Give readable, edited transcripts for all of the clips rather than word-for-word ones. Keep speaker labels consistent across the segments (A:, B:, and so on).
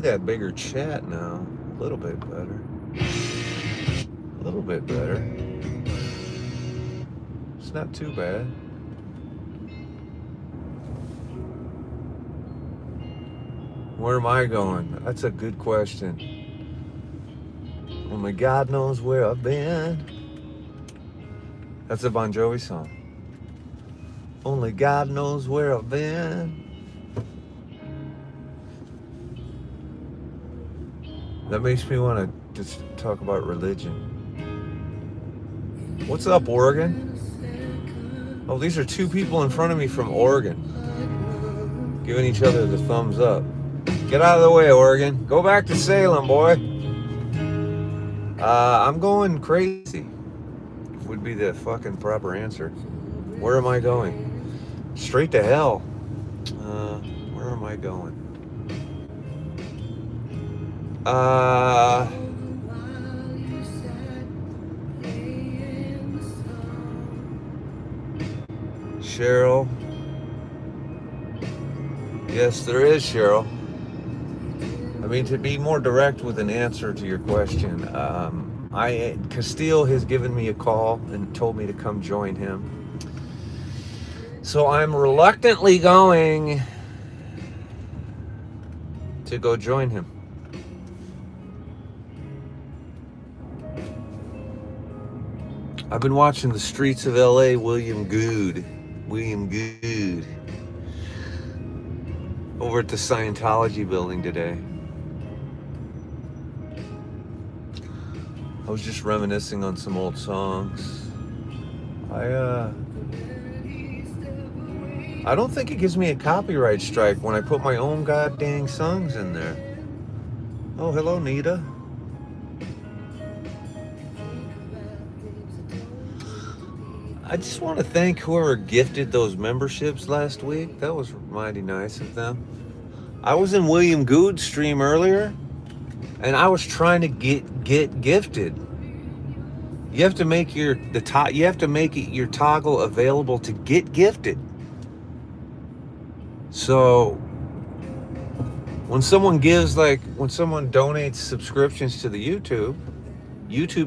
A: That bigger chat now. A little bit better. A little bit better. It's not too bad. Where am I going? That's a good question. Only God knows where I've been. That's a Bon Jovi song. Only God knows where I've been. That makes me want to just talk about religion. What's up, Oregon? Oh, these are two people in front of me from Oregon, giving each other the thumbs up. Get out of the way, Oregon. Go back to Salem, boy. I'm going crazy, would be the fucking proper answer. Where am I going? Straight to hell. Where am I going? Cheryl. Yes, there is, Cheryl. I mean, to be more direct with an answer to your question, Castile has given me a call and told me to come join him. So I'm reluctantly going to go join him. I've been watching The Streets of LA, William Good, over at the Scientology building today. I was just reminiscing on some old songs. I don't think it gives me a copyright strike when I put my own goddamn songs in there. Oh, hello, Nita. I just want to thank whoever gifted those memberships last week. That was mighty nice of them. I was in William Good's stream earlier, and I was trying to get gifted. You have to make your toggle available to get gifted. So when someone donates subscriptions to the YouTube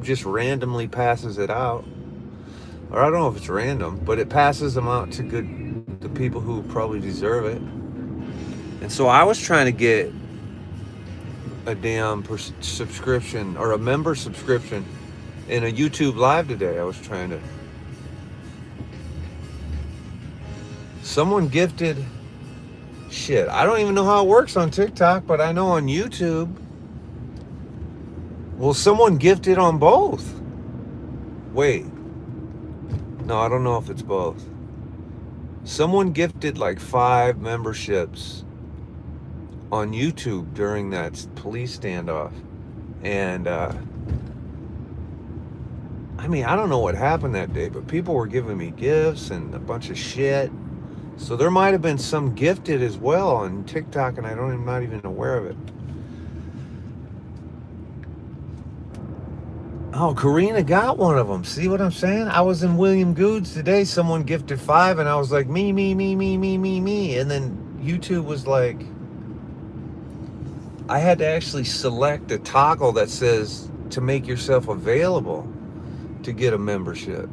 A: just randomly passes it out. Or I don't know if it's random, but it passes them out to the people who probably deserve it. And so I was trying to get a damn subscription or a member subscription in a YouTube live today. I was trying to. Someone gifted. Shit, I don't even know how it works on TikTok, but I know on YouTube. Well, someone gifted on both. Wait. No, I don't know if it's both. Someone gifted like 5 memberships on YouTube during that police standoff. And, I mean, I don't know what happened that day, but people were giving me gifts and a bunch of shit. So there might have been some gifted as well on TikTok, and I'm not even aware of it. Oh, Karina got one of them. See what I'm saying? I was in William Good's today. Someone gifted 5, and I was like, me. And then YouTube was like, I had to actually select a toggle that says to make yourself available to get a membership.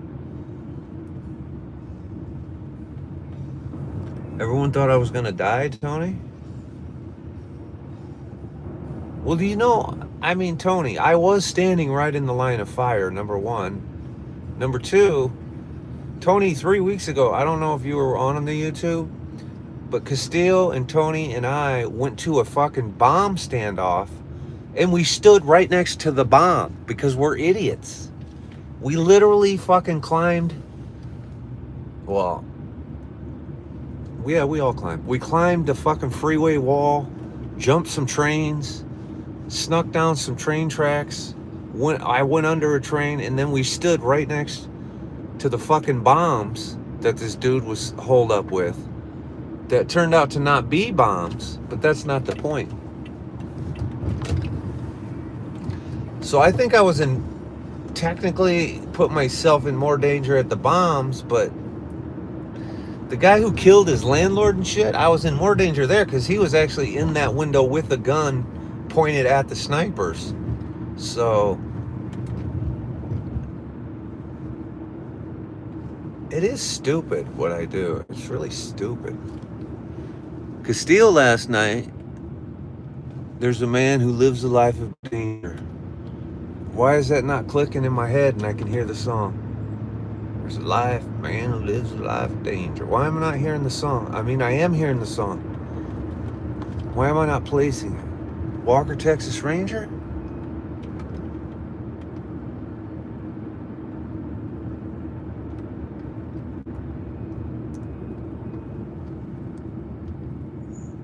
A: Everyone thought I was going to die, Tony? Well, do you know, I mean, Tony, I was standing right in the line of fire, number one. Number two, Tony, 3 weeks ago, I don't know if you were on the YouTube, but Castile and Tony and I went to a fucking bomb standoff, and we stood right next to the bomb because we're idiots. We literally fucking climbed, well, yeah, we all climbed. We climbed the fucking freeway wall, jumped some trains, snuck down some train tracks. I went under a train, and then we stood right next to the fucking bombs that this dude was holed up with. That turned out to not be bombs, but that's not the point. So I think I was technically put myself in more danger at the bombs, but the guy who killed his landlord and shit, I was in more danger there because he was actually in that window with a gun pointed at the snipers. So it is stupid what I do. It's really stupid. Castile last night, there's a man who lives a life of danger. Why is that not clicking in my head and I can hear the song? There's a man who lives a life of danger. Why am I not hearing the song? I mean, I am hearing the song. Why am I not placing it? Walker, Texas Ranger?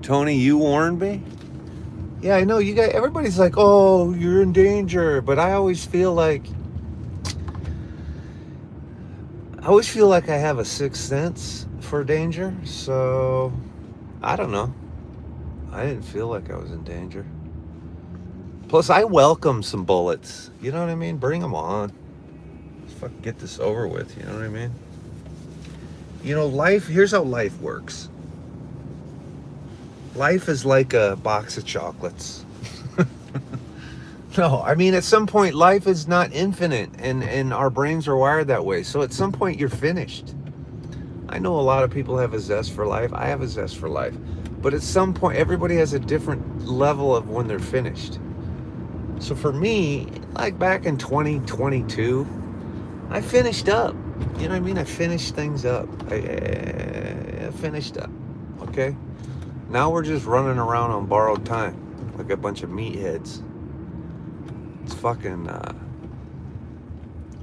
A: Tony, you warned me? Yeah, I know you guys, everybody's like, oh, you're in danger. But I always feel like I have a sixth sense for danger. So I don't know. I didn't feel like I was in danger. Plus, I welcome some bullets. You know what I mean? Bring them on. Let's fucking get this over with. You know what I mean? You know, here's how life works. Life is like a box of chocolates. No, I mean, at some point, life is not infinite, and our brains are wired that way. So at some point, you're finished. I know a lot of people have a zest for life. I have a zest for life. But at some point, everybody has a different level of when they're finished. So for me, like back in 2022, I finished up. You know what I mean? I finished things up. I finished up. Okay? Now we're just running around on borrowed time like a bunch of meatheads. It's fucking,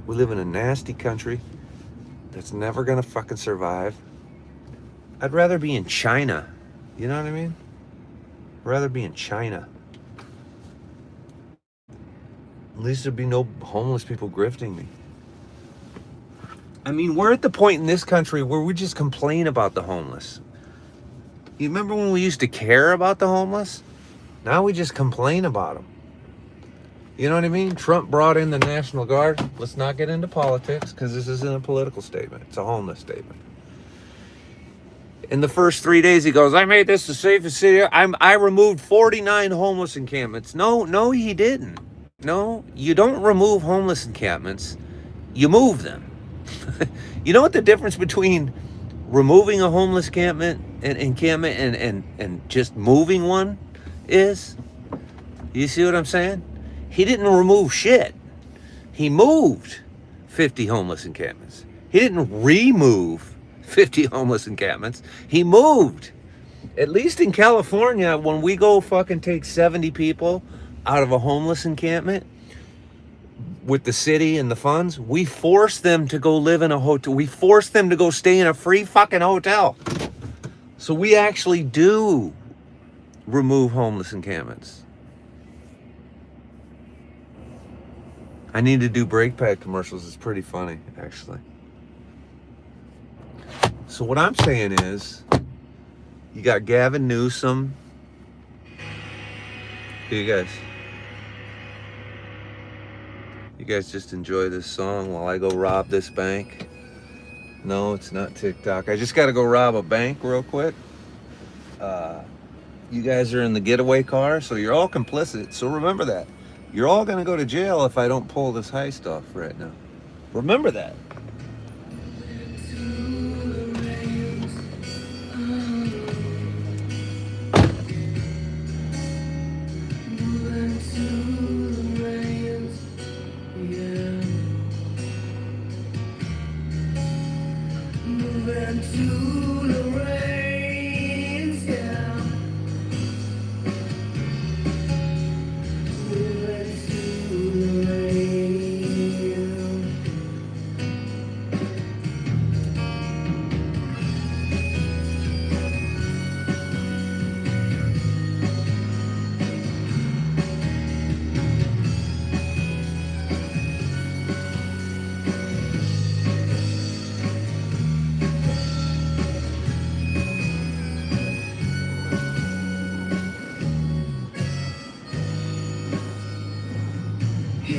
A: we live in a nasty country that's never gonna fucking survive. I'd rather be in China. You know what I mean? I'd rather be in China. At least there'd be no homeless people grifting me. I mean, we're at the point in this country where we just complain about the homeless. You remember when we used to care about the homeless? Now we just complain about them. You know what I mean? Trump brought in the National Guard. Let's not get into politics because this isn't a political statement. It's a homeless statement. In the first 3 days, he goes, I made this the safest city. I removed 49 homeless encampments. No, he didn't. No, you don't remove homeless encampments. You move them. You know what the difference between removing a homeless encampment and just moving one is? You see what I'm saying? He didn't remove shit. He moved 50 homeless encampments. He didn't remove 50 homeless encampments. He moved. At least in California, when we go fucking take 70 people out of a homeless encampment with the city and the funds, we force them to go live in a hotel. We force them to go stay in a free fucking hotel. So we actually do remove homeless encampments. I need to do brake pad commercials. It's pretty funny, actually. So what I'm saying is, you got Gavin Newsom. Here, you guys just enjoy this song while I go rob this bank. No, it's not TikTok. I just got to go rob a bank real quick. You guys are in the getaway car, so you're all complicit. So remember that. You're all going to go to jail if I don't pull this heist off right now. Remember that.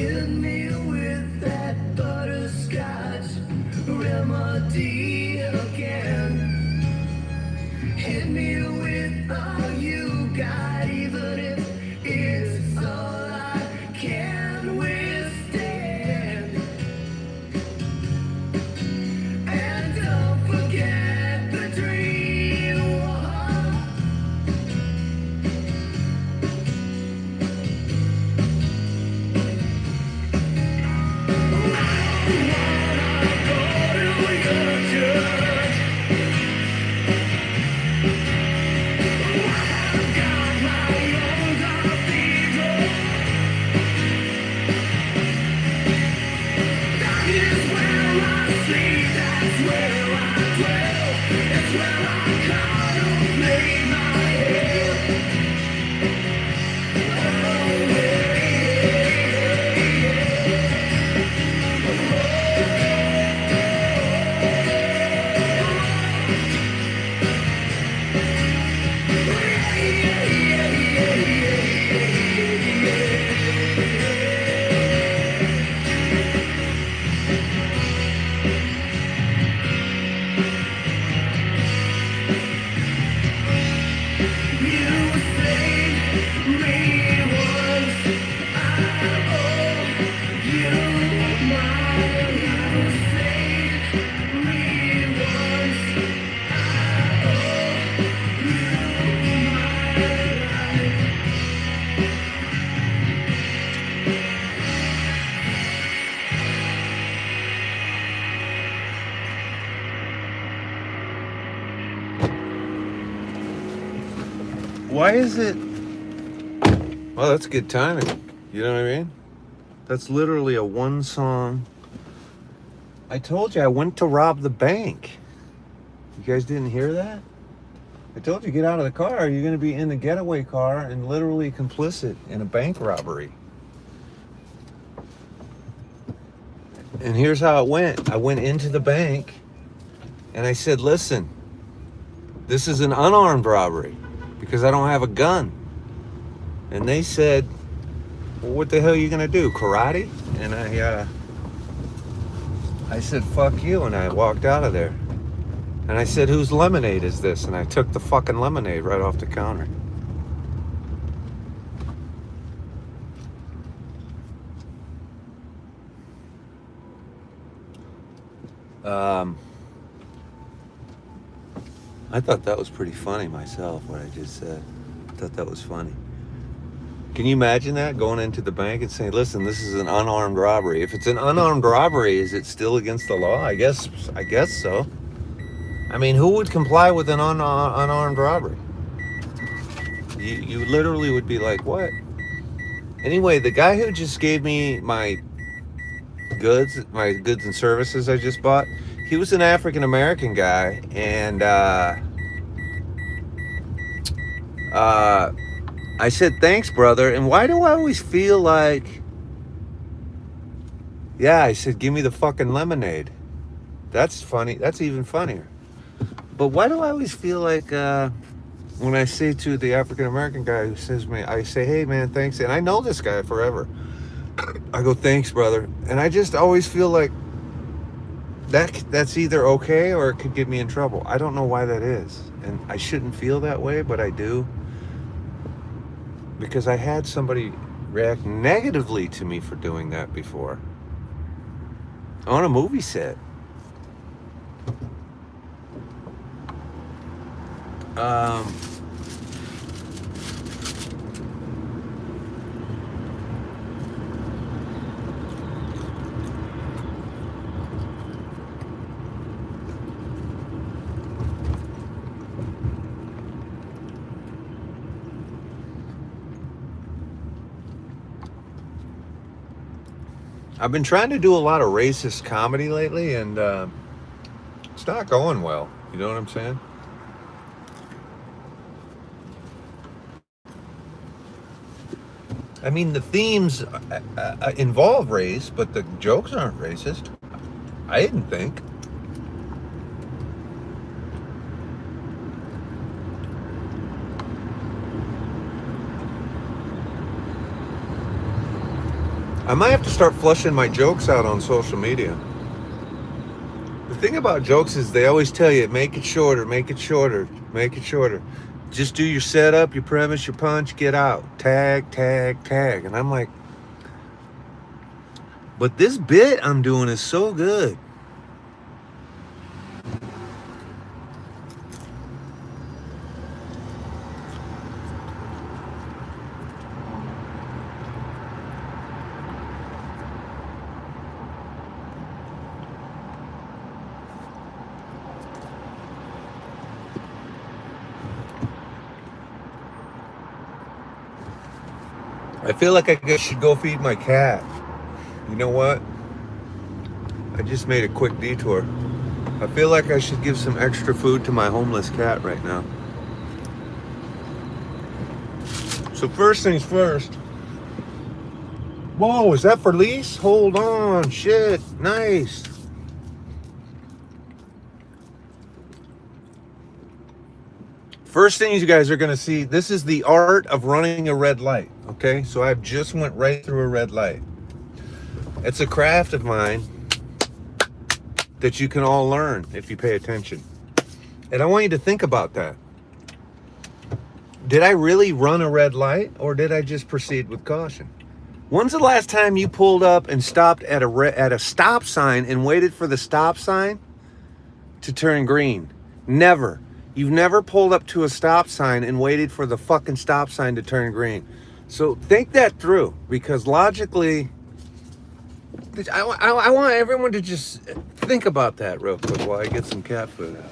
B: Hit me with that butterscotch remedy again. Hit me with all you got, even if it's all I can withstand. And don't forget the dream.
A: Why is it? Well, that's good timing. You know what I mean? That's literally a one song. I told you I went to rob the bank. You guys didn't hear that? I told you, get out of the car. You're going to be in the getaway car and literally complicit in a bank robbery. And here's how it went. I went into the bank and I said, listen, this is an unarmed robbery because I don't have a gun. And they said, well, what the hell are you going to do, karate? And I said, fuck you, and I walked out of there. And I said, whose lemonade is this? And I took the fucking lemonade right off the counter. I thought that was pretty funny myself, what I just said. I thought that was funny. Can you imagine that, going into the bank and saying, listen, this is an unarmed robbery? If it's an unarmed robbery, is it still against the law? I guess so. I mean, who would comply with an unarmed robbery? You literally would be like, what? Anyway, the guy who just gave me my goods and services I just bought, he was an African American guy, and I said, thanks, brother. And why do I always feel like, yeah, I said, give me the fucking lemonade. That's funny. That's even funnier. But why do I always feel like when I say to the African American guy who says me, I say, hey man, thanks. And I know this guy forever. I go, thanks, brother. And I just always feel like that's either okay or it could get me in trouble. I don't know why that is. And I shouldn't feel that way, but I do. Because I had somebody react negatively to me for doing that before. On a movie set. I've been trying to do a lot of racist comedy lately, and it's not going well. You know what I'm saying? I mean, the themes involve race, but the jokes aren't racist. I didn't think. I might have to start flushing my jokes out on social media. The thing about jokes is they always tell you, make it shorter, make it shorter, make it shorter. Just do your setup, your premise, your punch, get out. Tag, tag, tag. And I'm like, but this bit I'm doing is so good. I feel like I should go feed my cat. You know what? I just made a quick detour. I feel like I should give some extra food to my homeless cat right now. So first things first. Whoa, is that for lease? Hold on, shit, nice. First thing you guys are gonna see, this is the art of running a red light, okay? So I just went right through a red light. It's a craft of mine that you can all learn if you pay attention. And I want you to think about that. Did I really run a red light or did I just proceed with caution? When's the last time you pulled up and stopped at a stop sign and waited for the stop sign to turn green? Never. You've never pulled up to a stop sign and waited for the fucking stop sign to turn green. So think that through, because logically, I want everyone to just think about that real quick while I get some cat food out.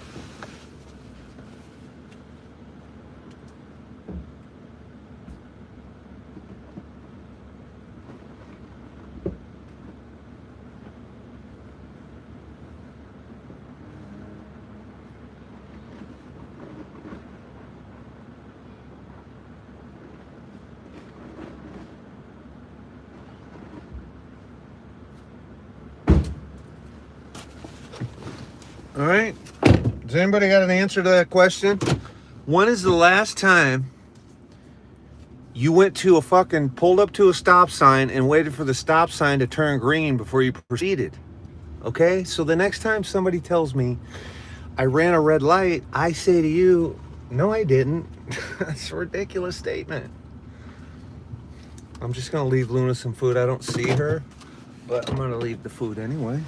A: All right. Does anybody got an answer to that question? When is the last time you went to pulled up to a stop sign and waited for the stop sign to turn green before you proceeded? Okay? So the next time somebody tells me I ran a red light, I say to you, no, I didn't. That's a ridiculous statement. I'm just going to leave Luna some food. I don't see her, but I'm going to leave the food anyway.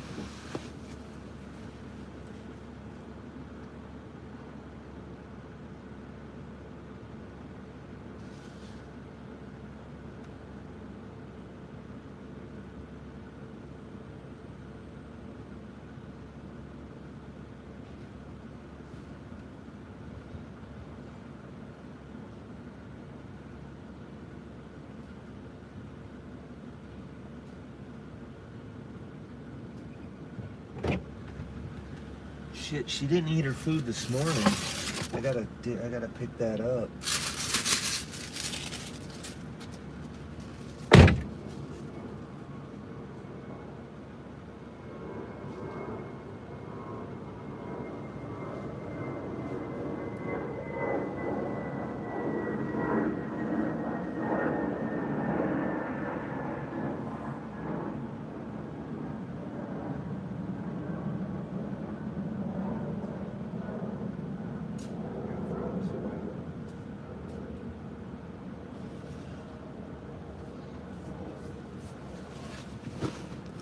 A: Shit, she didn't eat her food this morning. I gotta pick that up.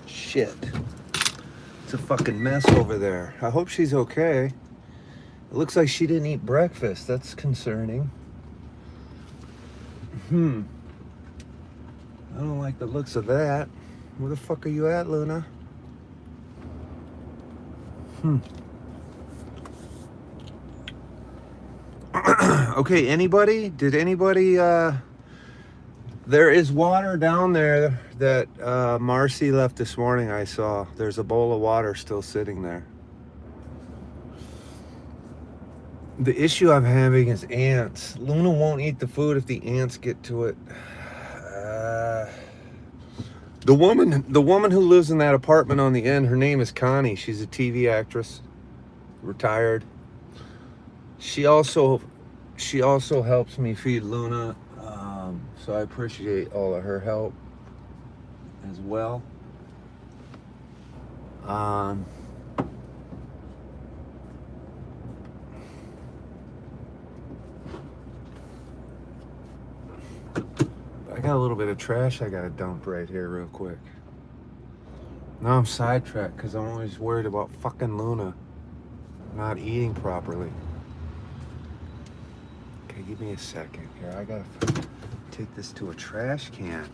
A: Shit. It's a fucking mess over there. I hope she's okay. It looks like she didn't eat breakfast. That's concerning. I don't like the looks of that. Where the fuck are you at, Luna? Okay, anybody? Did anybody, there is water down there that Marcy left this morning, I saw. There's a bowl of water still sitting there. The issue I'm having is ants. Luna won't eat the food if the ants get to it. The woman who lives in that apartment on the end, her name is Connie. She's a TV actress, retired. She also helps me feed Luna, so I appreciate all of her help. as well. I got a little bit of trash I gotta dump right here real quick. Now I'm sidetracked because I'm always worried about fucking Luna not eating properly. Okay, give me a second here. I gotta take this to a trash can.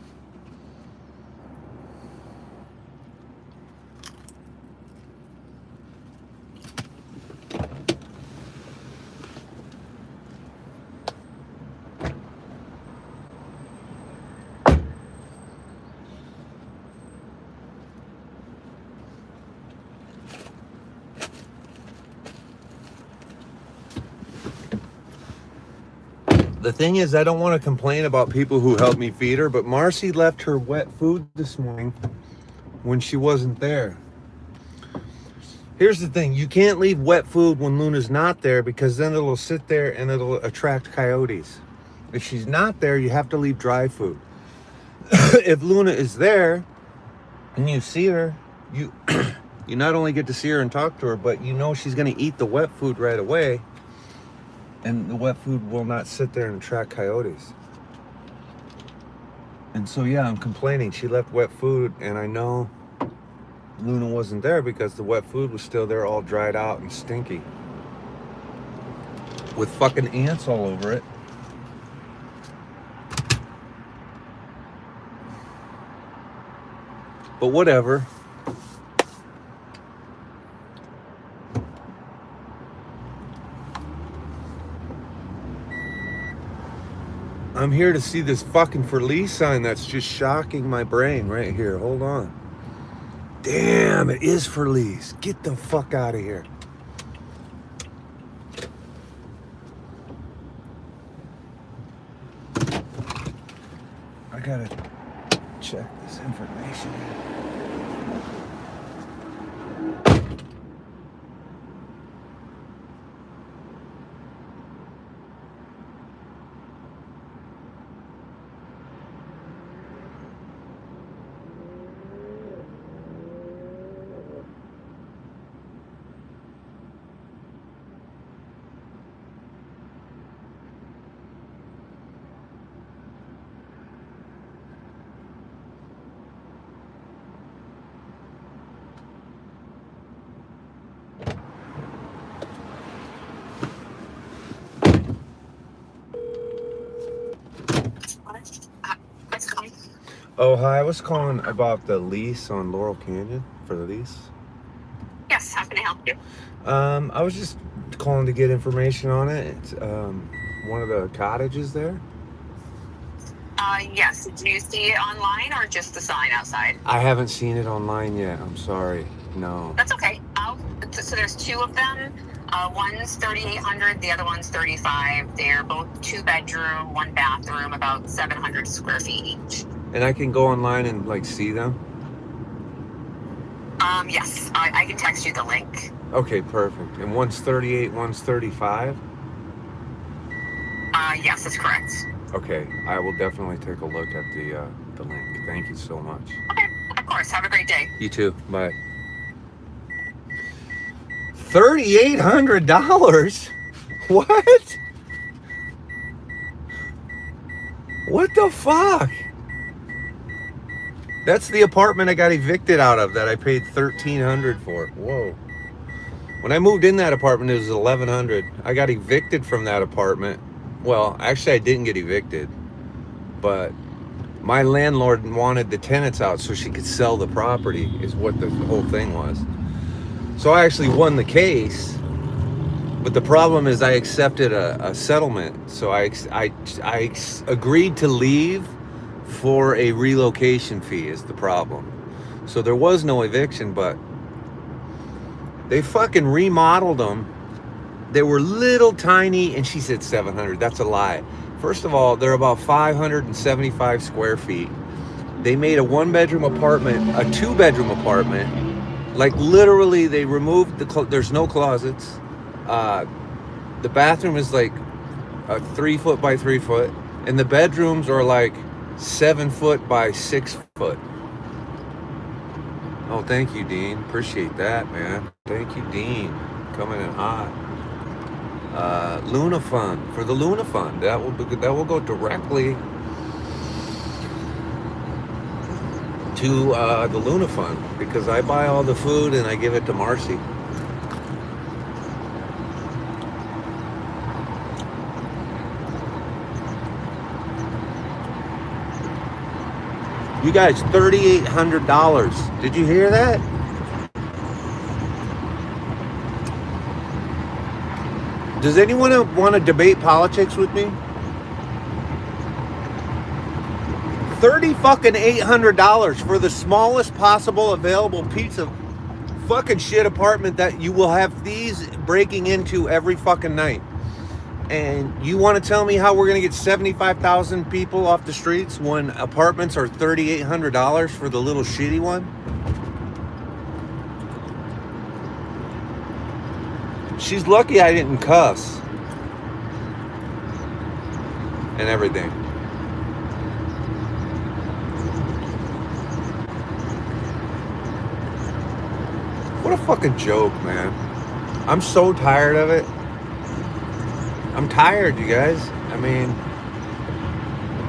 A: The thing is, I don't want to complain about people who helped me feed her, but Marcy left her wet food this morning when she wasn't there. Here's the thing, you can't leave wet food when Luna's not there because then it'll sit there and it'll attract coyotes. If she's not there, you have to leave dry food. If Luna is there and you see her, you you not only get to see her and talk to her, but you know she's going to eat the wet food right away. And the wet food will not sit there and attract coyotes. And so, yeah, I'm complaining. She left wet food, and I know Luna wasn't there because the wet food was still there, all dried out and stinky, with fucking ants all over it. But whatever. I'm here to see this fucking for lease sign that's just shocking my brain right here. Hold on. Damn, it is for lease. Get the fuck out of here. I gotta check this information. Oh, hi. I was calling about the lease on Laurel Canyon for the lease.
C: Yes, how can I help you?
A: I was just calling to get information on it. It's one of the cottages there.
C: Yes. Did you see it online or just the sign outside?
A: I haven't seen it online yet. I'm sorry. No.
C: That's okay. So there's two of them. One's 3,800, the other one's 35. They're both 2-bedroom, 1-bathroom, about 700 square feet each.
A: And I can go online and like see them?
C: Yes. I can text you the link.
A: Okay, perfect. And one's 38, one's 35?
C: Yes, that's correct.
A: Okay, I will definitely take a look at the link. Thank you so much.
C: Okay, of course. Have a great day.
A: You too. Bye. $3,800? What? What the fuck? That's the apartment I got evicted out of that I paid $1,300 for. Whoa. When I moved in that apartment, it was $1,100. I got evicted from that apartment. Well, actually, I didn't get evicted, but my landlord wanted the tenants out so she could sell the property, is what the whole thing was. So I actually won the case, but the problem is I accepted a settlement. So I agreed to leave for a relocation fee is the problem. So there was no eviction, but they fucking remodeled them. They were little tiny, and she said 700. That's a lie. First of all, they're about 575 square feet. They made a 1-bedroom apartment, a 2-bedroom apartment. Like literally, they removed there's no closets. The bathroom is like a 3 foot by 3 foot, and the bedrooms are like 7 foot by 6 foot. Oh, thank you, Dean. Appreciate that, man. Thank you, Dean. Coming in hot. Luna Fund, for the Luna Fund, that will go directly to the Luna Fund, because I buy all the food and I give it to Marcy. You guys, $3,800. Did you hear that? Does anyone want to debate politics with me? $800 for the smallest possible available piece of fucking shit apartment that you will have thieves breaking into every fucking night. And you want to tell me how we're going to get 75,000 people off the streets when apartments are $3,800 for the little shitty one? She's lucky I didn't cuss and everything. What a fucking joke, man. I'm so tired of it. I'm tired, you guys. I mean,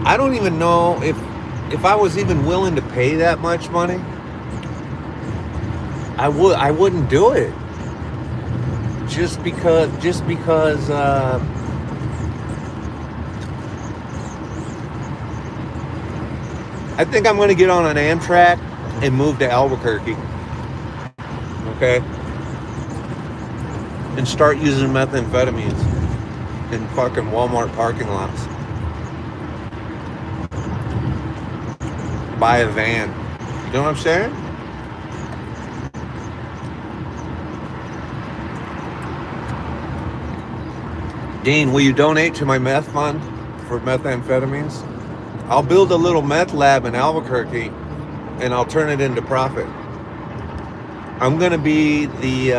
A: I don't even know if I was even willing to pay that much money. I wouldn't do it. Just because I think I'm going to get on an Amtrak and move to Albuquerque. Okay? And start using methamphetamines in fucking Walmart parking lots. Buy a van. You know what I'm saying? Dean, will you donate to my meth fund for methamphetamines? I'll build a little meth lab in Albuquerque and I'll turn it into profit. I'm going to be the,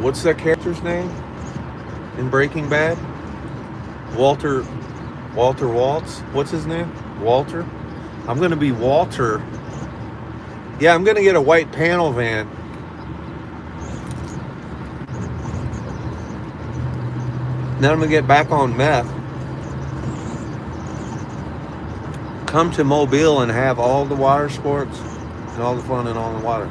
A: what's that character's name in Breaking Bad? Walter Waltz? What's his name? Walter? I'm going to be Walter. Yeah, I'm going to get a white panel van. Then I'm going to get back on meth. Come to Mobile and have all the water sports and all the fun and all the water.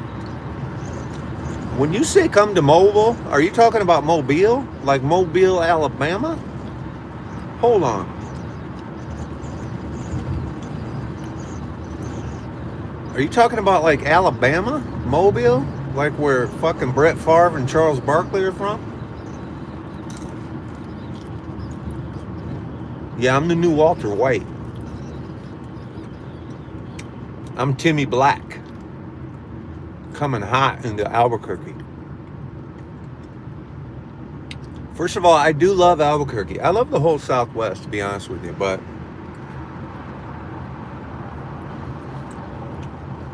A: When you say come to Mobile, are you talking about Mobile? Like Mobile, Alabama? Hold on. Are you talking about like Alabama? Mobile? Like where fucking Brett Favre and Charles Barkley are from? Yeah, I'm the new Walter White. I'm Timmy Black. Coming hot into Albuquerque. First of all, I do love Albuquerque. I love the whole Southwest, to be honest with you, but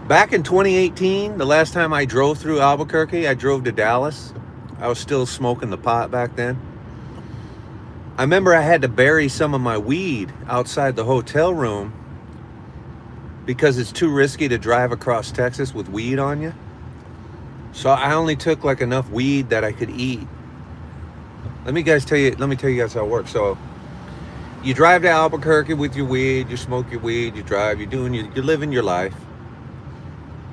A: back in 2018, the last time I drove through Albuquerque, I drove to Dallas. I was still smoking the pot back then. I remember I had to bury some of my weed outside the hotel room because it's too risky to drive across Texas with weed on you. So I only took like enough weed that I could eat. Let me tell you guys how it works. So you drive to Albuquerque with your weed, you smoke your weed, you drive, you're living your life.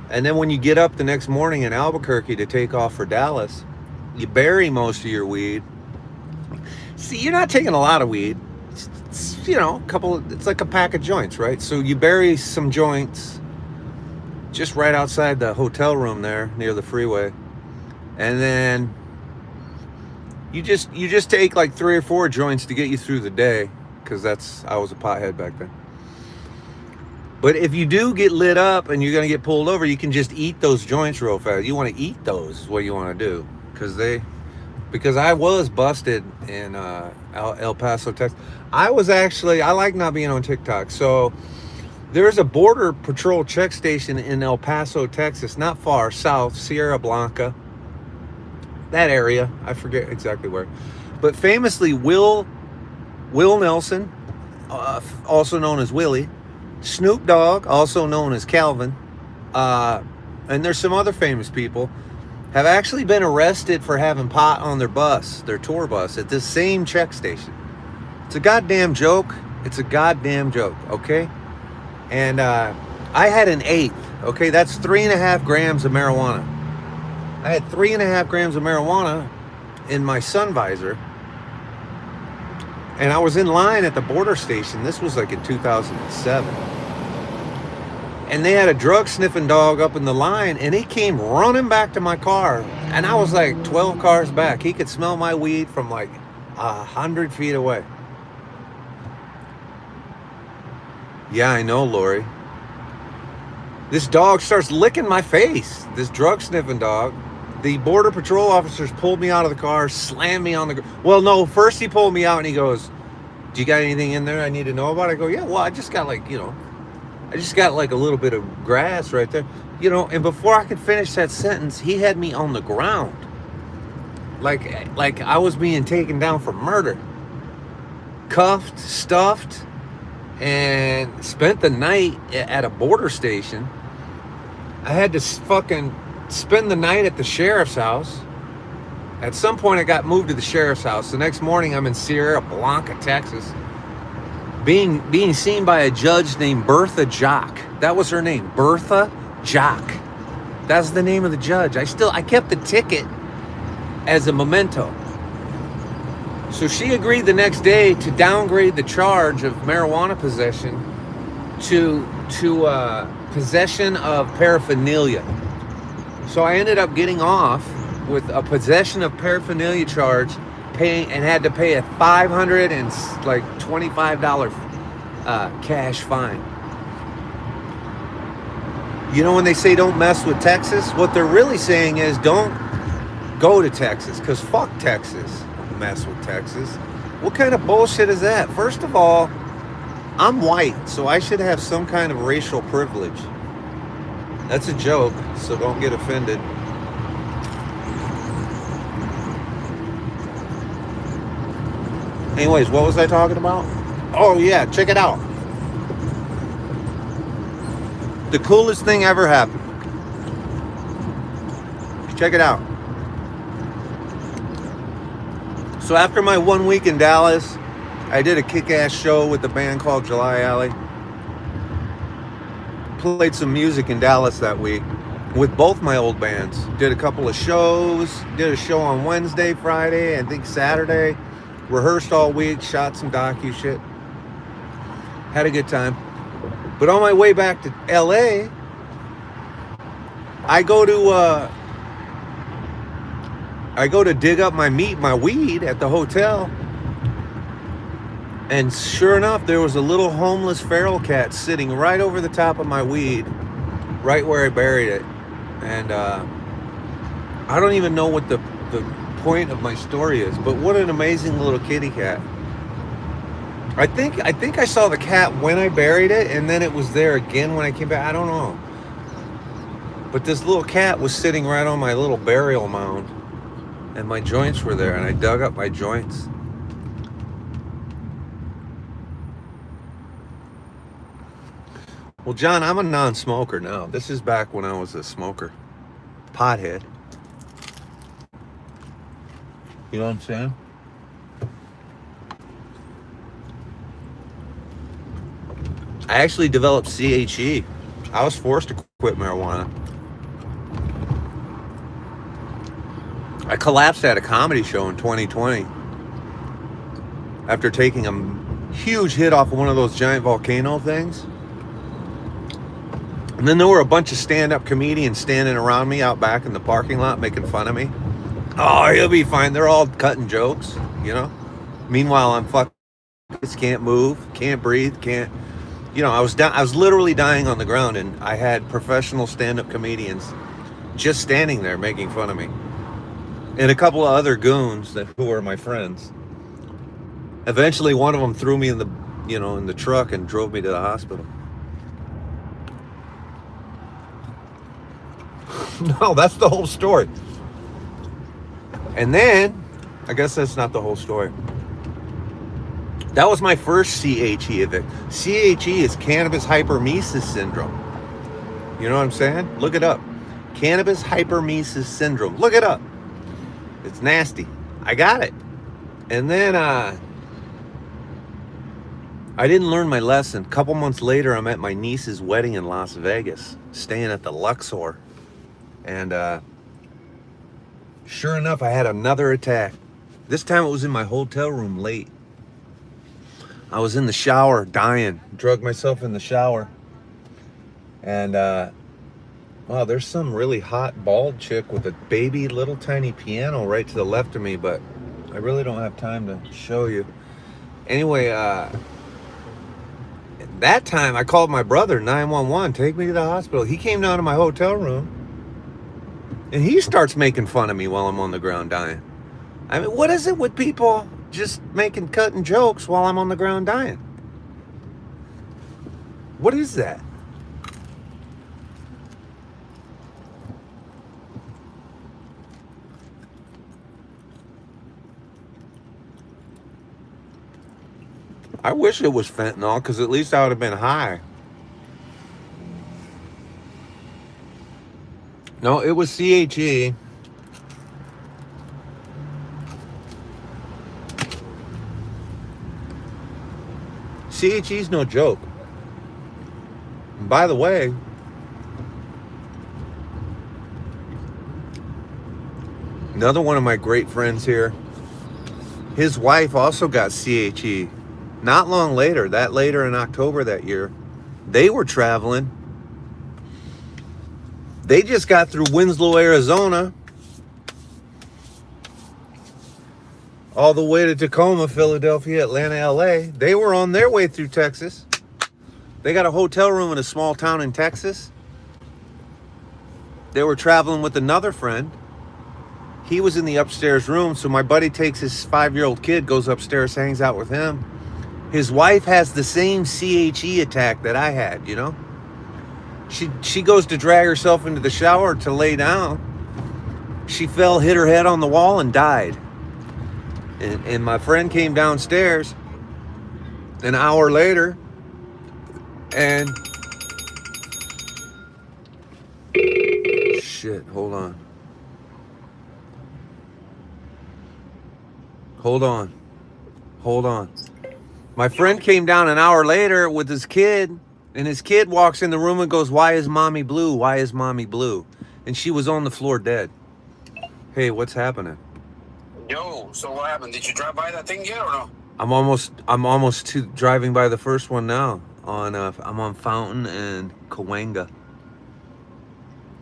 A: And then when you get up the next morning in Albuquerque to take off for Dallas, you bury most of your weed. See, you're not taking a lot of weed. It's it's like a pack of joints, right? So you bury some joints just right outside the hotel room there near the freeway. And then you just take like 3 or 4 joints to get you through the day, because I was a pothead back then. But if you do get lit up and you're going to get pulled over, you can just eat those joints real fast. You want to eat those is what you want to do, because I was busted in El Paso, Texas. I like not being on TikTok. So there's a border patrol check station in El Paso, Texas, not far south, Sierra Blanca, that area. I forget exactly where. But famously, Will Nelson, also known as Willie, Snoop Dogg, also known as Calvin, and there's some other famous people, have actually been arrested for having pot on their bus, their tour bus, at this same check station. It's a goddamn joke. It's a goddamn joke, okay? And I had an eighth, okay? That's 3.5 grams of marijuana. I had 3.5 grams of marijuana in my sun visor. And I was in line at the border station. This was like in 2007. And they had a drug sniffing dog up in the line, and he came running back to my car. And I was like 12 cars back. He could smell my weed from like 100 feet away. Yeah, I know, Lori. This dog starts licking my face. This drug sniffing dog. The border patrol officers pulled me out of the car, slammed me on the ground. Well, no, first he pulled me out and he goes, "Do you got anything in there I need to know about?" I go, "Yeah, well, I just got like, I just got like a little bit of grass right there." And before I could finish that sentence, he had me on the ground. Like I was being taken down for murder. Cuffed, stuffed, and spent the night at a border station. I had to fucking spend the night at the sheriff's house. At some point, I got moved to the sheriff's house. The next morning, I'm in Sierra Blanca, Texas, being seen by a judge named Bertha Jock. That was her name, Bertha Jock. That's the name of the judge. I kept the ticket as a memento. So she agreed the next day to downgrade the charge of marijuana possession to possession of paraphernalia. So I ended up getting off with a possession of paraphernalia charge, and had to pay a $525 cash fine. When they say don't mess with Texas, what they're really saying is don't go to Texas, because fuck Texas. Don't mess with Texas. What kind of bullshit is that? First of all, I'm white, so I should have some kind of racial privilege. That's a joke, so don't get offended. Anyways, what was I talking about? Oh yeah, check it out. The coolest thing ever happened. Check it out. So after my 1 week in Dallas, I did a kick-ass show with a band called July Alley. Played some music in Dallas that week with both my old bands. Did a couple of shows. Did a show on Wednesday, Friday, and I think Saturday. Rehearsed all week. Shot some docu shit. Had a good time. But on my way back to LA, I go to dig up my weed at the hotel. And sure enough, there was a little homeless feral cat sitting right over the top of my weed, right where I buried it. And I don't even know what the point of my story is, but what an amazing little kitty cat. I think I saw the cat when I buried it, and then it was there again when I came back. I don't know. But this little cat was sitting right on my little burial mound, and my joints were there, and I dug up my joints. Well, John, I'm a non-smoker now. This is back when I was a smoker. Pothead. You know what I'm saying? I actually developed CHE. I was forced to quit marijuana. I collapsed at a comedy show in 2020 after taking a huge hit off of one of those giant volcano things. And then there were a bunch of stand-up comedians standing around me out back in the parking lot making fun of me. Oh, he'll be fine. They're all cutting jokes, Meanwhile, I'm fucking can't move, can't breathe, can't. I was literally dying on the ground, and I had professional stand-up comedians just standing there making fun of me, and a couple of other goons who were my friends. Eventually, one of them threw me in the truck and drove me to the hospital. No, that's the whole story. And then, I guess that's not the whole story. That was my first CHE event. CHE is cannabis hyperemesis syndrome. You know what I'm saying? Look it up. Cannabis hyperemesis syndrome. Look it up. It's nasty. I got it. And then I didn't learn my lesson. A couple months later, I'm at my niece's wedding in Las Vegas, staying at the Luxor. And sure enough, I had another attack. This time it was in my hotel room late. I was in the shower, dying. Drugged myself in the shower. And, wow, there's some really hot, bald chick with a baby, little tiny piano right to the left of me, but I really don't have time to show you. Anyway, that time I called my brother, 911, take me to the hospital. He came down to my hotel room, and he starts making fun of me while I'm on the ground dying. I mean, what is it with people just cutting jokes while I'm on the ground dying? What is that? I wish it was fentanyl, because at least I would have been high. No, it was CHE. CHE's no joke. And by the way, another one of my great friends here, his wife also got CHE. Not long later, later in October that year, they were traveling. They just got through Winslow, Arizona, all the way to Tacoma, Philadelphia, Atlanta, LA. They were on their way through Texas. They got a hotel room in a small town in Texas. They were traveling with another friend. He was in the upstairs room, so my buddy takes his 5-year-old kid, goes upstairs, hangs out with him. His wife has the same CHE attack that I had, you know? She goes to drag herself into the shower to lay down. She fell, hit her head on the wall, and died. And my friend came downstairs an hour later, and... Shit, hold on. Hold on. My friend came down an hour later with his kid, and his kid walks in the room and goes, "Why is mommy blue? Why is mommy blue?" And she was on the floor dead. Hey, what's happening?
D: Yo, so what happened? Did you drive by that thing yet or no?
A: I'm almost to driving by the first one now. I'm on Fountain and Cahuenga.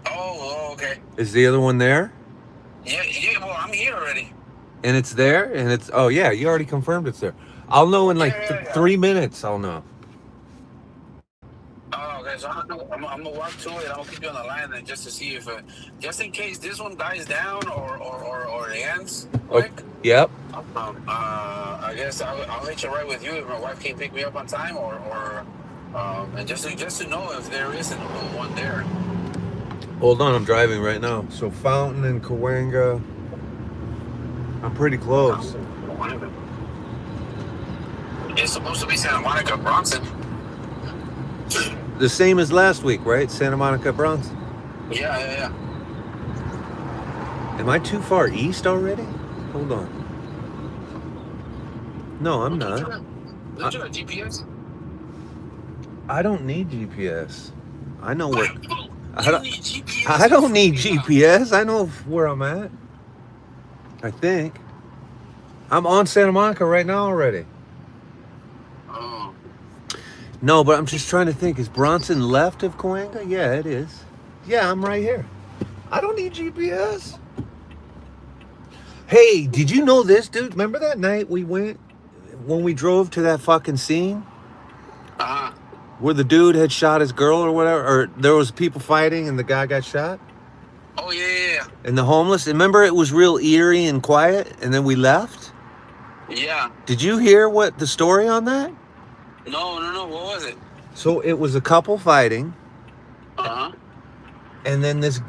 D: Oh, okay.
A: Is the other one there?
D: Yeah, well, I'm here already.
A: And it's there? And it's, oh yeah, you already confirmed it's there. I'll know in like
D: Yeah.
A: 3 minutes, I'll know.
D: Oh, okay, so I'm gonna walk to it. I'm gonna keep you on the line then just to see if, just in case this one dies down or it ends quick.
A: Okay. Yep.
D: I guess I'll hitch a ride with you if my wife can't pick me up on time and just to know if there isn't one there.
A: Hold on, I'm driving right now. So Fountain and Cahuenga, I'm pretty close.
D: It's supposed to be Santa Monica, Bronson.
A: The same as last week, right? Santa Monica, Bronx.
D: Yeah.
A: Am I too far east already? Hold on. No, I'm not.
D: Did you have GPS?
A: I don't need GPS. I know where.
D: You don't need GPS.
A: I don't need GPS. I know where I'm at. I think. I'm on Santa Monica right now already.
D: Oh.
A: No, but I'm just trying to think. Is Bronson left of Cahuenga? Yeah, it is. Yeah, I'm right here. I don't need GPS. Hey, did you know this, dude? Remember that night we went when we drove to that fucking scene?
D: Uh-huh.
A: Where the dude had shot his girl or whatever, or there was people fighting and the guy got shot?
D: Oh, yeah.
A: And the homeless, remember it was real eerie and quiet and then we left?
D: Yeah.
A: Did you hear what the story on that?
D: No. What was it?
A: So it was a couple fighting,
D: Uh-huh.
A: and then this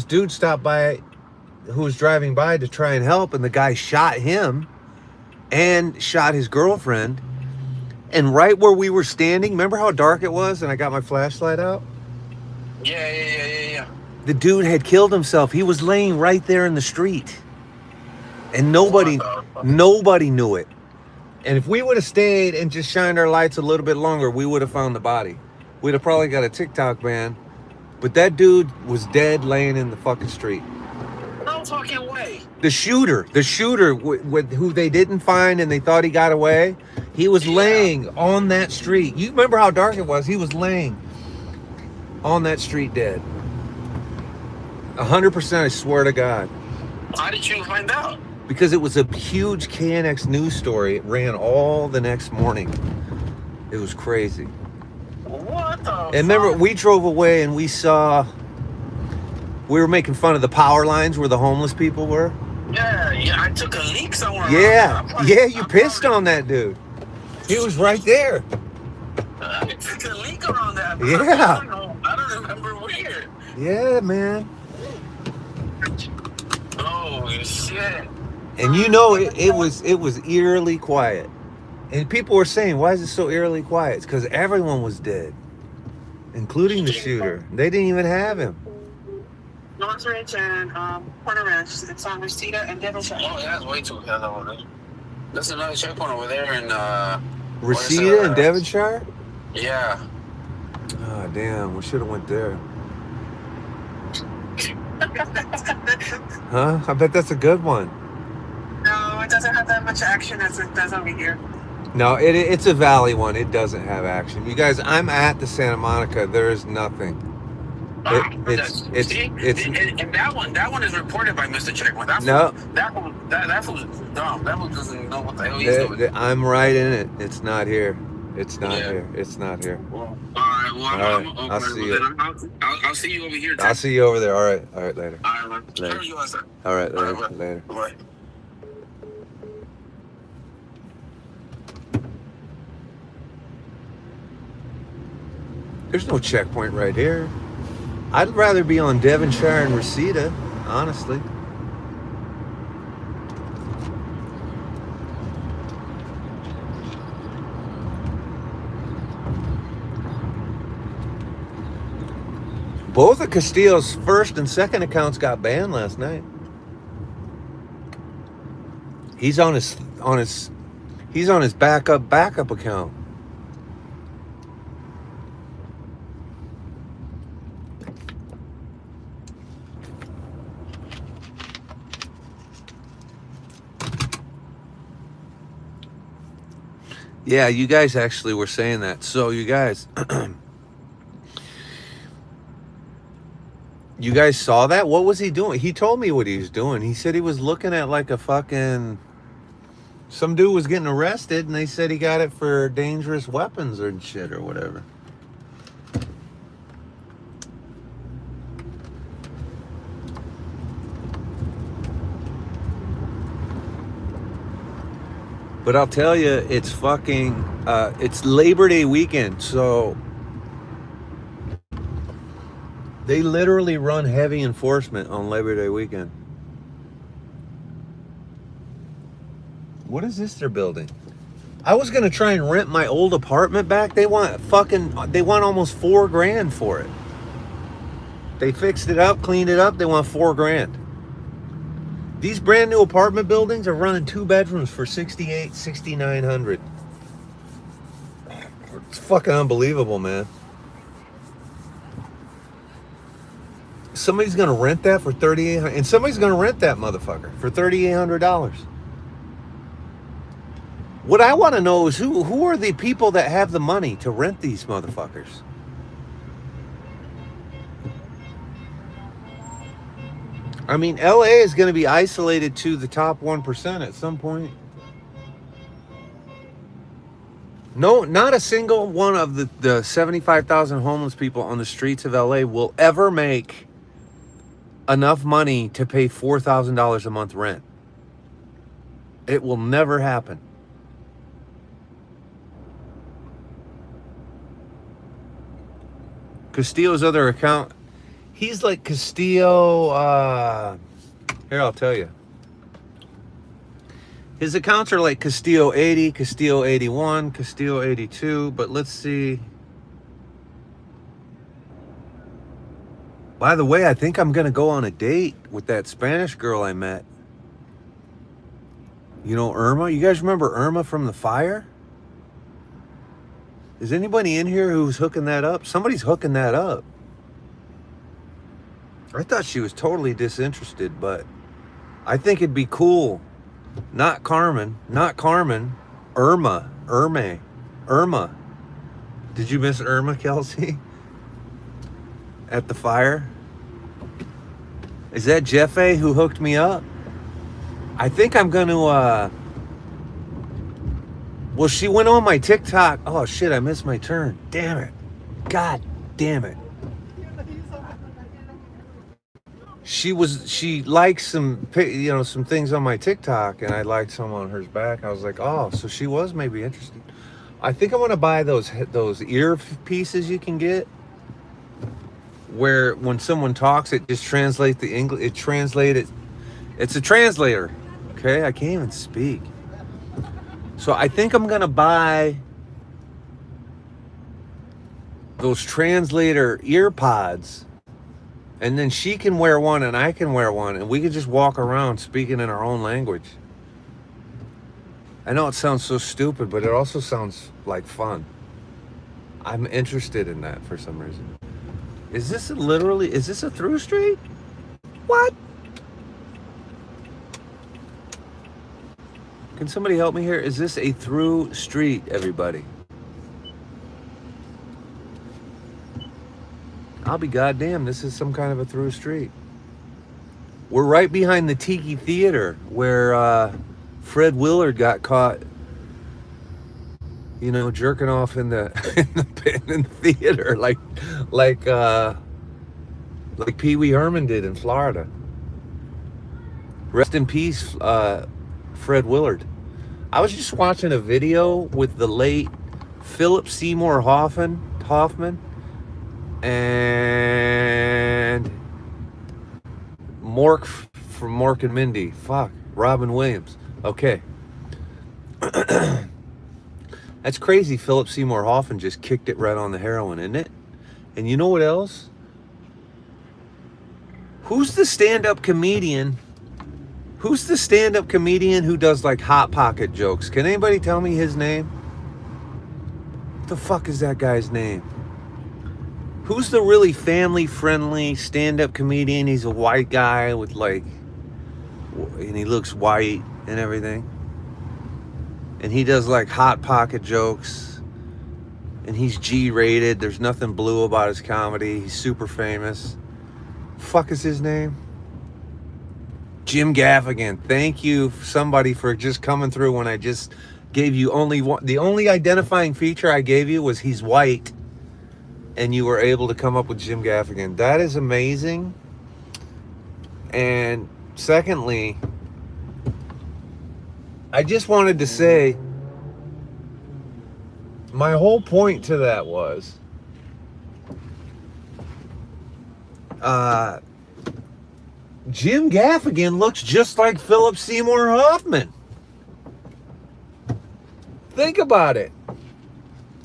A: dude stopped by who was driving by to try and help, and the guy shot him and shot his girlfriend. And right where we were standing, remember how dark it was and I got my flashlight out?
D: Yeah.
A: The dude had killed himself. He was laying right there in the street. And
D: What the fuck?
A: nobody knew it. And if we would have stayed and just shined our lights a little bit longer, we would have found the body. We'd have probably got a TikTok ban. But that dude was dead laying in the fucking street.
D: No fucking way.
A: The shooter who they didn't find and they thought he got away, he was laying on that street. You remember how dark it was? He was laying on that street dead. 100%, I swear to God.
D: How did you find out?
A: Because it was a huge KNX news story. It ran all the next morning. It was crazy.
D: What the fuck?
A: And remember, we drove away and we were making fun of the power lines where the homeless people were.
D: Yeah, I took a leak somewhere.
A: Yeah, you pissed on that dude. He was right there.
D: I took a leak around that.
A: Yeah.
D: I don't remember where.
A: Yeah, man.
D: Oh shit.
A: And you know, it was eerily quiet. And people were saying, why is it so eerily quiet? It's because everyone was dead, including the shooter. They didn't even have him.
E: North Ridge and Corner Ranch. It's on Reseda and Devonshire.
D: Oh, yeah, that's way too hell over there. There's another checkpoint over there in
A: Reseda and Devonshire?
D: Yeah.
A: Oh, damn. We should have went there. Huh? I bet that's a good one.
E: No, it doesn't have that much action as it does over here.
A: No, it's a valley one. It doesn't have action. You guys, I'm at the Santa Monica. There is nothing. It's
D: and that one is reported by Mr. Checkpoint. That fool's dumb. That one doesn't know what the hell he's doing.
A: I'm right in it. It's not here. It's not here. It's not here.
D: Well, all right. Well,
A: I'll see you.
D: I'll see you over here.
A: I'll see you over there. All right, later.
D: All right,
A: Later.
D: you outside.
A: All right, later.
D: All right,
A: Later.
D: Bye.
A: There's no checkpoint right here. I'd rather be on Devonshire and Reseda, honestly. Both of Castillo's first and second accounts got banned last night. He's on his backup account. Yeah, you guys actually were saying that. So you guys you guys saw that? What was he doing? He told me what he was doing. He said he was looking at like a fucking... Some dude was getting arrested and they said he got it for dangerous weapons or shit or whatever. But I'll tell you, it's fucking... it's Labor Day weekend, so... They literally run heavy enforcement on Labor Day weekend. What is this they're building? I was gonna try and rent my old apartment back. They want almost $4,000 for it. They fixed it up, cleaned it up. They want $4,000. These brand new apartment buildings are running 2 bedrooms for $6,800, $6,900. It's fucking unbelievable, man. Somebody's gonna rent that for $3,800, and somebody's gonna rent that motherfucker for $3,800. What I want to know is who are the people that have the money to rent these motherfuckers? I mean, LA is going to be isolated to the top 1% at some point. No, not a single one of the 75,000 homeless people on the streets of LA will ever make enough money to pay $4,000 a month rent. It will never happen. Castillo's other account, he's like Castillo, here, I'll tell you. His accounts are like Castillo 80, Castillo 81, Castillo 82, but let's see. By the way, I think I'm going to go on a date with that Spanish girl I met. You know Irma? You guys remember Irma from the fire? Is anybody in here who's hooking that up? Somebody's hooking that up. I thought she was totally disinterested, but I think it'd be cool. Not Carmen. Irma. Did you miss Irma, Kelsey? At the fire? Is that Jeff A who hooked me up? I think I'm going to, well, she went on my TikTok. Oh, shit, I missed my turn. Damn it. God damn it. She liked some things on my TikTok, and I liked some on hers back. I was like, oh, so she was maybe interested. I think I want to buy those ear pieces you can get, where when someone talks, it just translates the English. It's a translator. Okay, I can't even speak. So I think I'm gonna buy those translator ear pods, and then she can wear one and I can wear one, and we can just walk around speaking in our own language. I know it sounds so stupid, but it also sounds like fun. I'm interested in that for some reason. Is this a through street? What? Can somebody help me here? Is this a through street, everybody? I'll be goddamn, this is some kind of a through street. We're right behind the Tiki Theater where Fred Willard got caught, jerking off in the in the theater like Pee Wee Herman did in Florida. Rest in peace, Fred Willard. I was just watching a video with the late Philip Seymour Hoffman and Mork from Mork and Mindy. Robin Williams. Okay. That's crazy. Philip Seymour Hoffman just kicked it right on the heroin, isn't it? And you know what else? Who's the stand-up comedian? Who's the stand-up comedian who does like Hot Pocket jokes? Can anybody tell me his name? What the fuck is that guy's name? Who's the really family-friendly stand-up comedian? He's a white guy with and he looks white and everything. And he does like Hot Pocket jokes. And he's G-rated. There's nothing blue about his comedy. He's super famous. Fuck is his name? Jim Gaffigan. Thank you, somebody, for just coming through when I just gave you only one. The only identifying feature I gave you was he's white. And you were able to come up with Jim Gaffigan. That is amazing. And secondly, I just wanted to say, my whole point to that was, Jim Gaffigan looks just like Philip Seymour Hoffman. Think about it.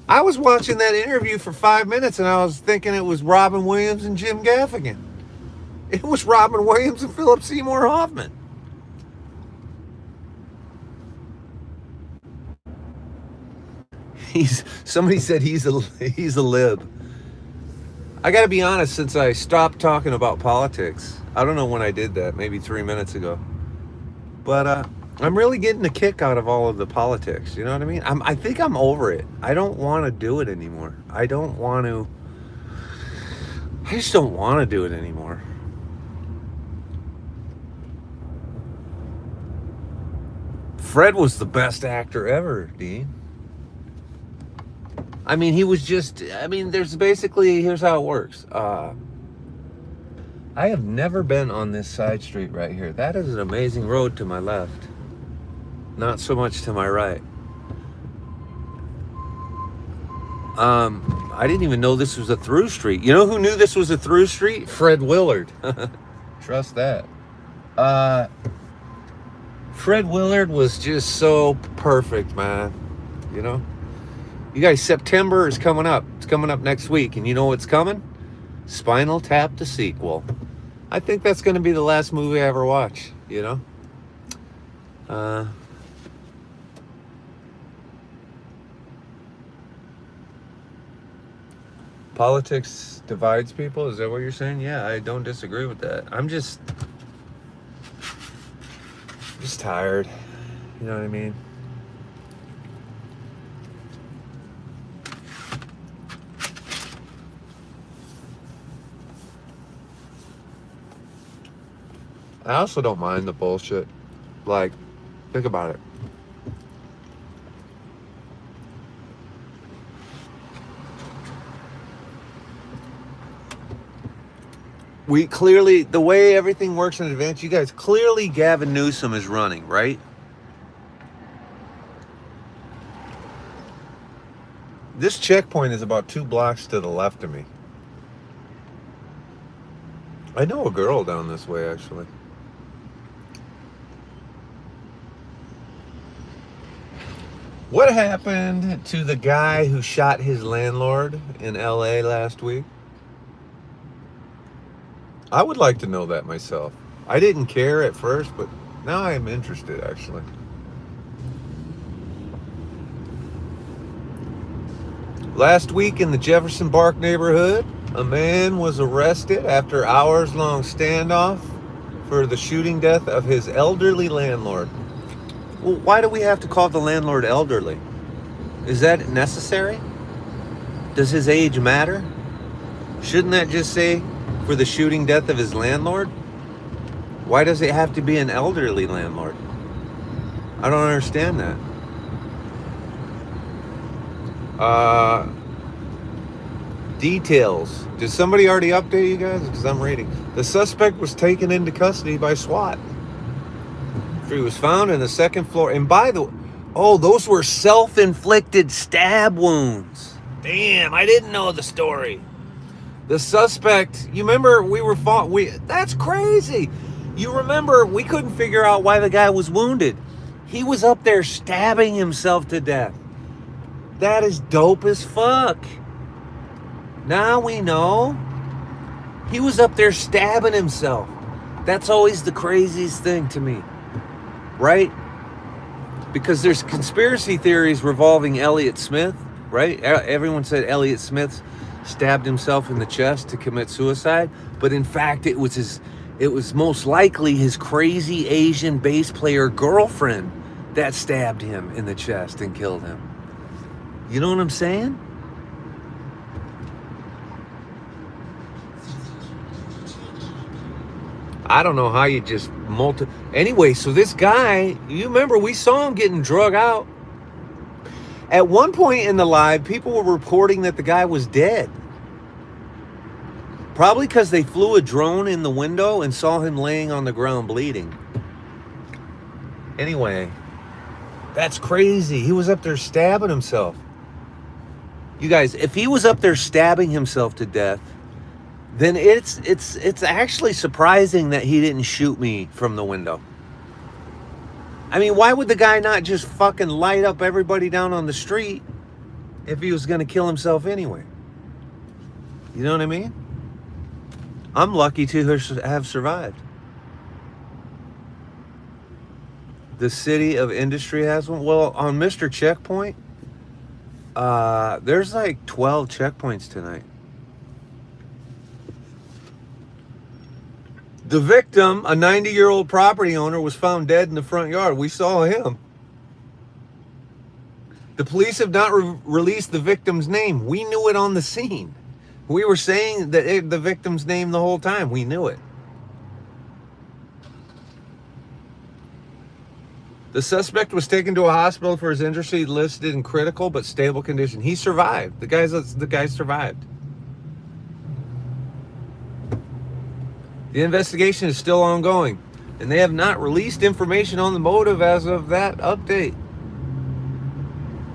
A: I was watching that interview for 5 minutes and I was thinking it was Robin Williams and Jim Gaffigan. It was Robin Williams and Philip Seymour Hoffman. Somebody said he's a lib. I gotta be honest, since I stopped talking about politics, I don't know when I did that, maybe 3 minutes ago. But I'm really getting a kick out of all of the politics. You know what I mean? I think I'm over it. I don't want to do it anymore. I just don't want to do it anymore. Fred was the best actor ever, Dean. I mean, here's how it works. I have never been on this side street right here. That is an amazing road to my left. Not so much to my right. I didn't even know this was a through street. You know who knew this was a through street? Fred Willard. Trust that. Fred Willard was just so perfect, man. You know? You guys, September is coming up. It's coming up next week. And you know what's coming? Spinal Tap, the sequel. I think that's going to be the last movie I ever watch, you know? Politics divides people? Is that what you're saying? Yeah, I don't disagree with that. I'm just tired. You know what I mean? I also don't mind the bullshit. Like, think about it. We clearly, the way everything works in advance, you guys, clearly Gavin Newsom is running, right? This checkpoint is about 2 blocks to the left of me. I know a girl down this way, actually. What happened to the guy who shot his landlord in LA last week? I would like to know that myself. I didn't care at first, but now I am interested, actually. Last week in the Jefferson Park neighborhood, a man was arrested after hours-long standoff for the shooting death of his elderly landlord. Well, why do we have to call the landlord elderly? Is that necessary? Does his age matter? Shouldn't that just say for the shooting death of his landlord? Why does it have to be an elderly landlord? I don't understand that. Details. Did somebody already update you guys? Because I'm reading. The suspect was taken into custody by SWAT. He was found in the second floor. And by the way, oh, those were self-inflicted stab wounds. Damn, I didn't know the story. The suspect, you remember that's crazy. You remember we couldn't figure out why the guy was wounded. He was up there stabbing himself to death. That is dope as fuck. Now we know. He was up there stabbing himself. That's always the craziest thing to me. Right? Because there's conspiracy theories revolving Elliott Smith, right? Everyone said Elliott Smith stabbed himself in the chest to commit suicide, but in fact it was most likely his crazy Asian bass player girlfriend that stabbed him in the chest and killed him. You know what I'm saying? I don't know how you just Anyway, so this guy, you remember we saw him getting drug out. At one point in the live, people were reporting that the guy was dead. Probably because they flew a drone in the window and saw him laying on the ground bleeding. Anyway, that's crazy. He was up there stabbing himself. You guys, if he was up there stabbing himself to death, then it's actually surprising that he didn't shoot me from the window. I mean, why would the guy not just fucking light up everybody down on the street if he was going to kill himself anyway? You know what I mean? I'm lucky to have survived. The city of industry has one. Well, on Mr. Checkpoint, there's like 12 checkpoints tonight. The victim, a 90-year-old property owner, was found dead in the front yard. We saw him. The police have not released the victim's name. We knew it on the scene. We were saying that the victim's name the whole time. We knew it. The suspect was taken to a hospital for his injuries, listed in critical but stable condition. He survived. The guy survived. The investigation is still ongoing, and they have not released information on the motive as of that update.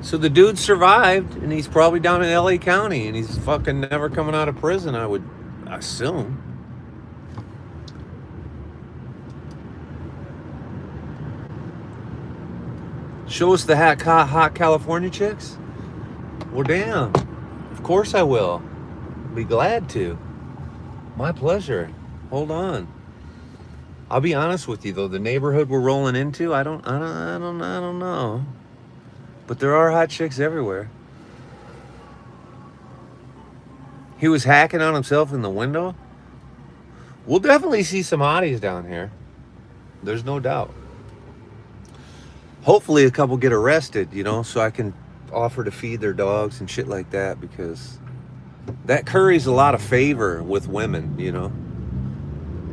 A: So the dude survived, and he's probably down in LA County, and he's fucking never coming out of prison, I would assume. Show us the hot California chicks? Well, damn. Of course I will. Be glad to. My pleasure. Hold on. I'll be honest with you though, the neighborhood we're rolling into, I don't know. But there are hot chicks everywhere. He was hacking on himself in the window. We'll definitely see some hotties down here. There's no doubt. Hopefully a couple get arrested, you know, so I can offer to feed their dogs and shit like that, because that curries a lot of favor with women, you know.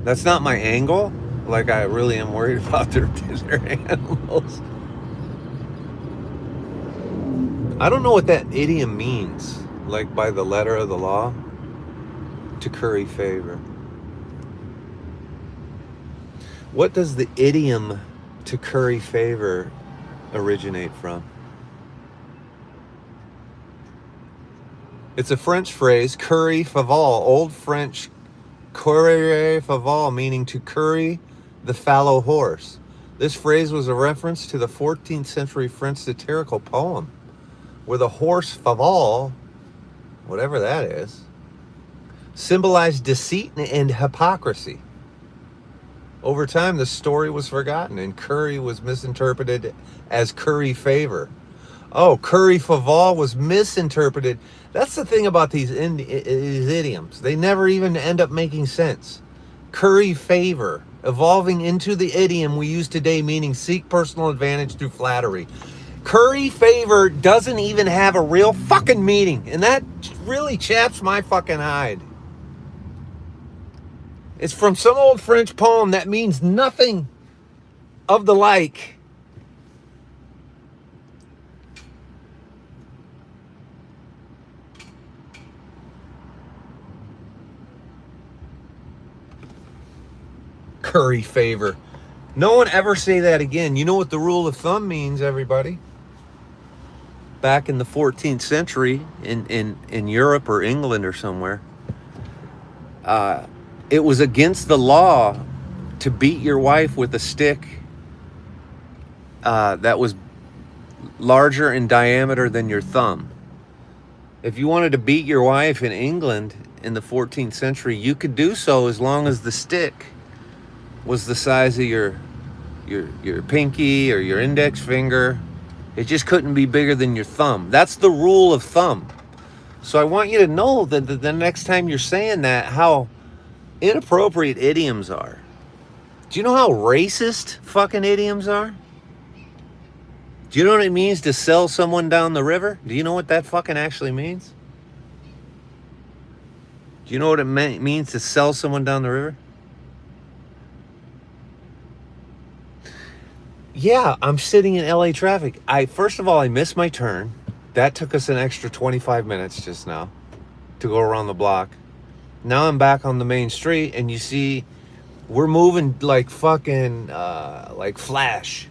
A: That's not my angle. Like, I really am worried about their animals. I don't know what that idiom means, like by the letter of the law, to curry favor. What does the idiom to curry favor originate from? It's a French phrase, curry favor, Old French curry favor, meaning to curry the fallow horse. This phrase was a reference to the 14th century French satirical poem, where the horse favor, whatever that is, symbolized deceit and hypocrisy. Over time, the story was forgotten, and curry was misinterpreted as curry favor. Oh, curry favor was misinterpreted. That's the thing about these idioms. They never even end up making sense. Curry favor, evolving into the idiom we use today, meaning seek personal advantage through flattery. Curry favor doesn't even have a real fucking meaning, and that really chaps my fucking hide. It's from some old French poem that means nothing of the like. Curry favor. No one ever say that again. You know what the rule of thumb means, everybody? Back in the 14th century in Europe or England or somewhere, it was against the law to beat your wife with a stick that was larger in diameter than your thumb. If you wanted to beat your wife in England in the 14th century, you could do so as long as the stick was the size of your pinky or your index finger. It just couldn't be bigger than your thumb. That's the rule of thumb. So I want you to know that the next time you're saying that, how inappropriate idioms are. Do you know how racist fucking idioms are? Do you know what it means to sell someone down the river? Do you know what that fucking actually means? Do you know what it means to sell someone down the river? Yeah, I'm sitting in LA traffic. First of all, I missed my turn. That took us an extra 25 minutes just now to go around the block. Now I'm back on the main street, and you see we're moving like fucking like Flash.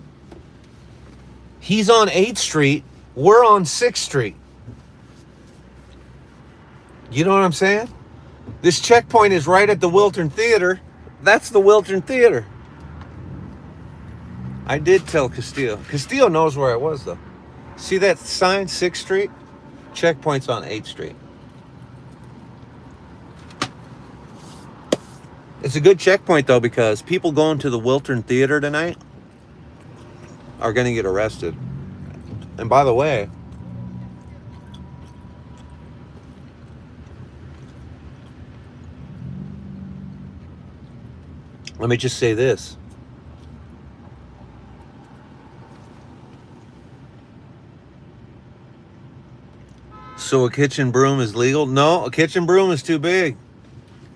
A: He's on 8th Street. We're on 6th Street. You know what I'm saying? This checkpoint is right at the Wiltern Theater. That's the Wiltern Theater. I did tell Castillo. Castillo knows where I was, though. See that sign, 6th Street? Checkpoint's on 8th Street. It's a good checkpoint, though, because people going to the Wiltern Theater tonight are going to get arrested. And by the way, let me just say this. So a kitchen broom is legal? No, a kitchen broom is too big.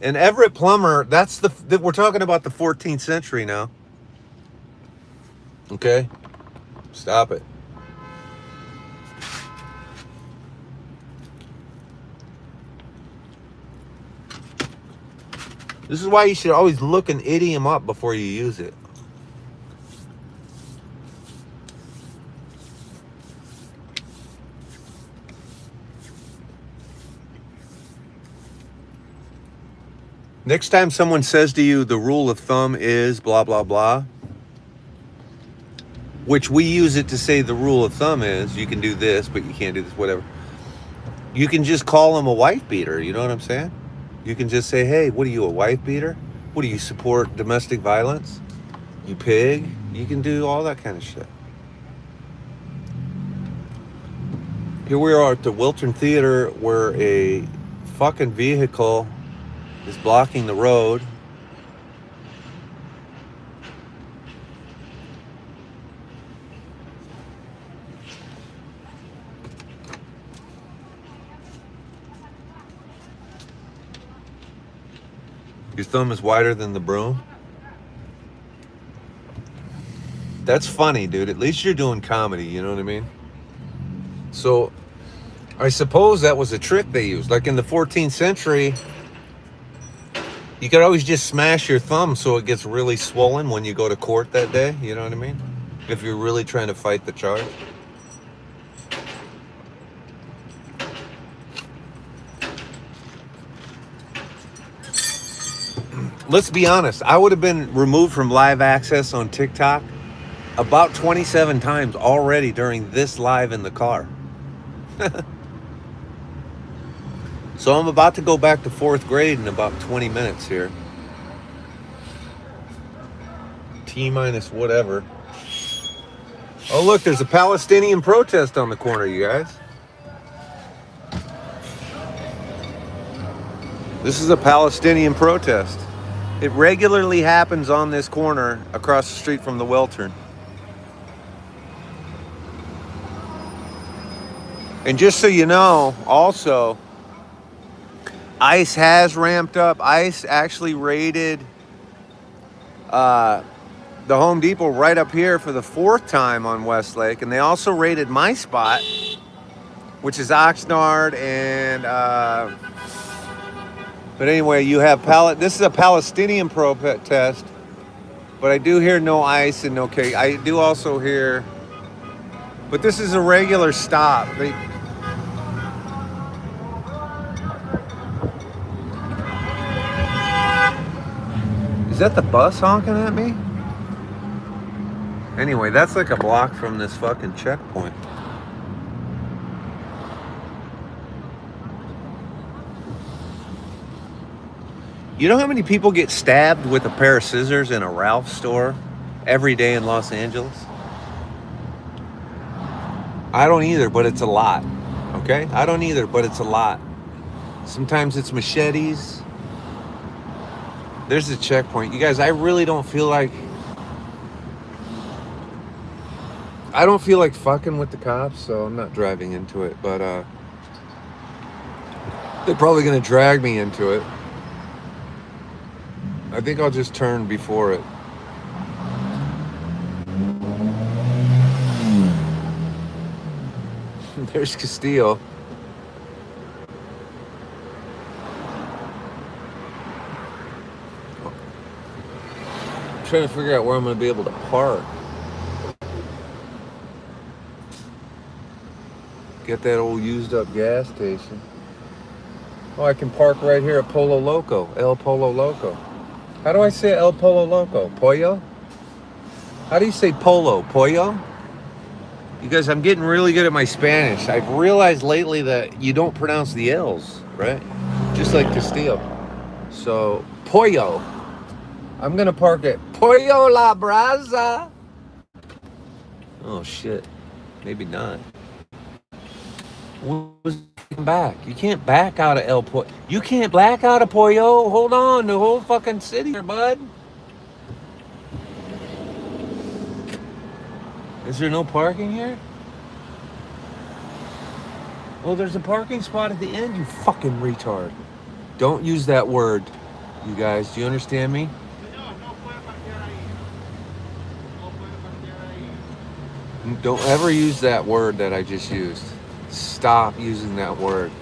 A: And Everett Plummer, we're talking about the 14th century now. Okay? Stop it. This is why you should always look an idiom up before you use it. Next time someone says to you, the rule of thumb is blah, blah, blah, which we use it to say the rule of thumb is you can do this, but you can't do this, whatever. You can just call them a wife beater. You know what I'm saying? You can just say, hey, what are you, a wife beater? What do you support domestic violence? You pig? You can do all that kind of shit. Here we are at the Wilton Theater where a fucking vehicle is blocking the road. Your thumb is wider than the broom. That's funny, dude. At least you're doing comedy, you know what I mean? So, I suppose that was a trick they used. Like in the 14th century, you could always just smash your thumb so it gets really swollen when you go to court that day, you know what I mean? If you're really trying to fight the charge. Let's be honest, I would have been removed from live access on TikTok about 27 times already during this live in the car. So I'm about to go back to 4th grade in about 20 minutes here. T minus whatever. Oh look, there's a Palestinian protest on the corner, you guys. This is a Palestinian protest. It regularly happens on this corner across the street from the Weltern. And just so you know, also, ICE has ramped up. ICE actually raided the Home Depot right up here for the 4th time on Westlake. And they also raided my spot, which is Oxnard and... But anyway, you have this is a Palestinian protest, but I do hear no ICE and no K. I do also hear, but this is a regular stop. Is that the bus honking at me? Anyway, that's like a block from this fucking checkpoint. You know how many people get stabbed with a pair of scissors in a Ralph store every day in Los Angeles? I don't either, but it's a lot. Okay? I don't either, but it's a lot. Sometimes it's machetes. There's a checkpoint. You guys, I really don't feel like... I don't feel like fucking with the cops, so I'm not driving into it, but they're probably going to drag me into it. I think I'll just turn before it. There's Castillo. I'm trying to figure out where I'm going to be able to park. Get that old used up gas station. Oh, I can park right here at Polo Loco, El Polo Loco. How do I say El Polo Loco? Pollo? How do you say polo? Pollo? You guys, I'm getting really good at my Spanish. I've realized lately that you don't pronounce the L's, right? Just like Castillo. So, pollo. I'm going to park at Pollo La Brasa. Oh, shit. Maybe not. What was back? You can't back out of El Pollo. You can't back out of Pollo. Hold on, the whole fucking city here, bud. Is there no parking here? Oh, there's a parking spot at the end, you fucking retard. Don't use that word, you guys. Do you understand me? Don't ever use that word that I just used. Stop using that word.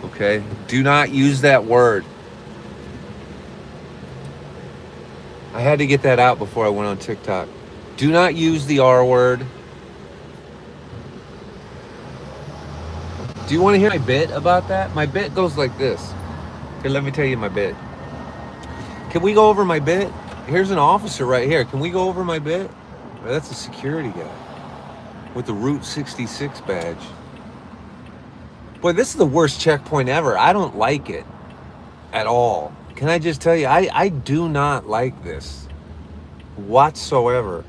A: Okay? Do not use that word. I had to get that out before I went on TikTok. Do not use the R word. Do you want to hear my bit about that? My bit goes like this. Here, let me tell you my bit. Can we go over my bit? Here's an officer right here. Can we go over my bit? That's a security guy with the Route 66 badge. Boy, this is the worst checkpoint ever. I don't like it at all. Can I just tell you, I do not like this whatsoever.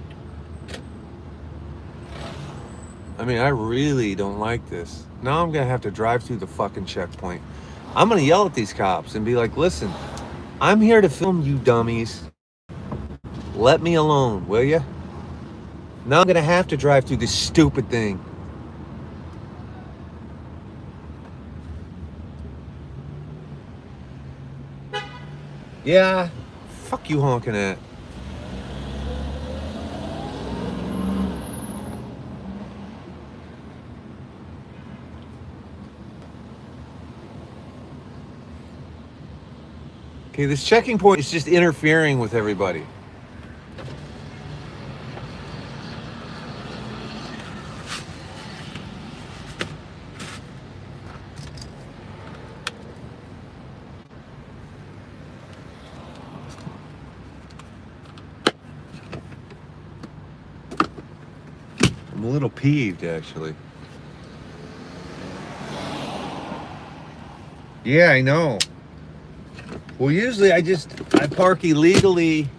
A: I mean, I really don't like this. Now I'm gonna have to drive through the fucking checkpoint. I'm gonna yell at these cops and be like, listen, I'm here to film you dummies. Let me alone, will ya? Now I'm gonna have to drive through this stupid thing. Yeah, fuck you honking at. Okay, this checking point is just interfering with everybody. I'm a little peeved, actually. Yeah, I know. Well, usually I park illegally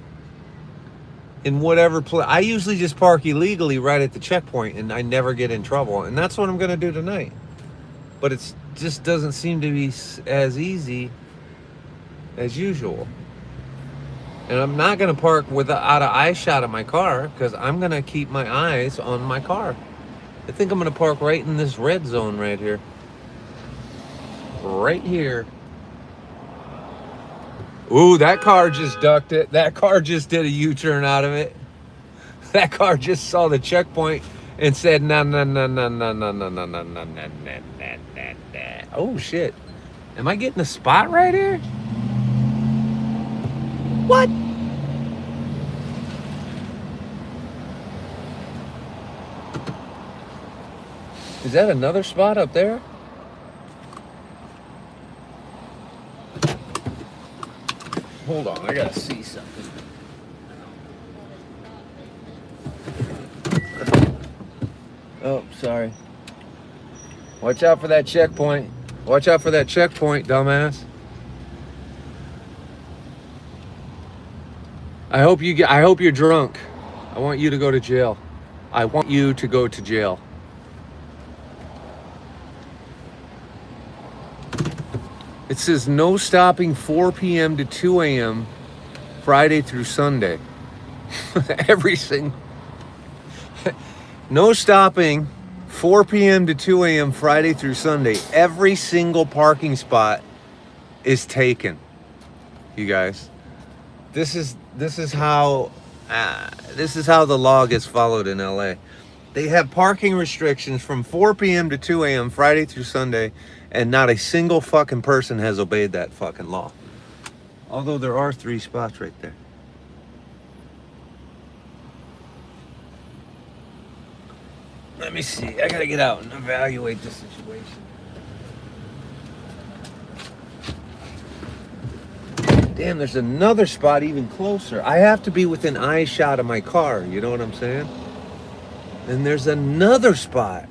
A: in whatever place. I usually just park illegally right at the checkpoint and I never get in trouble. And that's what I'm going to do tonight. But it just doesn't seem to be as easy as usual. And I'm not going to park without an eye shot of my car because I'm going to keep my eyes on my car. I think I'm going to park right in this red zone right here. Right here. Ooh, that car just ducked it. That car just did a U-turn out of it. That car just saw the checkpoint and said, no, no, no, no, no, no, no, no, no, no, no, no, no. Oh, shit. Am I getting a spot right here? What? Is that another spot up there? Hold on, I gotta see something. Oh, sorry. Watch out for that checkpoint. Watch out for that checkpoint, dumbass. I hope you're drunk. I want you to go to jail. I want you to go to jail. It says no stopping 4 p.m. to 2 a.m. Friday through Sunday. No stopping 4 p.m. to 2 a.m. Friday through Sunday. Every single parking spot is taken. You guys, this is how the law gets followed in LA. They have parking restrictions from 4 p.m. to 2 a.m. Friday through Sunday, and not a single fucking person has obeyed that fucking law. Although there are 3 spots right there. Let me see. I gotta get out and evaluate this situation. Damn, there's another spot even closer. I have to be within eye shot of my car. You know what I'm saying? And there's another spot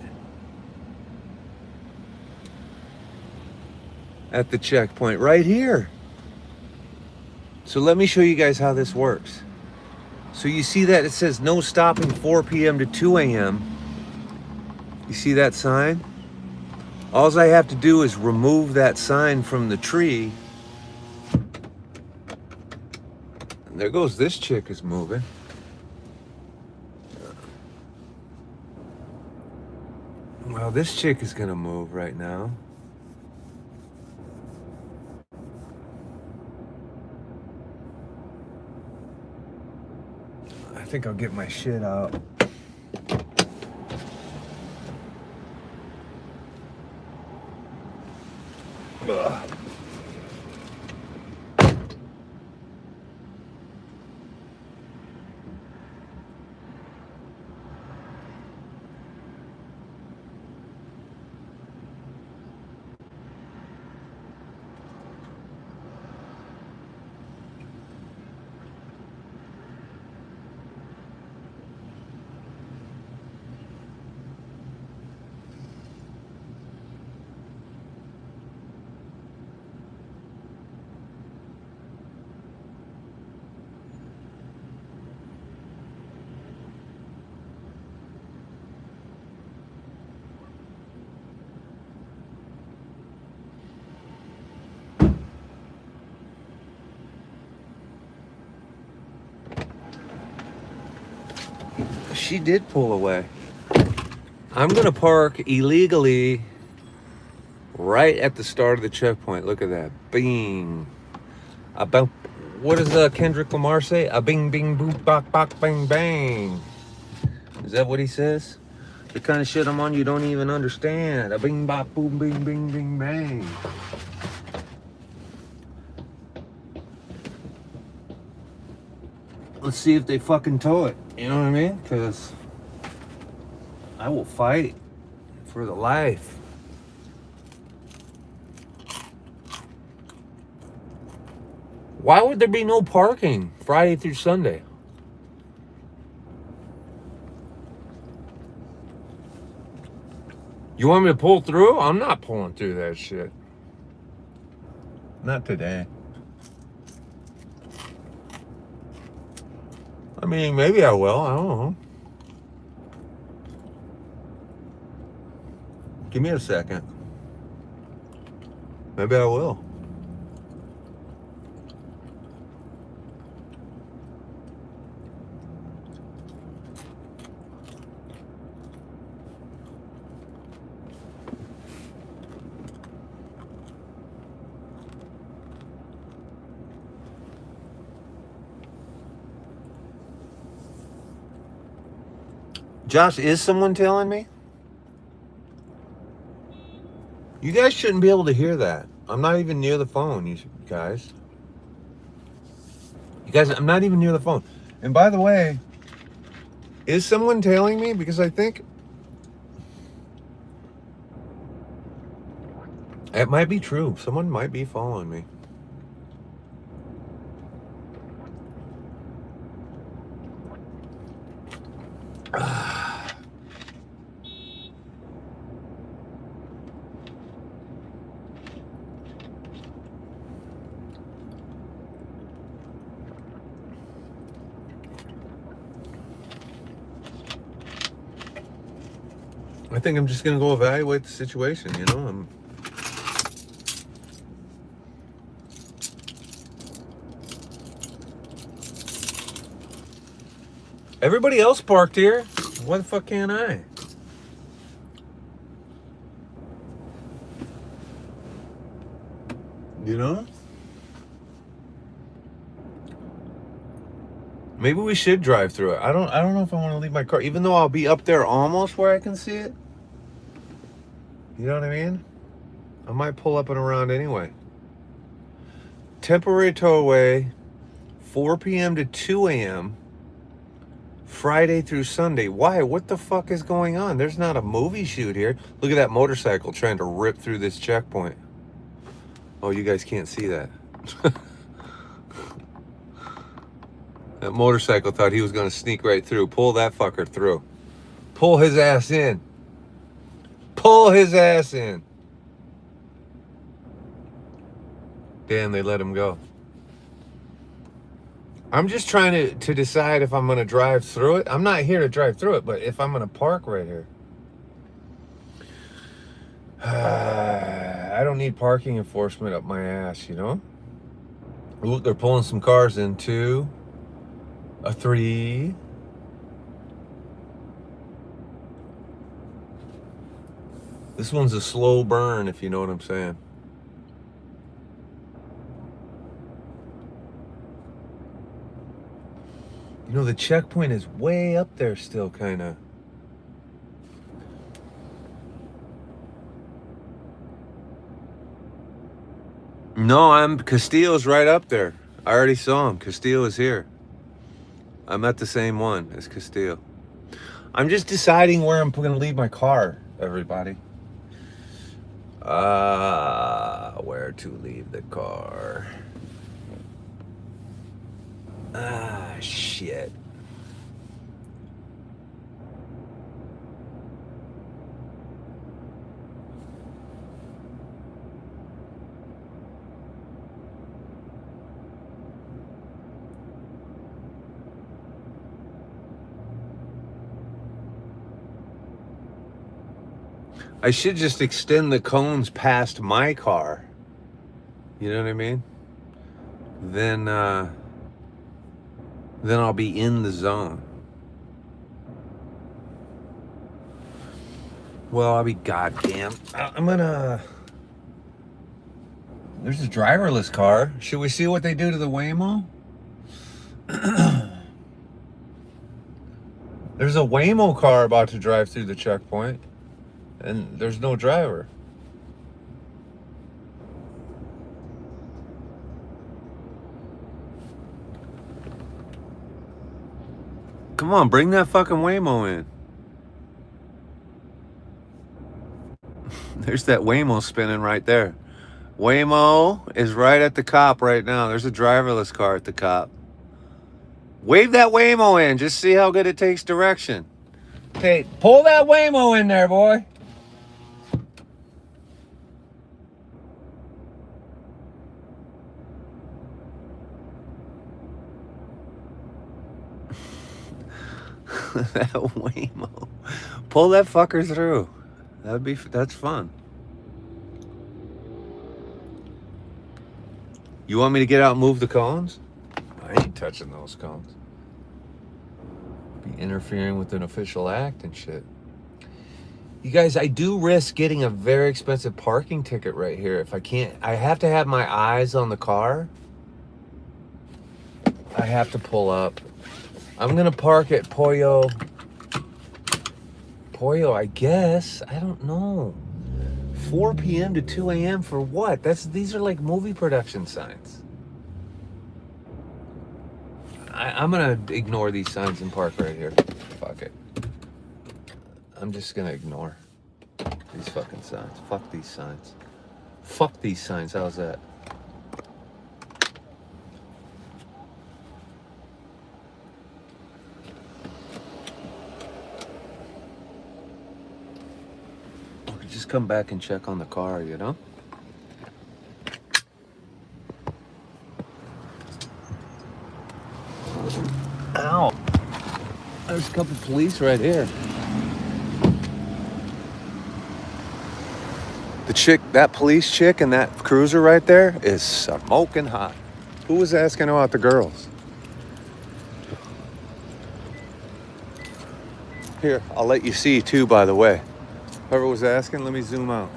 A: at the checkpoint right here. So let me show you guys how this works. So you see that it says no stopping 4 p.m. to 2 a.m. You see that sign? All I have to do is remove that sign from the tree. And there goes this chick is moving. Well, this chick is gonna move right now. I think I'll get my shit out. Ugh. she did pull away. I'm gonna park illegally right at the start of the checkpoint. Look at that. Bing. About, what does Kendrick Lamar say? A bing, bing, boop, bok, bok, bang, bang. Is that what he says? The kind of shit I'm on you don't even understand. A bing, bop, boom, bing, bing, bing, bang. Let's see if they fucking tow it. You know what I mean? Because I will fight for the life. Why would there be no parking Friday through Sunday? You want me to pull through? I'm not pulling through that shit. Not today. I mean, maybe I will. I don't know. Give me a second. Maybe I will. Josh, is someone telling me? You guys shouldn't be able to hear that. I'm not even near the phone, you guys. You guys, I'm not even near the phone. And by the way, is someone tailing me? Because I think it might be true. Someone might be following me. I think I'm just gonna go evaluate the situation, you know. Everybody else parked here. Why the fuck can't I? You know? Maybe we should drive through it. I don't know if I want to leave my car, even though I'll be up there almost where I can see it. You know what I mean? I might pull up and around anyway. Temporary towaway, 4 p.m. to 2 a.m. Friday through Sunday. Why? What the fuck is going on? There's not a movie shoot here. Look at that motorcycle trying to rip through this checkpoint. Oh, you guys can't see that. That motorcycle thought he was going to sneak right through. Pull that fucker through. Pull his ass in. Pull his ass in. Damn, they let him go. I'm just trying to decide if I'm going to drive through it. I'm not here to drive through it, but if I'm going to park right here. I don't need parking enforcement up my ass, you know? Ooh, they're pulling some cars in. 2, a 3. This one's a slow burn, if you know what I'm saying. You know, the checkpoint is way up there still, kind of. No, Castillo's right up there. I already saw him. Castillo is here. I'm at the same one as Castillo. I'm just deciding where I'm going to leave my car, everybody. Where to leave the car. Shit. I should just extend the cones past my car. You know what I mean? Then I'll be in the zone. Well, I'll be goddamn. I'm gonna. There's a driverless car. Should we see what they do to the Waymo? There's a Waymo car about to drive through the checkpoint, and there's no driver. Come on, bring that fucking Waymo in. There's that Waymo spinning right there. Waymo is right at the cop right now. There's a driverless car at the cop. Wave that Waymo in. Just see how good it takes direction. Okay, pull that Waymo in there, boy. That Waymo. Pull that fucker through. That's fun. You want me to get out and move the cones? I ain't touching those cones. Be interfering with an official act and shit. You guys, I do risk getting a very expensive parking ticket right here if I can't. I have to have my eyes on the car. I have to pull up. I'm gonna park at Pollo, I guess. I don't know. 4 p.m. to 2 a.m. for what? These are like movie production signs. I'm gonna ignore these signs and park right here. Fuck it. I'm just gonna ignore these fucking signs. Fuck these signs. Fuck these signs. How's that? Just come back and check on the car, you know? Ow. There's a couple police right here. That police chick and that cruiser right there is smoking hot. Who was asking about the girls? Here, I'll let you see too, by the way. Whoever was asking, let me zoom out.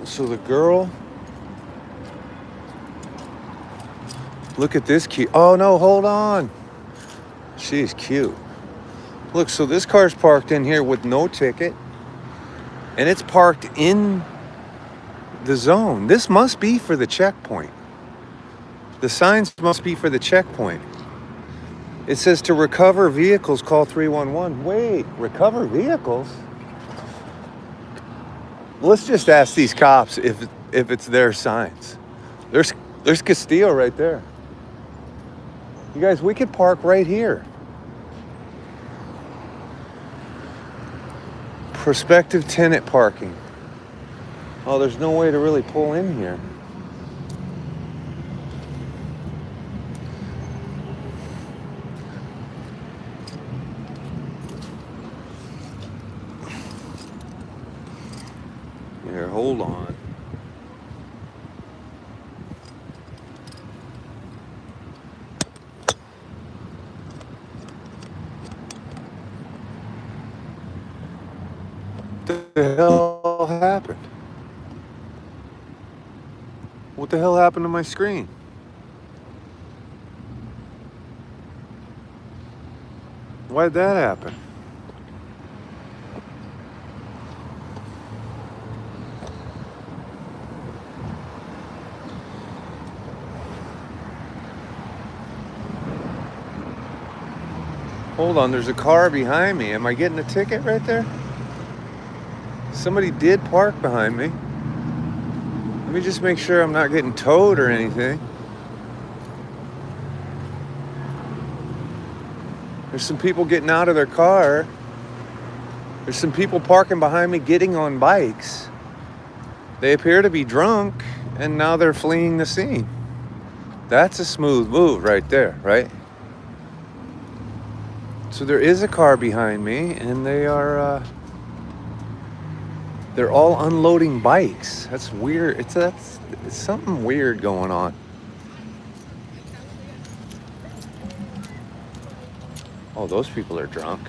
A: So the girl, look at this cute. Oh no, hold on. She's cute. Look, so this car's parked in here with no ticket, and it's parked in the zone. This must be for the checkpoint. The signs must be for the checkpoint. It says to recover vehicles, call 311. Wait, recover vehicles? Let's just ask these cops if it's their signs. There's Castillo right there. You guys, we could park right here. Prospective tenant parking. Oh, there's no way to really pull in here. Here, hold on. What the hell happened? What the hell happened to my screen? Why did that happen? Hold on, there's a car behind me. Am I getting a ticket right there? Somebody did park behind me. Let me just make sure I'm not getting towed or anything. There's some people getting out of their car. There's some people parking behind me getting on bikes. They appear to be drunk, and now they're fleeing the scene. That's a smooth move right there, right? So there is a car behind me, and they're all unloading bikes. That's weird. It's something weird going on. Oh, those people are drunk.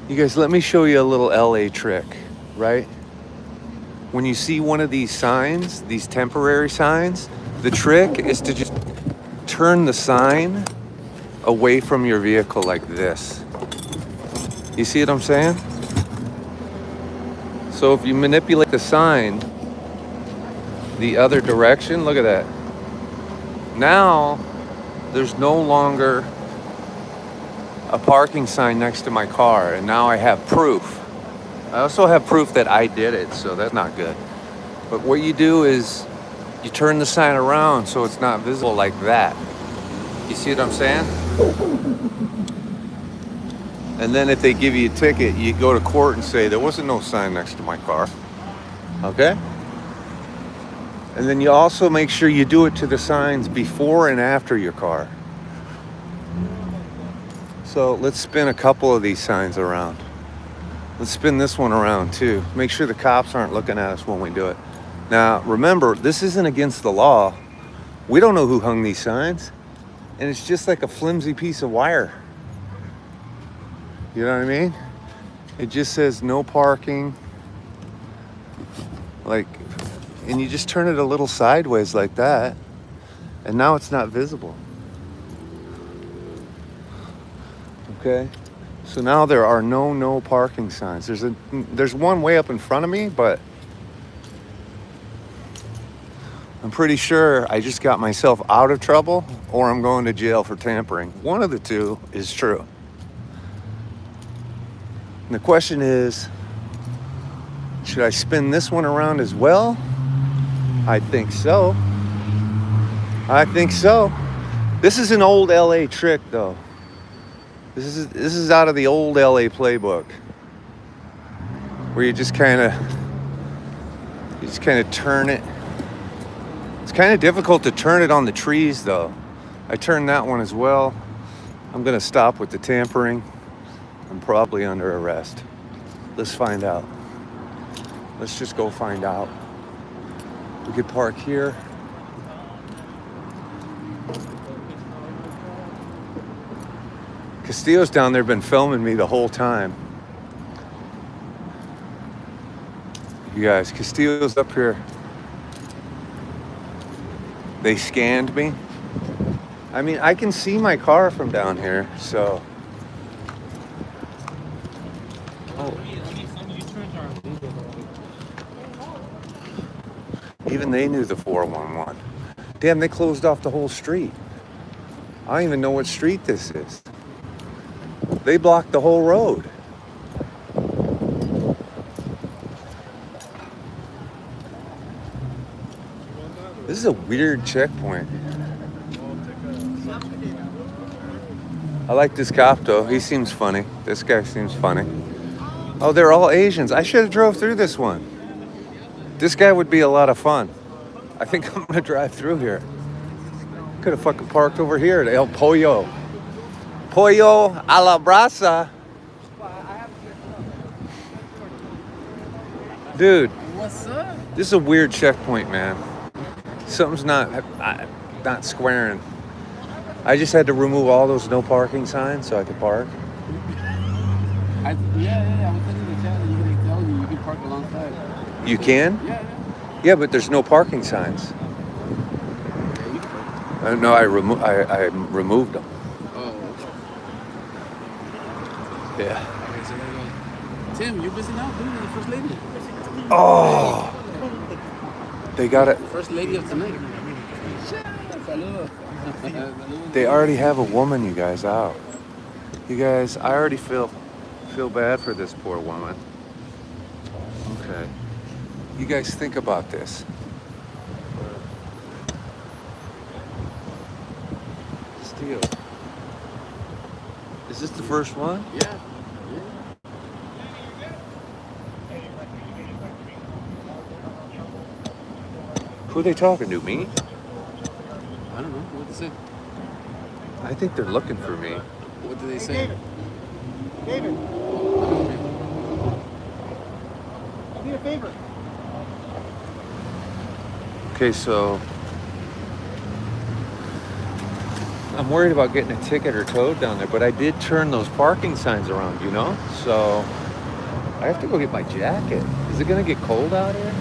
A: You guys, let me show you a little LA trick, right? When you see one of these signs, these temporary signs, the trick is to just turn the sign away from your vehicle like this. You see what I'm saying? So if you manipulate the sign the other direction, look at that. Now there's no longer a parking sign next to my car, and now I have proof. I also have proof that I did it, so that's not good. But what you do is you turn the sign around so it's not visible like that. You see what I'm saying? And then if they give you a ticket, you go to court and say, there wasn't no sign next to my car. Okay? And then you also make sure you do it to the signs before and after your car. So let's spin a couple of these signs around. Let's spin this one around too. Make sure the cops aren't looking at us when we do it. Now, remember, this isn't against the law. We don't know who hung these signs. And it's just like a flimsy piece of wire. You know what I mean? It just says no parking. Like, and you just turn it a little sideways like that. And now it's not visible. Okay? So now there are no parking signs. There's one way up in front of me, but I'm pretty sure I just got myself out of trouble or I'm going to jail for tampering. One of the two is true. And the question is, should I spin this one around as well? I think so. I think so. This is an old LA trick though. This is out of the old LA playbook. Where you just kind of turn it. It's kind of difficult to turn it on the trees though. I turned that one as well. I'm gonna stop with the tampering. I'm probably under arrest. Let's find out. Let's just go find out. We could park here. Castillo's down there, been filming me the whole time. You guys, Castillo's up here. They scanned me. I mean, I can see my car from down here, so. Oh. Even they knew the 411. Damn, they closed off the whole street. I don't even know what street this is. They blocked the whole road. This is a weird checkpoint. I like this cop though. He seems funny. This guy seems funny. Oh, they're all Asians. I should have drove through this one. This guy would be a lot of fun. I think I'm gonna drive through here. Could have fucking parked over here at El Pollo. Pollo a la brasa. Dude.
F: What's up?
A: This is a weird checkpoint, man. Something's not squaring. I just had to remove all those no parking signs so I could park.
F: Yeah. I was telling the chat that you can tell you can park alongside.
A: You can?
F: Yeah.
A: Yeah, but there's no parking signs. No, I removed them.
F: Oh.
A: Yeah.
F: Okay, so there you go. Tim, you're busy now, dude. You're the first lady.
A: Oh. They got it.
F: First lady of tonight.
A: They already have a woman, you guys, out. You guys, I already feel bad for this poor woman. Okay. You guys think about this. Steel. Is this the first one?
F: Yeah.
A: Who are they talking to? Me?
F: I don't know. What did they say?
A: I think they're looking for me.
F: What did they say?
E: David, I need a favor.
A: Okay, so I'm worried about getting a ticket or towed down there, but I did turn those parking signs around, you know? So I have to go get my jacket. Is it gonna get cold out here?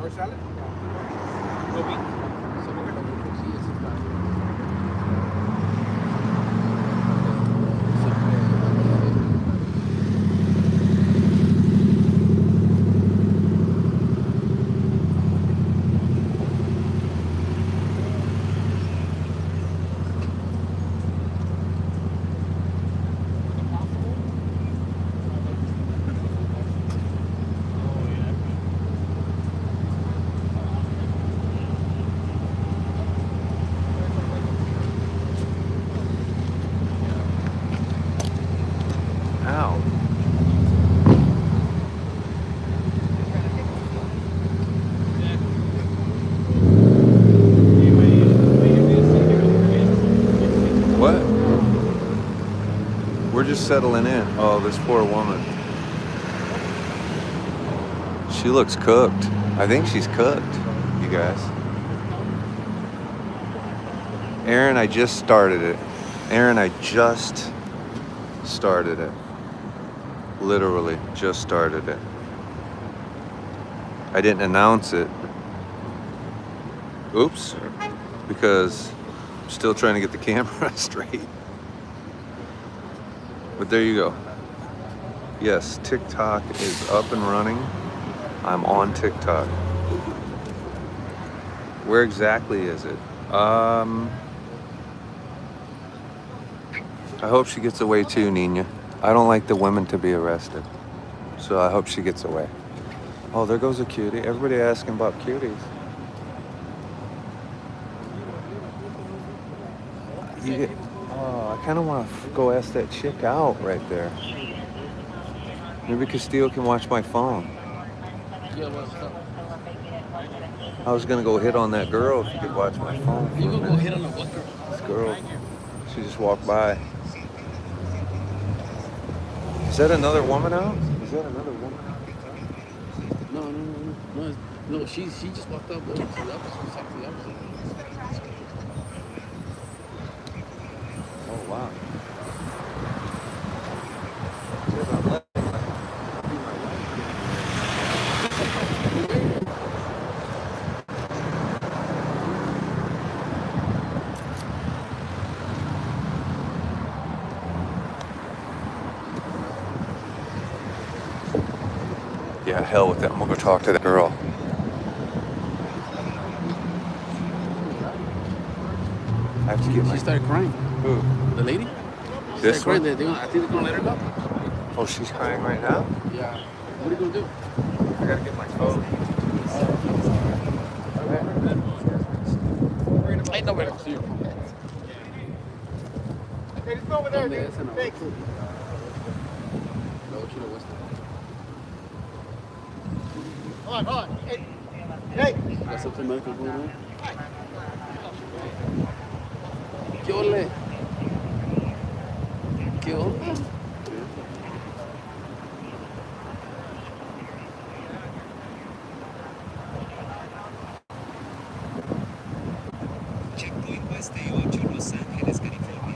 F: Or salad? No beans.
A: Ow. What? We're just settling in. Oh, this poor woman. She looks cooked. I think she's cooked, you guys. Aaron, I just started it. Aaron, I just started it. Literally just started it. I didn't announce it. Oops. Because I'm still trying to get the camera straight. But there you go. Yes, TikTok is up and running. I'm on TikTok. Where exactly is it? I hope she gets away too, Nina. I don't like the women to be arrested. So I hope she gets away. Oh, there goes a cutie. Everybody asking about cuties. Oh, I kind of want to go ask that chick out right there. Maybe Castillo can watch my phone. I was gonna go hit on that girl if you could watch my phone.
F: You gonna go hit on a what girl?
A: This girl, she just walked by. Is that another woman out? Is that another woman out?
F: No, she just walked up to the opposite. She's talking to the opposite.
A: Oh wow. Yeah, hell with it. I'm gonna go talk to the girl. I have to get my...
F: She started crying.
A: Who?
F: The lady? She
A: This
F: started
A: one?
F: crying. I think they're gonna let her go.
A: Oh, she's crying right now?
F: Yeah. What are you gonna do?
A: I gotta get my phone.
F: Ain't nobody gonna see you.
E: Hey, just go over there, dude. Thanks.
F: No, she don't waste
E: Hold on. Hey. Hey.
F: it. Got something medical going on? ¿Qué ole? ¿Qué ole?
G: Checkpoint West A8, Los Angeles, California.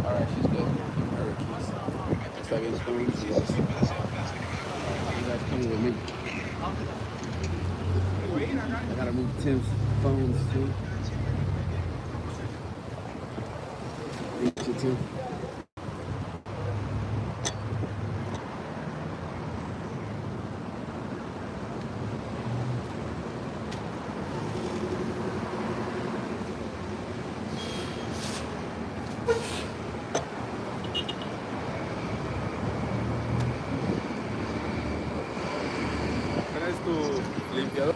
F: Alright, she's good. Her keys. Está bien, phones. You guys coming with me. I gotta move Tim's phones too. Thank you, Tim.
H: ¿Traes tu limpiador?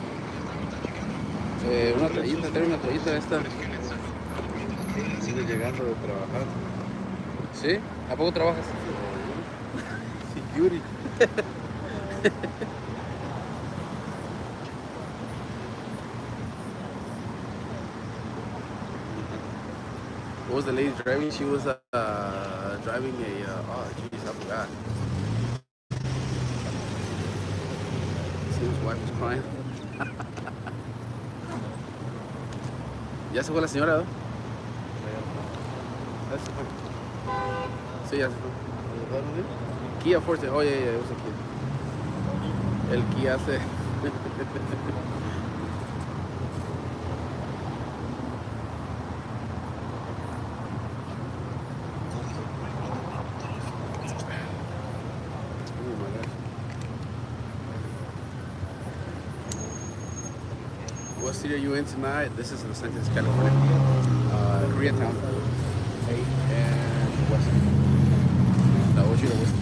F: Una toallita, trae una toallita esta.
H: Sigue llegando de trabajar.
F: ¿Sí? ¿A poco trabajas? Beauty. What was the lady driving? She was driving a. Oh, jeez, I forgot. His wife was crying. Ya se fue la señora, ¿no? Sí, ya se fue. Kia Forte. Oh, yeah, it was a Kia. El Kia se. What city are you in tonight? This is Los Angeles, California. Koreatown. 8 and West. No, what's your West?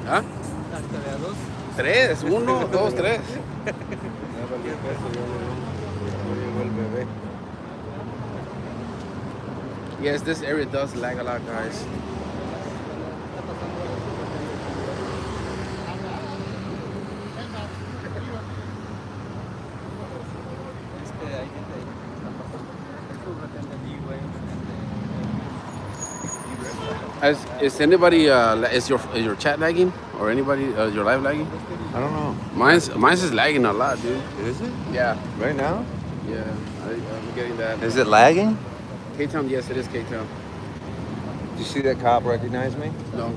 F: ¿Ah? Tres, 1, 2, 3. Yes, this area does lag a lot, guys. Is anybody is your chat lagging or anybody your live lagging?
A: I don't know.
F: Mine's is lagging a lot, dude.
A: Is it?
F: Yeah,
A: Right now?
F: yeah, I'm getting that.
A: Is it lagging?
F: K-Town, yes, it is K-Town.
A: Did you see that cop recognize me?
F: No.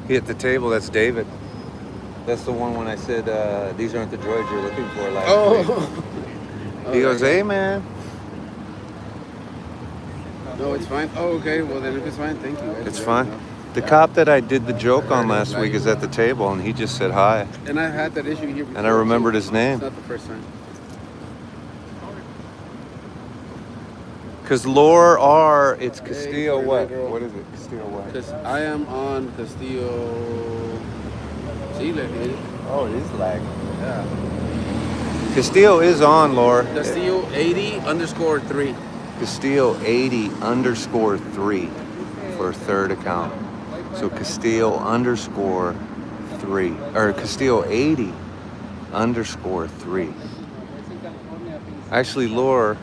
A: He at the table. That's David. That's the one when I said these aren't the droids you're looking for last week.
F: Oh,
A: He goes,
F: okay.
A: hey man.
F: No, it's fine. Oh, okay. Well, then if it's fine, thank you. Guys.
A: It's
F: Yeah,
A: fine.
F: no.
A: The
F: Yeah.
A: cop that I did the joke on last week is at the table, and he just said hi.
F: And I had that issue here before.
A: And I remembered
F: too.
A: his name.
F: It's not the first time.
A: Because Lore R, it's
F: Hey,
A: Castillo
F: sorry,
A: what?
F: girl.
A: What is it? Castillo what?
F: Because I am on Castillo. Chile, dude.
A: Oh, it is lagging.
F: Yeah.
A: Castillo is on, Lore.
F: Castillo 80_3.
A: Castillo 80_3 for a third account. So Castillo _3 or Castillo 80_3. Actually, Lore.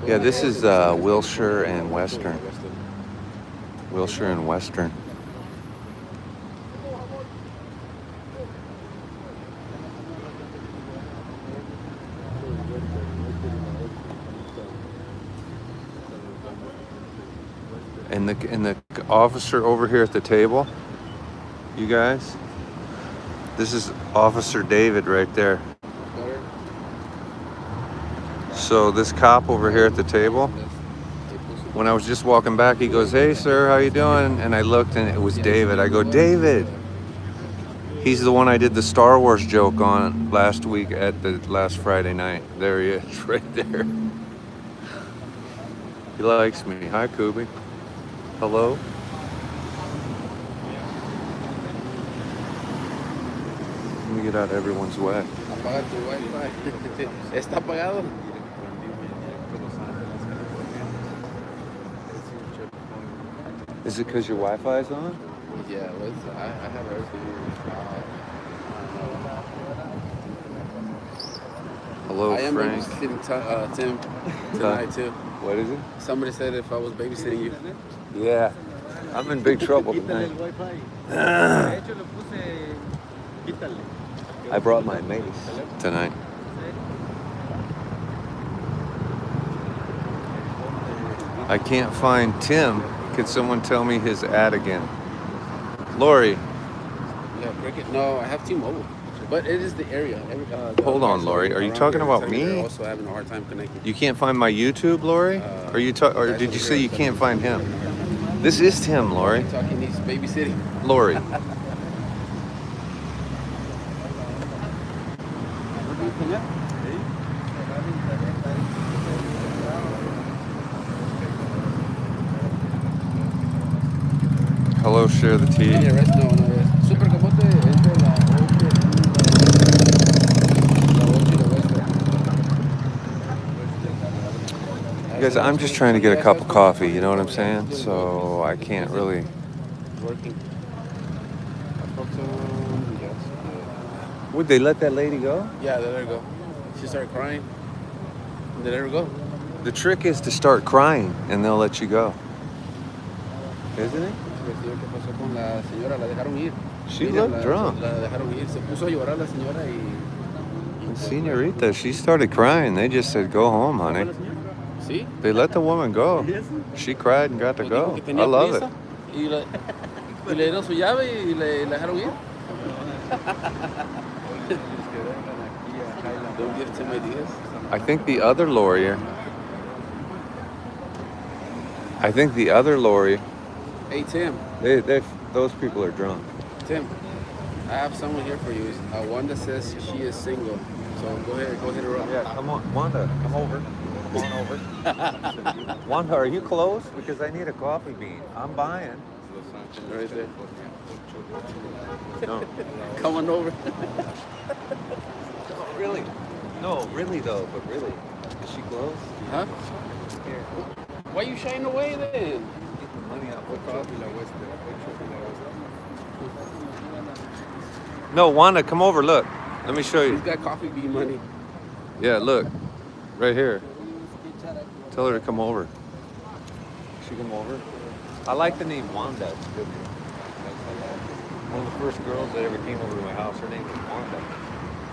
A: Yeah, this is Wilshire and Western. Wilshire and Western. And the officer over here at the table, you guys, this is Officer David right there. So this cop over here at the table, when I was just walking back, he goes, hey sir, how you doing? And I looked and it was David. I go, David. He's the one I did the Star Wars joke on last week at the last Friday night. There he is, right there. He likes me. Hi, Kubi. Hello. Let me get out of everyone's way.
F: Apaga tu Wi-Fi. ¿Está apagado?
A: Is it because your Wi-Fi is on?
F: Yeah, I have everything.
A: Hello,
F: I am
A: Frank.
F: babysitting Tim tonight too.
A: What is it?
F: Somebody said if I was babysitting you.
A: Yeah. I'm in big trouble tonight. I brought my mace tonight. I can't find Tim. Can someone tell me his ad again? Lori,
F: Yeah, cricket. No, I have T-Mobile, but it is the area.
A: Hold on, Lori. Are you talking about me?
F: They're also having a hard time connecting.
A: you can't find my YouTube, Lori? Or did you say you can't find him? This is Tim, Lori.
F: Talking needs babysitting.
A: Lori. Hello, share the tea.
F: Yeah, rest, no, rest. Super camote entre la 8 y la 8 y la Western.
A: Because I'm just trying to get a cup of coffee, you know what I'm saying? So I can't really.
F: Working. I spoke to him. Yes.
A: Would they let that lady go?
F: Yeah, they let her go. She started crying. They let her go.
A: The trick is to start crying and they'll let you go. Isn't it?
F: ¿Qué pasó con la señora? La dejaron ir.
A: She looked drunk.
F: La dejaron ir. Se puso a llorar la señora y...
A: Señorita, she started crying. They just said, go home, honey.
F: ¿Sí?
A: They let the woman go. She cried and got to go. I love it.
F: Y le dieron su llave y le dejaron ir. Don't give Tim ideas.
A: I think the other lawyer.
F: Hey, Tim.
A: Those people are drunk.
F: Tim, I have someone here for you. One that says she is single. So go ahead her up.
A: Yeah, come on, Wanda, come over. Come on over. Wanda, are you close? Because I need a coffee bean. I'm buying.
F: Right there.
A: No.
F: Come on over.
A: Really? No, really though, but really. Is she close?
F: Huh?
A: Here.
F: Why are you shying away then?
A: Get the money out. What coffee? No, Wanda, come over. Look. Let me show you.
F: He's got coffee bean money.
A: Yeah, look. Right here. Tell her to come over. She come over? I like the name Wanda. It's a good name. One of the first girls that ever came over to my house, her name was Wanda.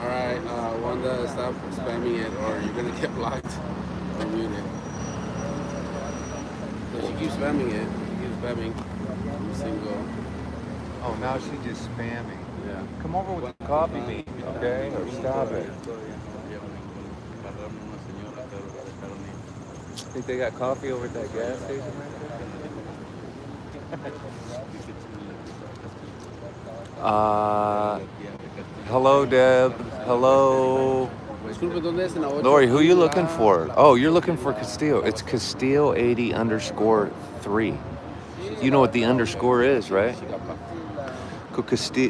F: All right, Wanda, stop spamming it or you're going to get blocked or muted. So she keeps spamming it. She keeps spamming. I'm single.
A: Oh, now she's just spamming.
F: Yeah.
A: Come over with the coffee bean, okay? Or stop it. Think they got coffee over at that gas station right there? Hello, Deb. Hello. Lori, who are you looking for? Oh, you're looking for Castillo. It's Castillo 80_3. You know what the underscore is, right?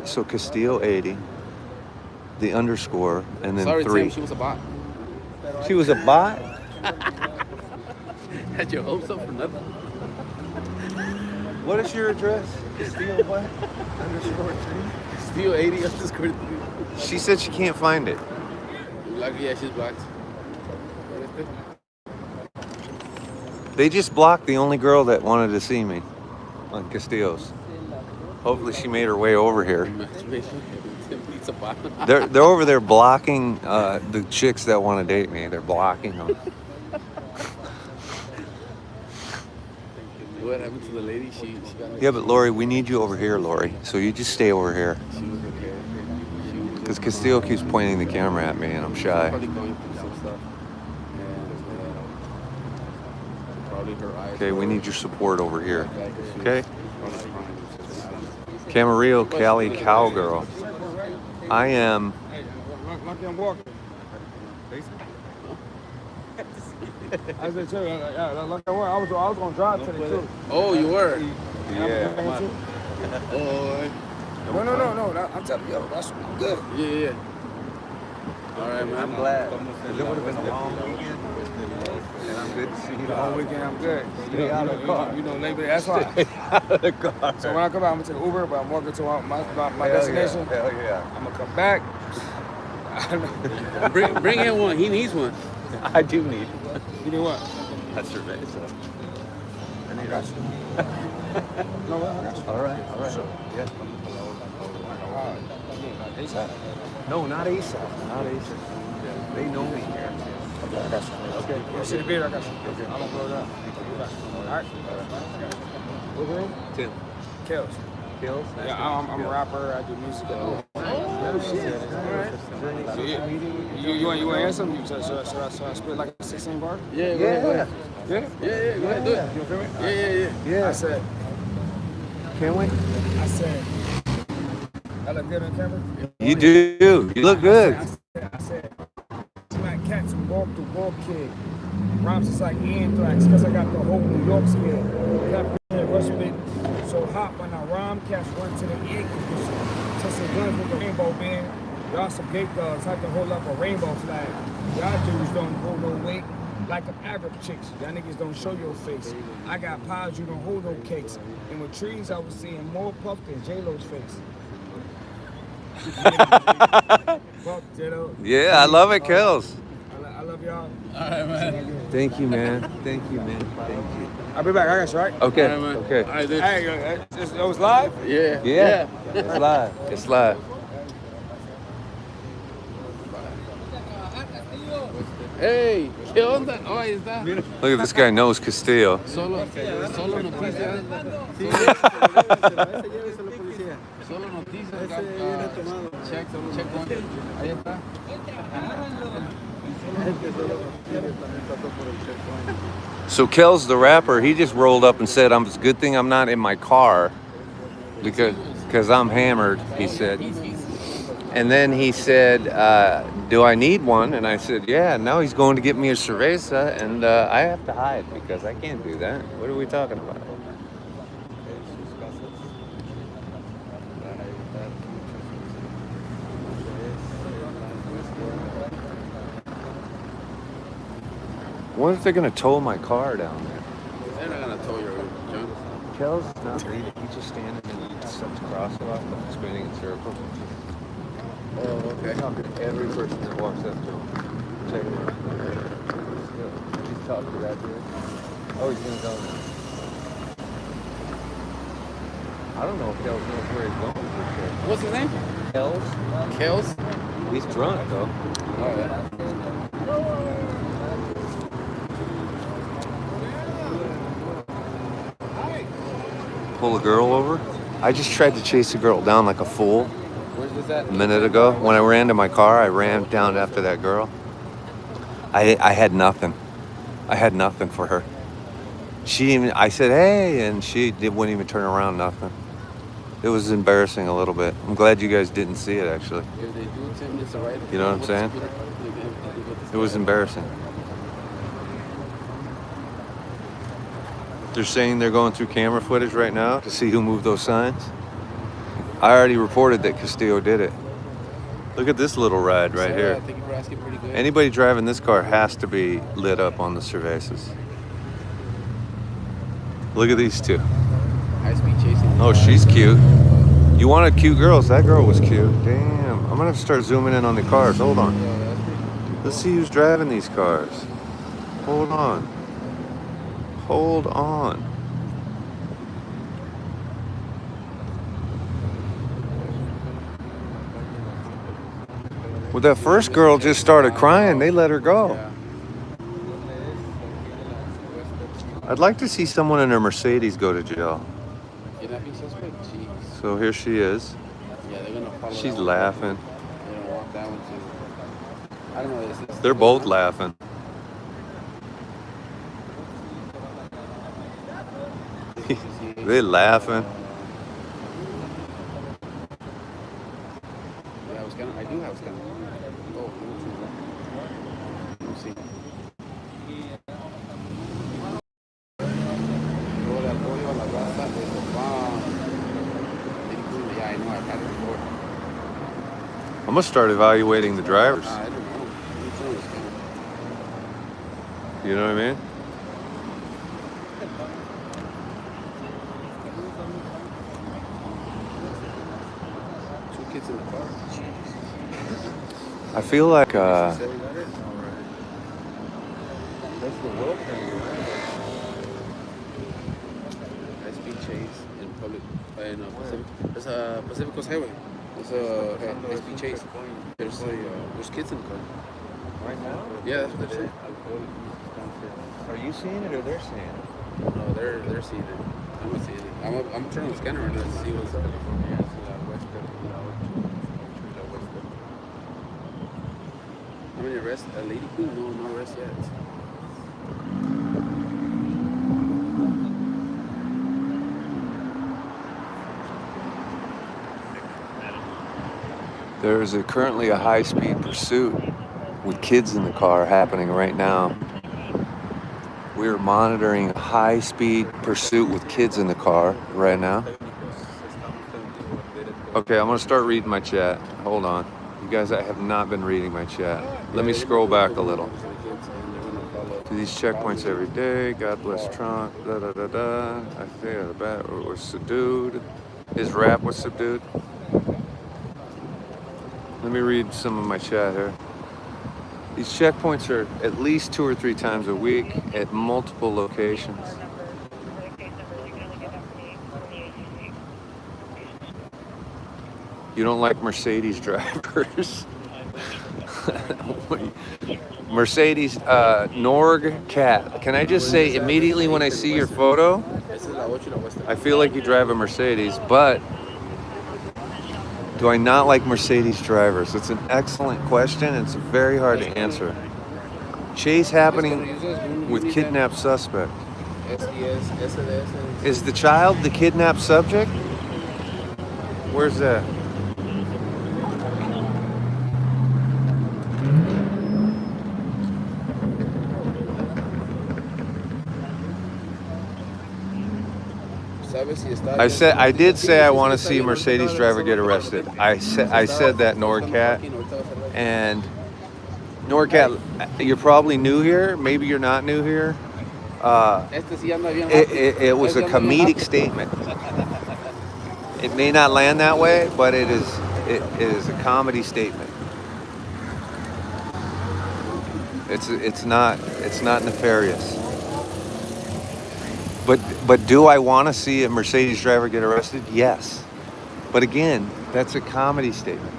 A: So Castillo 80, the underscore, and then
F: Sorry,
A: 3.
F: Tim, she was a bot.
A: She was a bot?
F: Had your hopes up for nothing.
A: What is your address? Castillo what? Underscore 3?
F: Castillo 80_3.
A: She said she can't find it.
F: Yeah, she's blocked.
A: They just blocked the only girl that wanted to see me on Castillo's. Hopefully she made her way over here. They're over there blocking the chicks that want to date me. They're blocking them.
F: What happened to the lady? She got
A: Yeah, but Lori, we need you over here, Lori. So you just stay over here.
F: She was okay.
A: Because Castillo keeps pointing the camera at me and I'm shy.
F: Probably going through some stuff. And probably her eyes.
A: Okay, we need your support over here. Okay? Camarillo, Cali, Cowgirl. I am.
I: I was gonna drive today too.
F: Oh, you were?
A: Yeah.
F: Oh.
I: No. I'm telling you, that's good.
F: Yeah. All right, man.
A: I'm glad. Because it would have been a long weekend. And I'm good to see you.
I: All weekend, I'm good.
A: Stay out of the car.
I: You know, Labor Day, that's why.
A: Stay out of the car.
I: So when I come out, I'm gonna take Uber, but I'm walking to my
A: Hell
I: destination.
A: Yeah. Hell yeah.
I: I'm gonna come back.
F: Bring him one. He needs one.
A: I do need one.
I: You know what?
A: That's cerveza. I need
I: got you. No, I got you.
A: All right.
I: Sure.
A: Yeah.
I: ASAP?
A: No, not ASAP. Not ASAP. They know me here.
I: Okay, I got you.
A: Okay.
I: You see the beard? I got you. Okay. I'm gonna blow it up. All right. What's your name?
A: Tim.
I: Kills.
A: Kills?
I: Yeah, I'm a rapper. I do music.
A: Oh, shit. All right.
I: So you want to hear something? Should I spit like a 16 bar?
F: Yeah. Go ahead.
I: Yeah?
F: Yeah. Go ahead. Do it.
I: You feel me?
F: Yeah.
I: I said,
A: Can we?
I: I I look good on camera?
A: You do. You look good.
I: I said, smack cats and walk the walk kid. Rhymes is like anthrax, cause I got the whole New York skill. Tampering, rush bit so hot when I rhyme, cats run to the air conditioner. Testing guns with the rainbow band. Y'all some gate dogs, have to hold up a rainbow flag. Y'all dudes don't hold no weight. like them average chicks. Y'all niggas don't show your face. I got pies, you don't hold no cakes. And with trees, I was seeing more puff than J-Lo's face. Puff, J-Lo.
A: Yeah, I love it, Kills.
I: I love y'all.
F: All right, man.
A: Thank you, man. Thank you, man. Thank you.
I: I'll be back, I got you, right?
A: Okay.
F: All right, man.
A: Okay.
F: All right, dude.
I: Hey, it was live?
F: Yeah.
A: Yeah. It's live. It's live.
F: Hey, ¿qué onda? Oh, ahí está.
A: Look at this guy knows Castillo.
F: Solo noticias. Solo noticias. Check one. Ahí está.
A: So Kel's the rapper, he just rolled up and said, it's a good thing I'm not in my car because I'm hammered, he said. And then he said, do I need one? And I said, yeah. Now he's going to get me a cerveza, and I have to hide because I can't do that. What are we talking about? What if they're going to tow my car down there?
F: They're not gonna tow your junk.
A: Kel's not leaving. He's just standing in such crosswalk, spinning in circles.
F: Oh, okay.
A: Talking to every person that walks up to him. Check it out. He's talking to that dude. Oh, he's gonna go now. I don't know if Kells knows where he's going for sure.
F: What's his name?
A: Kells?
F: Kels?
A: He's drunk though.
F: Oh, yeah.
A: Pull a girl over. I just tried to chase a girl down like a fool
F: Where's this at?
A: a minute ago. When I ran to my car, I ran down after that girl. I had nothing. I had nothing for her. I said, hey, and wouldn't even turn around, nothing. It was embarrassing a little bit. I'm glad you guys didn't see it, actually.
F: If they do 10 minutes of ride,
A: You know what I'm saying? It was embarrassing. They're saying they're going through camera footage right now to see who moved those signs. I already reported that Castillo did it. Look at this little ride right here.
F: Thank you for asking. Pretty good.
A: Anybody driving this car has to be lit up on the cervezas. Look at these two.
F: High speed chasing.
A: Oh, she's cute. You wanted cute girls. That girl was cute. Damn. I'm gonna have to start zooming in on the cars. Hold on. Let's see who's driving these cars. Hold on. Hold on. Well, that first girl just started crying. They let her go. I'd like to see someone in her Mercedes go to jail.
F: Kidnapping suspect? Jeez.
A: So here she is.
F: Yeah, they're gonna follow.
A: She's
F: that one.
A: laughing.
F: They're gonna walk that one too. I don't know. Is this
A: They're both laughing. They're laughing.
F: Yeah, I do have scanner. Oh, let me see. Hola, pollo, la raza de Obama. Yeah, I know I've had it before.
A: I'm gonna start evaluating the drivers.
F: I don't know. Which one is scanner?
A: You know what I mean?
F: Two kids in the car. Jeez.
A: I feel like
F: Said we got it?
A: that's the world thing.
F: High speed chase in public. Pacific. There's a Pacific Coast Highway. There's a high speed chase. There's kids in the car.
A: Right now?
F: Yeah, that's what they're saying.
A: Are you seeing it or they're seeing it?
F: No, they're seeing it. I'm not seeing it. I'm turning the scanner right now to see what's up. How many arrests? A lady queen? No arrest yet.
A: There is currently a high-speed pursuit with kids in the car happening right now. We're monitoring a high-speed pursuit with kids in the car right now. Okay, I'm gonna start reading my chat. Hold on. You guys, I have not been reading my chat. Let me scroll back a little. To these checkpoints every day. God bless Trump. Da da da da. I think the bat was subdued. His rap was subdued. Let me read some of my chat here. These checkpoints are at least 2 or 3 times a week at multiple locations. You don't like Mercedes drivers. Mercedes, Norg Cat. Can I just say immediately when I see your photo, I feel like you drive a Mercedes, but do I not like Mercedes drivers? It's an excellent question. It's very hard to answer. Chase happening with kidnapped suspect. Is the child the kidnapped subject? Where's that? I did say I want to see a Mercedes driver get arrested. I said that, Norcat. And Norcat, you're probably new here. Maybe you're not new here. It was a comedic statement. It may not land that way, but it is a comedy statement. It's not nefarious. But do I want to see a Mercedes driver get arrested? Yes. But again, that's a comedy statement.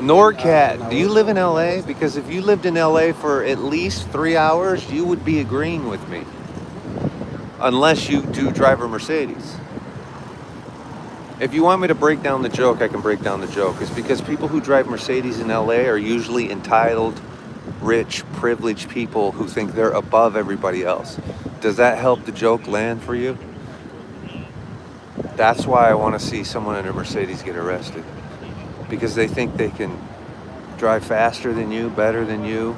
A: Norcat, do you live in LA? Because if you lived in LA for at least 3 hours, you would be agreeing with me. Unless you do drive a Mercedes. If you want me to break down the joke, I can break down the joke. It's because people who drive Mercedes in LA are usually entitled, rich, privileged people who think they're above everybody else. Does that help the joke land for you? That's why I want to see someone in a Mercedes get arrested. Because they think they can drive faster than you, better than you.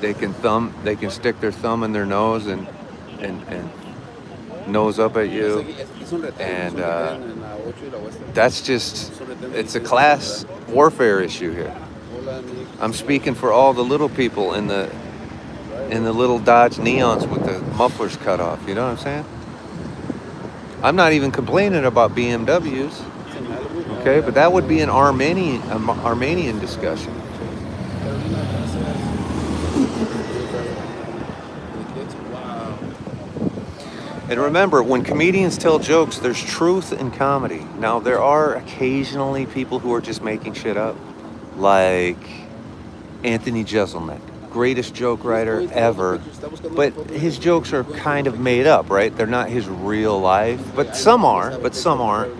A: They can stick their thumb in their nose and nose up at you. And it's a class warfare issue here. I'm speaking for all the little people in the little Dodge Neons with the mufflers cut off. You know what I'm saying? I'm not even complaining about BMWs. Okay, but that would be an Armenian discussion. And remember, when comedians tell jokes, there's truth in comedy. Now, there are occasionally people who are just making shit up, like Anthony Jeselnik, greatest joke writer ever, but his jokes are kind of made up, right? They're not his real life, but some are, but some aren't.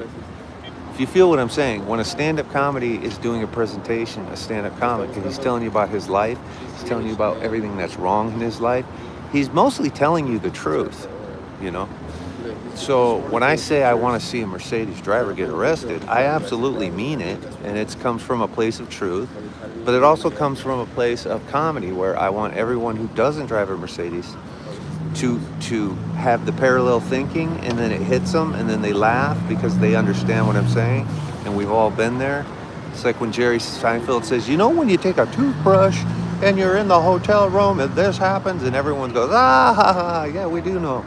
A: If you feel what I'm saying, when a stand-up comedy is doing a presentation, a stand-up comic, and he's telling you about his life, he's telling you about everything that's wrong in his life, he's mostly telling you the truth, you know? So when I say I want to see a Mercedes driver get arrested, I absolutely mean it, and it comes from a place of truth, but it also comes from a place of comedy where I want everyone who doesn't drive a Mercedes to have the parallel thinking, and then it hits them, and then they laugh because they understand what I'm saying, and we've all been there. It's like when Jerry Seinfeld says, you know, when you take a toothbrush and you're in the hotel room and this happens, and everyone goes, ah, ha, ha, yeah, we do know.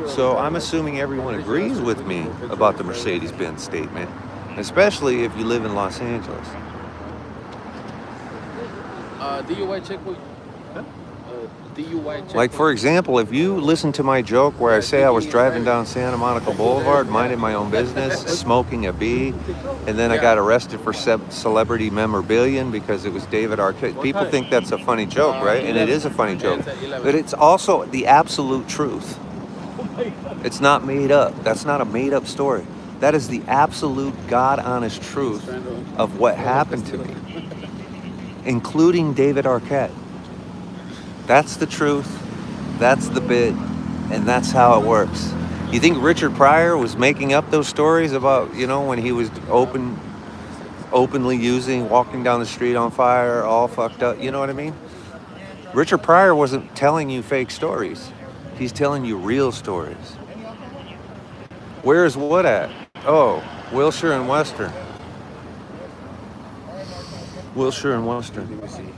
A: So I'm assuming everyone agrees with me about the Mercedes-Benz statement, especially if you live in Los Angeles.
F: DUI checkpoint. DUI checkpoint.
A: Like, for example, if you listen to my joke where I say I was driving down Santa Monica Boulevard, minding my own business, smoking a bee, and then I got arrested for celebrity memorabilia because it was David Arquette. People think that's a funny joke, right? And it is a funny joke. But it's also the absolute truth. It's not made up. That's not a made-up story. That is the absolute God-honest truth of what happened to me, including David Arquette. That's the truth, that's the bit, and that's how it works. You think Richard Pryor was making up those stories about, you know, when he was openly walking down the street on fire, all fucked up, you know what I mean? Richard Pryor wasn't telling you fake stories. He's telling you real stories. Where's what at? Oh, Wilshire and Western. Wilshire and Western.
F: Let me see here.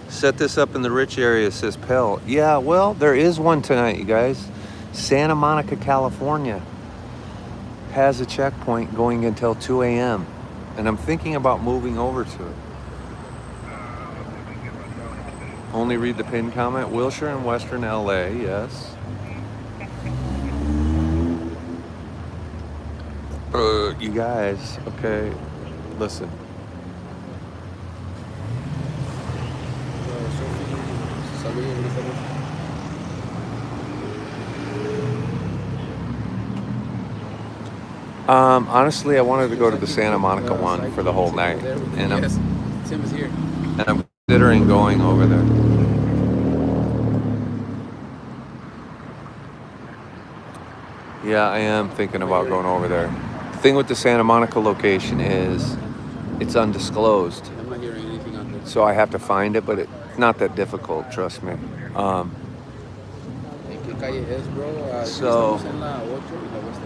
A: Set this up in the rich area, says Pell. Yeah, well, there is one tonight, you guys. Santa Monica, California has a checkpoint going until 2 a.m. And I'm thinking about moving over to it. Only read the pinned comment. Wilshire and Western LA, yes. You guys, okay, listen. Honestly, I wanted to go to the Santa Monica one for the whole night, and
F: Tim is here.
A: I'm considering going over there. Yeah, I am thinking about going over there. The thing with the Santa Monica location is it's undisclosed,
F: I'm not hearing anything on this.
A: so I have to find it, but it's not that difficult, trust me.
F: ¿En qué calle es, bro?
A: So-
F: Estamos en la 8 y la West.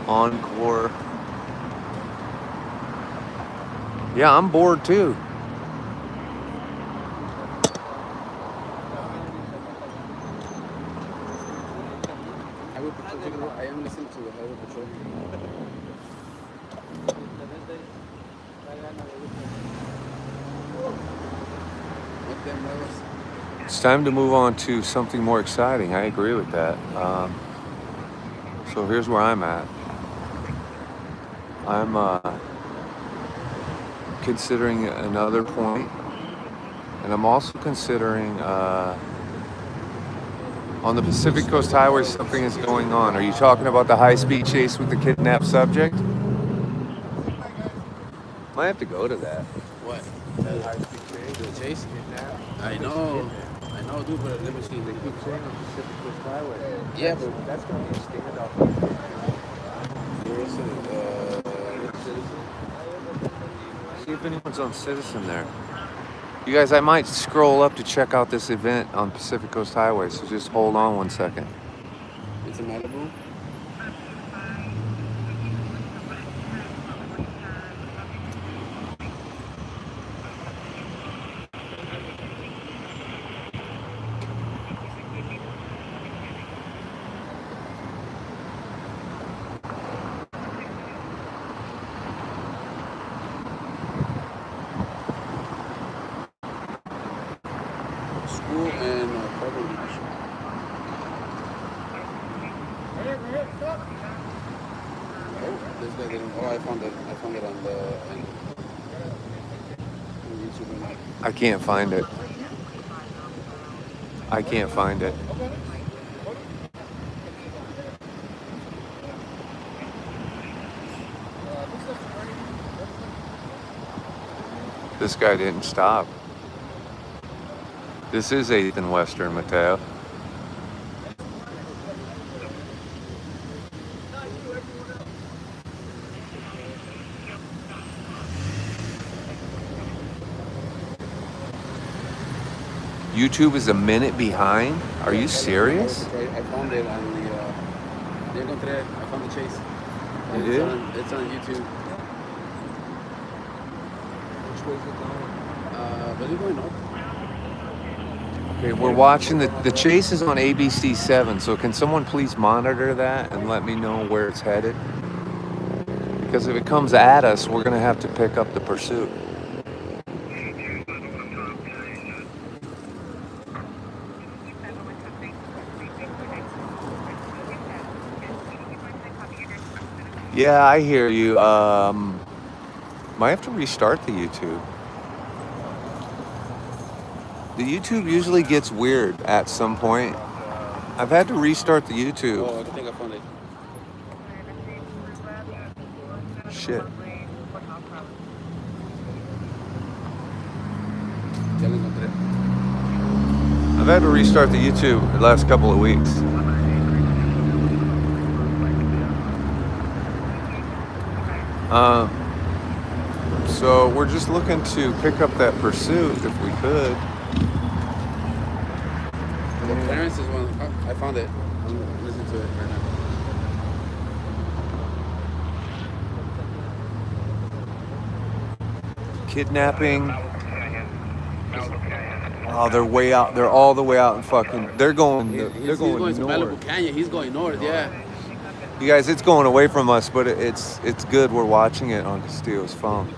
A: Encore. Yeah, I'm bored too.
F: Highway Patrol, I am listening to the Highway Patrol. What them muevas?
A: It's time to move on to something more exciting. I agree with that. So here's where I'm at. I'm considering another point, and I'm also considering on the Pacific Coast Highway something is going on. Are you talking about the high-speed chase with the kidnapped subject? Might have to go to that.
F: What? The high-speed chase? The chase? I know, dude, but let me see.
A: They keep saying on Pacific Coast Highway.
F: Yeah, but
A: That's going to be a standoff.
F: there is
A: See if anyone's on Citizen there. You guys, I might scroll up to check out this event on Pacific Coast Highway, so just hold on one second.
F: it's a Malibu. School and Carbon Beach. Oh, this guy didn't. Oh, I found it on the on YouTube.
A: I can't find it. I can't find it. This guy didn't stop. This is 8th and Western, Mateo. YouTube is a minute behind? Are you serious?
F: I found it on the. I found the chase.
A: You did?
F: It's on YouTube.
I: Which way is it going?
F: But it's going up.
A: Okay, we're watching the chase is on ABC 7, so can someone please monitor that and let me know where it's headed? Because if it comes at us, we're gonna have to pick up the pursuit. Yeah, I hear you. Might have to restart the YouTube. The YouTube usually gets weird at some point. I've had to restart the YouTube.
F: Oh, I think I found it.
A: Shit.
F: Ya lo encontré.
A: I've had to restart the YouTube the last couple of weeks. So we're just looking to pick up that pursuit if we could.
F: Clarence is one. Oh, I found it. I'm listening to it right now.
A: kidnapping. Oh, they're way out. They're all the way out in fucking. They're going. They're
F: He's
A: going
F: going to
A: north.
F: Malibu Canyon. He's going north, yeah.
A: You guys, it's going away from us, but it's good. We're watching it on Castillo's phone.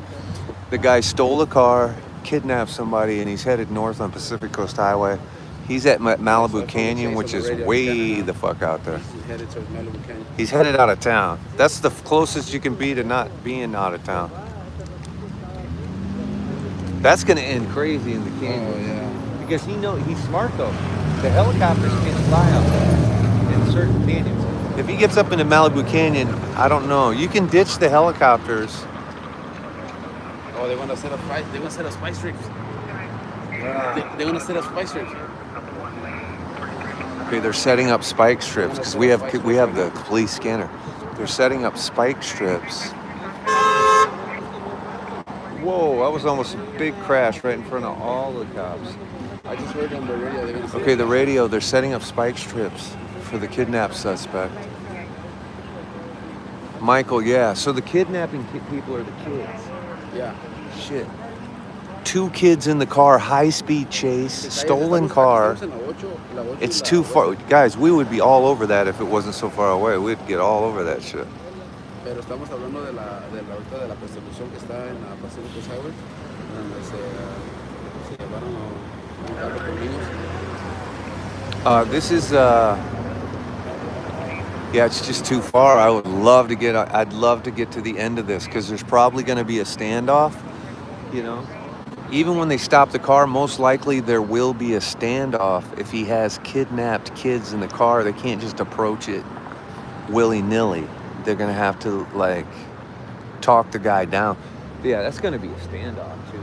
A: The guy stole a car, kidnapped somebody, and he's headed north on Pacific Coast Highway. He's at Malibu Canyon, which is way the fuck out there.
F: He's headed towards Malibu Canyon.
A: He's headed out of town. That's the closest you can be to not being out of town. That's gonna end crazy in the canyon.
F: Oh, yeah.
A: Because he's smart though. The helicopters can't fly out there in certain canyons. If he gets up into Malibu Canyon, I don't know. You can ditch the helicopters.
F: Oh, they're gonna set up spike. They're gonna set up spike strips. They're gonna set up spike strips.
A: Okay, they're setting up spike strips because we have the police scanner. They're setting up spike strips. Whoa, that was almost a big crash right in front of all the cops.
F: I just heard on the radio they're gonna set
A: Okay, the radio, they're setting up spike strips for the kidnapped suspect. Michael, yeah. So the kidnapping people are the kids.
F: Yeah.
A: Shit. 2 kids in the car, high-speed chase, stolen car. It's too far. Guys, we would be all over that if it wasn't so far away. We'd get all over that shit.
F: Pero estamos hablando de la persecución que está en la Pacific Coast Highway, donde se llevaron a un carro con niños.
A: This is, yeah, it's just too far. I'd love to get to the end of this because there's probably going to be a standoff, you know. Even when they stop the car, most likely there will be a standoff. If he has kidnapped kids in the car, they can't just approach it willy-nilly. They're going to have to, like, talk the guy down. Yeah, that's going to be a standoff, too.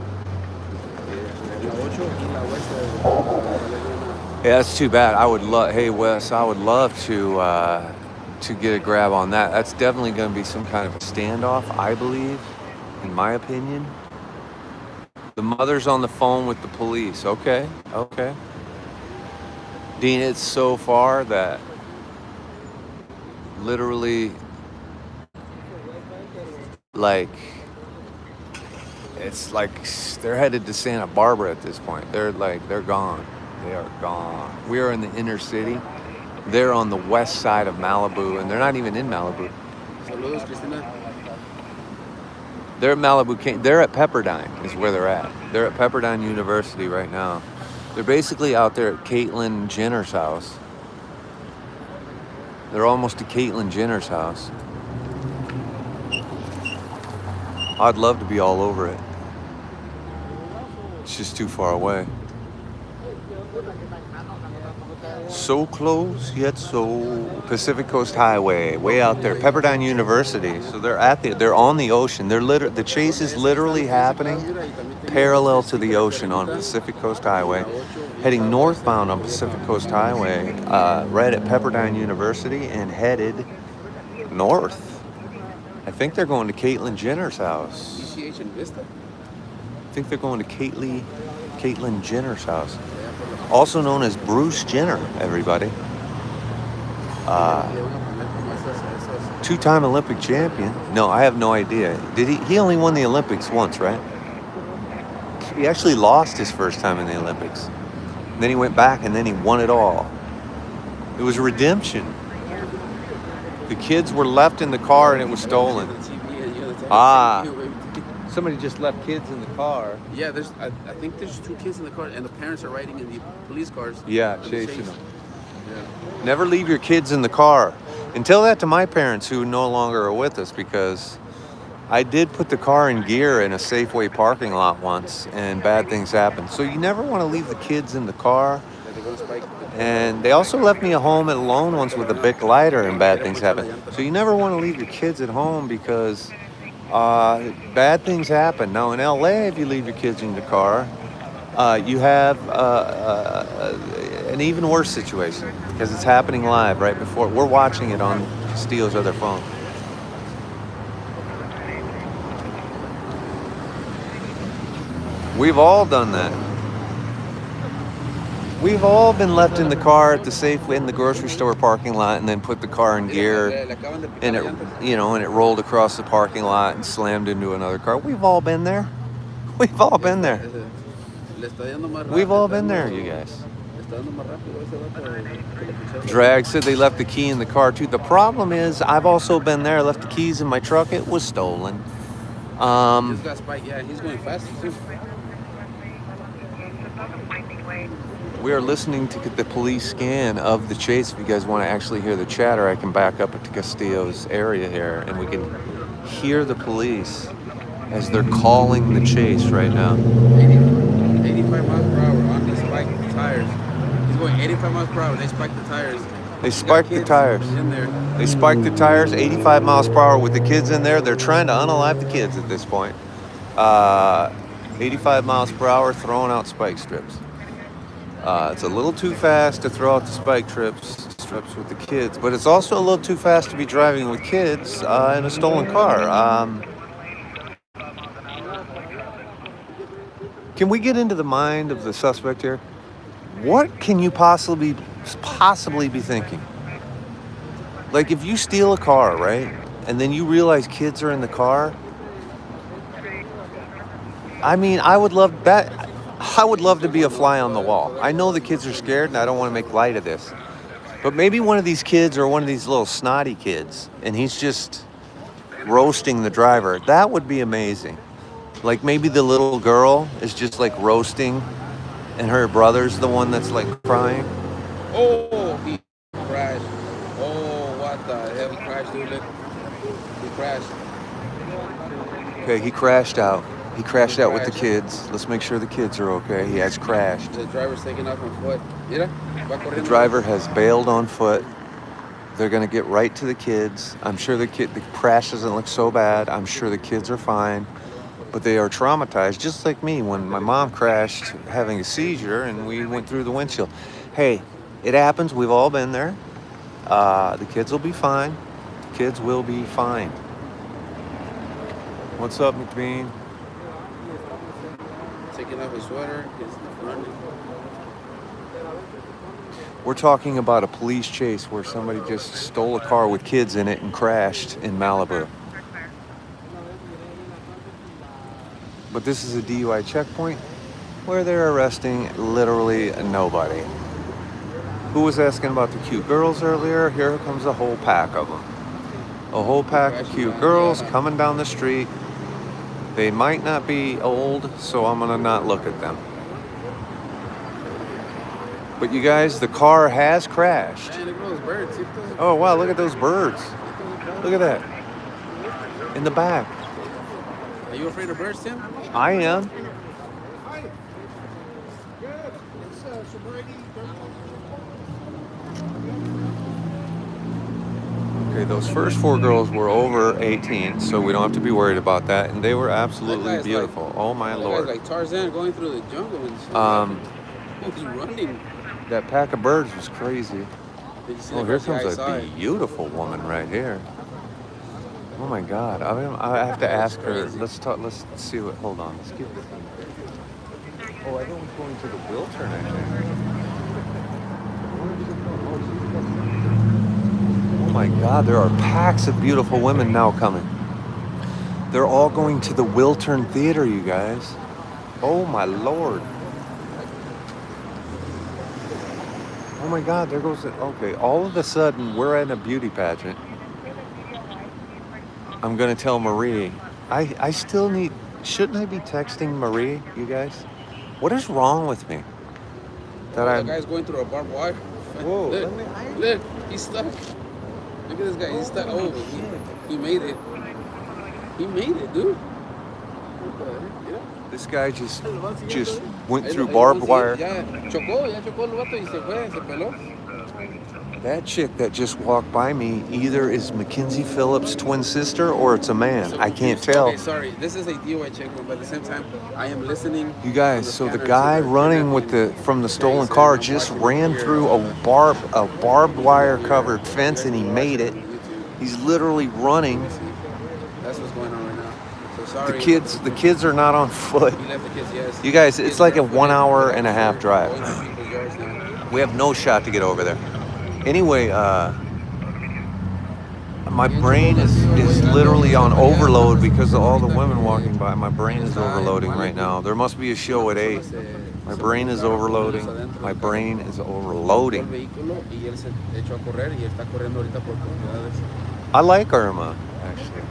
A: Yeah, that's too bad. Hey, Wes, I would love to get a grab on that. That's definitely going to be some kind of a standoff, I believe, in my opinion. The mother's on the phone with the police. Okay. Dean, it's so far that literally, like, it's like they're headed to Santa Barbara at this point. They're gone. They are gone. We are in the inner city. They're on the west side of Malibu, and they're not even in Malibu.
F: Saludos, Cristina.
A: They're at Malibu. They're at Pepperdine is where they're at. They're at Pepperdine University right now. They're basically out there at Caitlyn Jenner's house. They're almost to Caitlyn Jenner's house. I'd love to be all over it. It's just too far away. So close, yet so... Pacific Coast Highway, way out there. Pepperdine University. So they're on the ocean. The chase is literally happening parallel to the ocean on Pacific Coast Highway. Heading northbound on Pacific Coast Highway, right at Pepperdine University, and headed north. I think they're going to Caitlyn Jenner's house. I think they're going to Caitlyn Jenner's house. Also known as Bruce Jenner, everybody. 2-time Olympic champion. No, I have no idea. Did he only won the Olympics once, right? He actually lost his first time in the Olympics. And then he went back and then he won it all. It was redemption. The kids were left in the car and it was stolen. Somebody just left kids in the car.
F: Yeah, I think there's 2 kids in the car, and the parents are riding in the police cars.
A: Yeah, chasing them. Yeah. Never leave your kids in the car. And tell that to my parents who no longer are with us, because I did put the car in gear in a Safeway parking lot once, and bad things happened. So you never want to leave the kids in the car. And they also left me at home alone once with a Bic lighter, and bad things happened. So you never want to leave your kids at home because bad things happen. Now in LA, if you leave your kids in the car, you have an even worse situation because it's happening live right before. We're watching it on Steele's other phone. We've all done that. We've all been left in the car at the Safeway in the grocery store parking lot and then put the car in gear and it rolled across the parking lot and slammed into another car. We've all been there. We've all been there.
F: Le está yendo más rápido.
A: We've all been there, you guys.
F: Le está dando más rápido ese vato que lo picharon.
A: Drag said they left the key in the car too. The problem is, I've also been there. I left the keys in my truck. It was stolen.
F: This got spiked. Yeah, he's going faster too.
A: We are listening to the police scan of the chase. If you guys want to actually hear the chatter, I can back up to Castillo's area here, and we can hear the police as they're calling the chase right now.
F: 85 miles per hour on these spiked tires. He's going 85 miles per hour. They spiked the tires.
A: They spiked the tires.
F: In there.
A: They spiked the tires 85 miles per hour with the kids in there. They're trying to unalive the kids at this point. 85 miles per hour throwing out spike strips. It's a little too fast to throw out the spike strips with the kids, but it's also a little too fast to be driving with kids in a stolen car. Can we get into the mind of the suspect here? What can you possibly be thinking? Like, if you steal a car, right, and then you realize kids are in the car, I mean, I would love to be a fly on the wall. I know the kids are scared, and I don't want to make light of this. But maybe one of these kids or one of these little snotty kids, and he's just roasting the driver. That would be amazing. Like, maybe the little girl is just, like, roasting, and her brother's the one that's, like, crying.
F: Oh, he crashed. Oh, what the hell? He crashed, dude. Look. He crashed.
A: Okay, he crashed out. He crashed out with the kids. Let's make sure the kids are okay. He has crashed.
F: The driver's taking off on foot. Mira, va corriendo.
A: The driver has bailed on foot. They're gonna get right to the kids. I'm sure the crash doesn't look so bad. I'm sure the kids are fine, but they are traumatized, just like me when my mom crashed having a seizure and we went through the windshield. Hey, it happens. We've all been there. The kids will be fine. The kids will be fine. What's up, McBean?
F: Taking off his sweater. He's running.
A: We're talking about a police chase where somebody just stole a car with kids in it and crashed in Malibu. But this is a DUI checkpoint where they're arresting literally nobody. Who was asking about the cute girls earlier? Here comes a whole pack of them. A whole pack of cute girls coming down the street. They might not be old, so I'm gonna not look at them. But you guys, the car has crashed.
F: Hey, look at those birds.
A: Oh wow, look at those birds. Look at that. In the back.
F: Are you afraid of birds, Tim?
A: I am. Okay, those first four girls were over 18, so we don't have to be worried about that. And they were absolutely beautiful. Oh my lord.
F: Like Tarzan going through the jungle and he's running.
A: That pack of birds was crazy.
F: Did you see
A: Oh,
F: the
A: here comes a beautiful woman right here. Oh my God! I have to ask her. Let's talk. Let's see what. Hold on. Let's give this. Oh, I thought we were going to the Wiltern. I think. Oh my God! There are packs of beautiful women now coming. They're all going to the Wiltern Theater, you guys. Oh my Lord! Oh my God! There goes it. Okay, all of a sudden we're at a beauty pageant. I'm gonna tell Marie. I still need. Shouldn't I be texting Marie, you guys? What is wrong with me?
F: That guy's going through a barbed wire.
A: Whoa!
F: Look, he's stuck. Look at this guy. He's stuck. Oh, he made it. He made it, dude.
A: This guy just went through barbed wire.
F: Ya chocó el vato y se fue, se peló.
A: That chick that just walked by me either is Mackenzie Phillips' twin sister or it's a man. I can't tell.
F: Okay, sorry. This is a DUI checkpoint, but at the same time, I am listening.
A: You guys, so the guy running from the stolen car just ran through a barbed wire covered fence and he made it. He's literally running.
F: That's what's going on right now. So sorry.
A: The kids are not on foot.
F: You left the kids, yes.
A: You guys, it's like a 1 hour and a half drive. We have no shot to get over there. Anyway, My brain is literally on overload because of all the women walking by. My brain is overloading right now. There must be a show at 8. My brain is overloading. My brain is overloading. I like Irma, actually.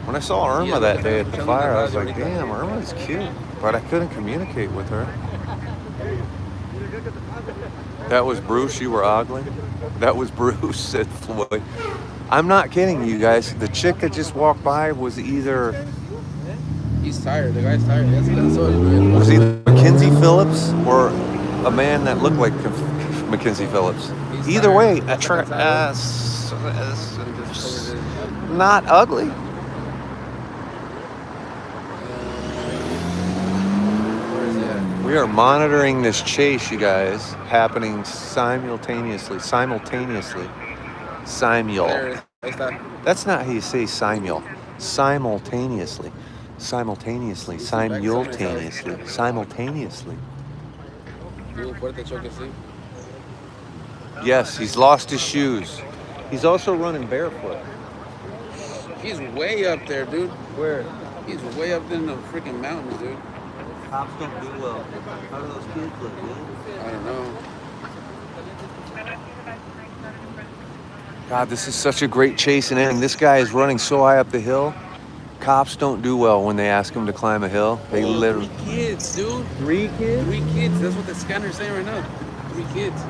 A: When I saw Irma that day at the fire, I was like, damn, Irma's cute. But I couldn't communicate with her. That was Bruce, you were ugly? That was Bruce, said Floyd. I'm not kidding you guys. The chick that just walked by was either...
F: He's tired. The guy's tired. That's all.
A: Was either Mackenzie Phillips or a man that looked like Mackenzie Phillips. Either way, not ugly. We are monitoring this chase, you guys, happening simultaneously. Simul. That's not how you say simul. Simultaneously. Yes, he's lost his shoes. He's also running barefoot.
F: He's way up there, dude.
A: Where?
F: He's way up in the freaking mountains, dude.
A: Cops don't do well. How do those kids look, man?
F: I don't know.
A: God, this is such a great chase and ending. This guy is running so high up the hill. Cops don't do well when they ask him to climb a hill. They literally...
F: 3 kids, dude.
A: 3 kids?
F: 3 kids. That's what the scanner's saying right now. 3 kids.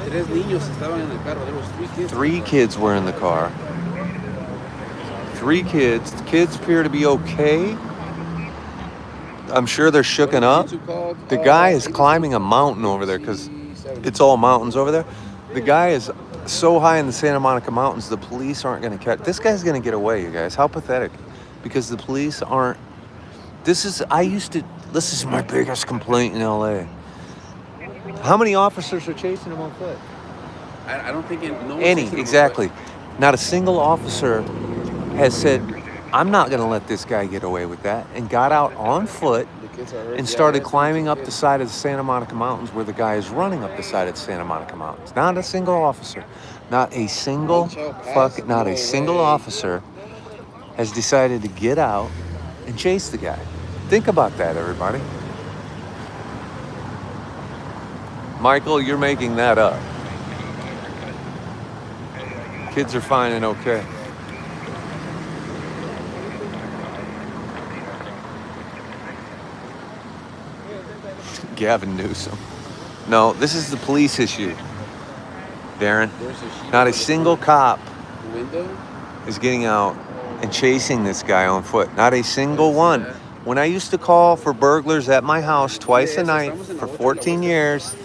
F: 3 niños estaban en el carro. There was 3 kids.
A: 3 kids were in the car. 3 kids. The kids appear to be okay. I'm sure they're shooken up. The guy is climbing a mountain over there because it's all mountains over there. The guy is so high in the Santa Monica Mountains, the police aren't going to catch. This guy's going to get away, you guys. How pathetic. Because the police aren't. This is my biggest complaint in LA. How many officers are chasing him on foot?
F: I don't think
A: Exactly. Not a single officer has said, I'm not going to let this guy get away with that, and got out on foot and started climbing up the side of the Santa Monica Mountains where the guy is running up the side of the Santa Monica Mountains. Not a single officer, not a single officer has decided to get out and chase the guy. Think about that, everybody. Michael, you're making that up. Kids are fine and okay. Gavin Newsom. No, this is the police issue, Darren. Not a single cop is getting out and chasing this guy on foot. Not a single one. When I used to call for burglars at my house twice a night for 14 years,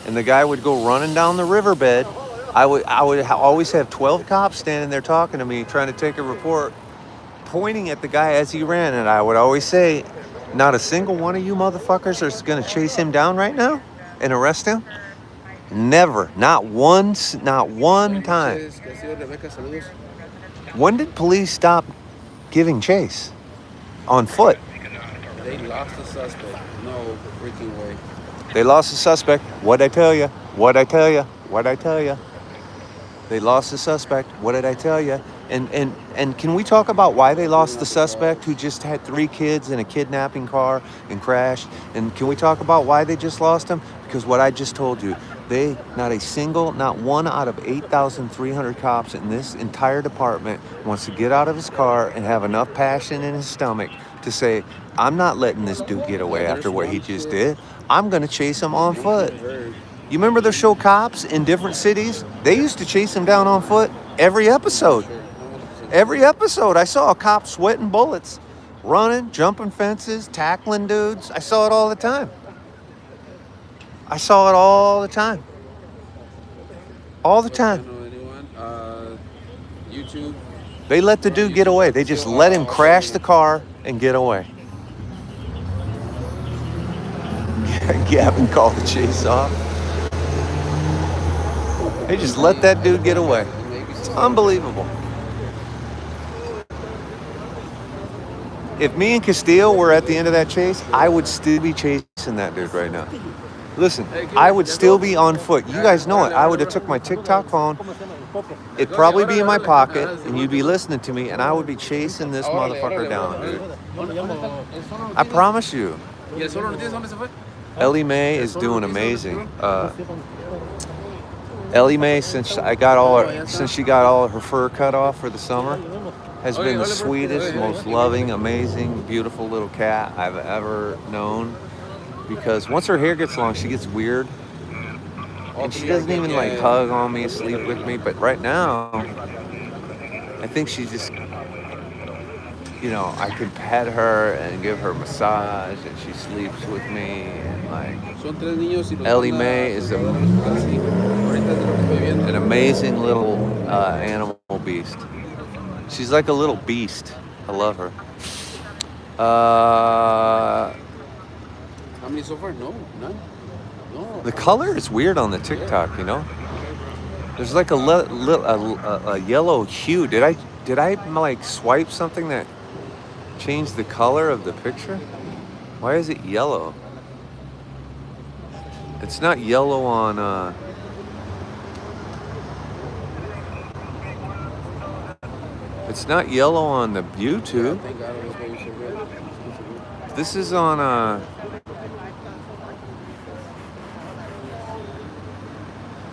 A: and the guy would go running down the riverbed, I would always have 12 cops standing there talking to me, trying to take a report, pointing at the guy as he ran, and I would always say, not a single one of you motherfuckers is going to chase him down right now and arrest him? Never. Not once. Not one time. When did police stop giving chase? On foot.
F: They lost the suspect. No freaking way.
A: They lost the suspect. What'd I tell you? What'd I tell you? What'd I tell you? They lost the suspect. What did I tell you? And can we talk about why they lost the suspect who just had 3 kids in a kidnapping car and crashed? And can we talk about why they just lost him? Because what I just told you, not one out of 8,300 cops in this entire department wants to get out of his car and have enough passion in his stomach to say, I'm not letting this dude get away after what he just did. I'm going to chase him on foot. You remember the show Cops in different cities? They used to chase him down on foot every episode. Every episode, I saw a cop sweating bullets, running, jumping fences, tackling dudes. I saw it all the time. All the time.
F: YouTube.
A: They let the dude get away. They just let him crash the car and get away. Gavin called the chase off. They just let that dude get away. It's unbelievable. If me and Castillo were at the end of that chase, I would still be chasing that dude right now. Listen, I would still be on foot. You guys know it. I would have took my TikTok phone it'd probably be in my pocket, and you'd be listening to me, and I would be chasing this motherfucker down, dude. I promise you.
F: ¿Y el solo no tienes dónde se fue?
A: Ellie Mae is doing amazing. Ellie Mae, since she got all her fur cut off for the summer, has been the sweetest, most loving, amazing, beautiful little cat I've ever known. Because once her hair gets long, she gets weird. And she doesn't even like hug on me, sleep with me. But right now, I think she just, you know, I can pet her and give her a massage, and she sleeps with me. And like, Ellie Mae is an amazing little animal beast. She's like a little beast. I love her.
F: How many so far? No, none. No.
A: The color is weird on the TikTok, you know. There's like a yellow hue. Did I like swipe something that changed the color of the picture? Why is it yellow? It's not yellow on. It's not yellow on the YouTube. This is on.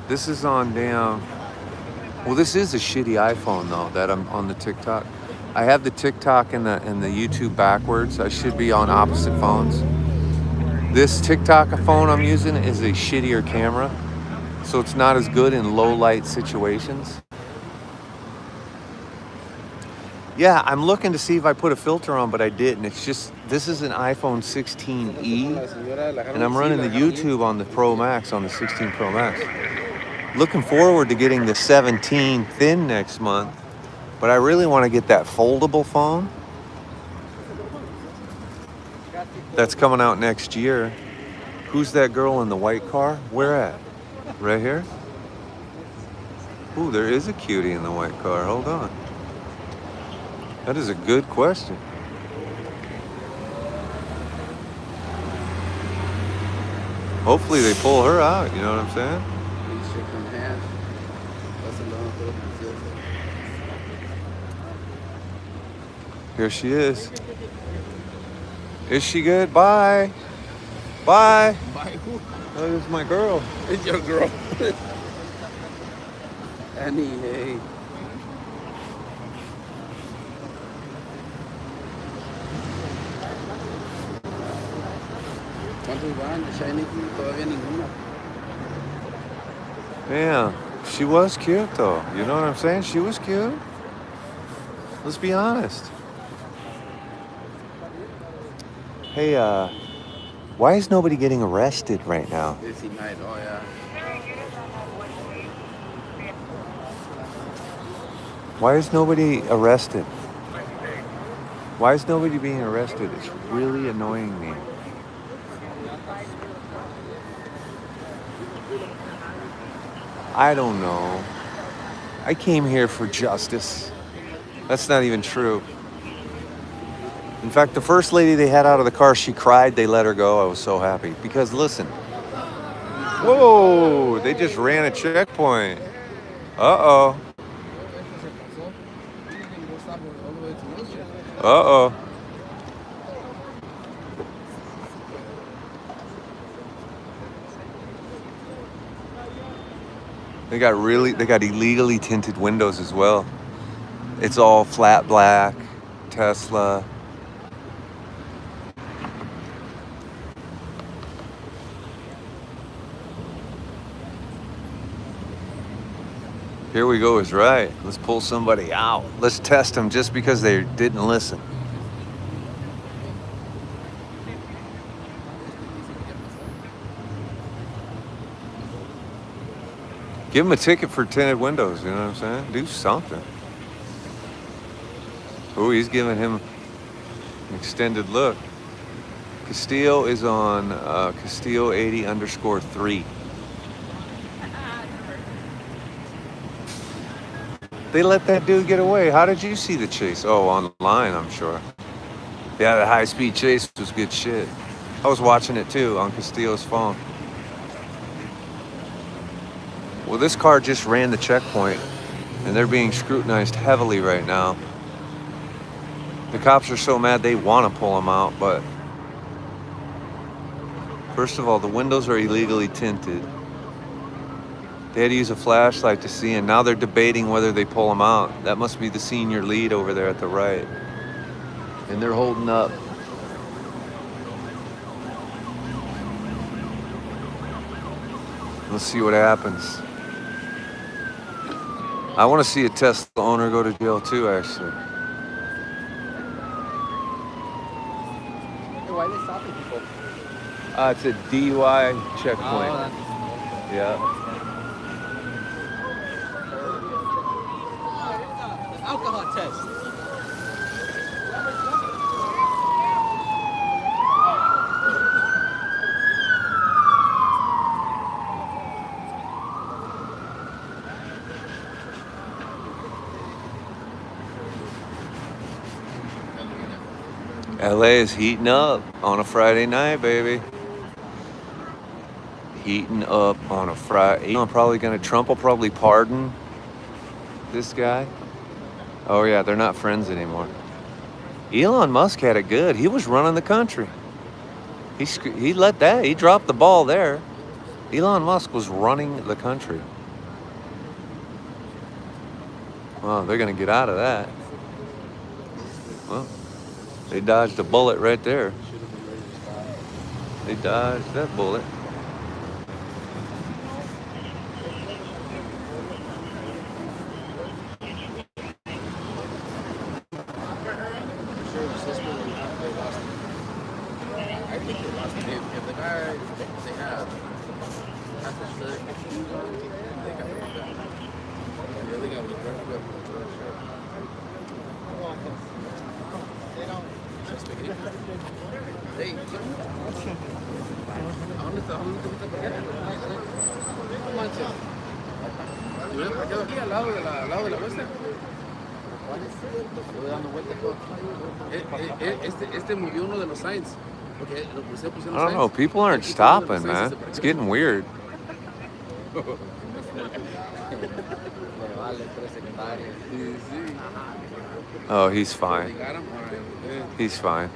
A: This is on damn. Well, this is a shitty iPhone though that I'm on the TikTok. I have the TikTok and the YouTube backwards. I should be on opposite phones. This TikTok phone I'm using is a shittier camera, so it's not as good in low light situations. Yeah, I'm looking to see if I put a filter on, but I didn't. It's just, this is an iPhone 16e, and I'm running the YouTube on the Pro Max, on the 16 Pro Max. Looking forward to getting the 17 thin next month, but I really want to get that foldable phone that's coming out next year. Who's that girl in the white car? Where at? Right here? Ooh, there is a cutie in the white car. Hold on. That is a good question. Hopefully they pull her out, you know what I'm saying? Here she is. Is she good? Bye. Bye.
F: Bye, who?
A: Oh, this is my girl.
F: It's your girl. Annie, hey. ¿Cuántos van? Shiny, todavía ninguna.
A: Yeah, she was cute though. You know what I'm saying? She was cute. Let's be honest. Hey, why is nobody getting arrested right now?
F: Busy night, oh yeah.
A: Why is nobody arrested? Why is nobody being arrested? It's really annoying me. I don't know. I came here for justice. That's not even true. In fact, the first lady they had out of the car, she cried. They let her go. I was so happy. Because listen. Whoa, they just ran a checkpoint. Uh-oh. Uh-oh. They got illegally tinted windows as well. It's all flat black, Tesla. Here we go is right. Let's pull somebody out. Let's test them just because they didn't listen. Give him a ticket for tinted windows, you know what I'm saying? Do something. Oh, he's giving him an extended look. Castillo is on Castillo 80_3. They let that dude get away. How did you see the chase? Oh, online, I'm sure. Yeah, the high-speed chase was good shit. I was watching it too on Castillo's phone. Well, this car just ran the checkpoint. and they're being scrutinized heavily right now. The cops are so mad they want to pull them out, but first of all, the windows are illegally tinted. They had to use a flashlight to see, and now they're debating whether they pull them out. That must be the senior lead over there at the right. And they're holding up. Let's see what happens. I want to see a Tesla owner go to jail too, actually.
F: Why are they stopping people?
A: It's a DUI checkpoint. Yeah.
F: Alcohol test.
A: LA is heating up on a Friday night, baby. Heating up on a Friday. Trump will probably pardon this guy. Oh yeah, they're not friends anymore. Elon Musk had it good. He was running the country. He dropped the ball there. Elon Musk was running the country. Well, they're gonna get out of that. Well, they dodged a bullet right there. They dodged that bullet.
F: Este murió uno de los signs.
A: I don't know. People aren't stopping, man. It's getting weird. Oh, he's fine. He's fine.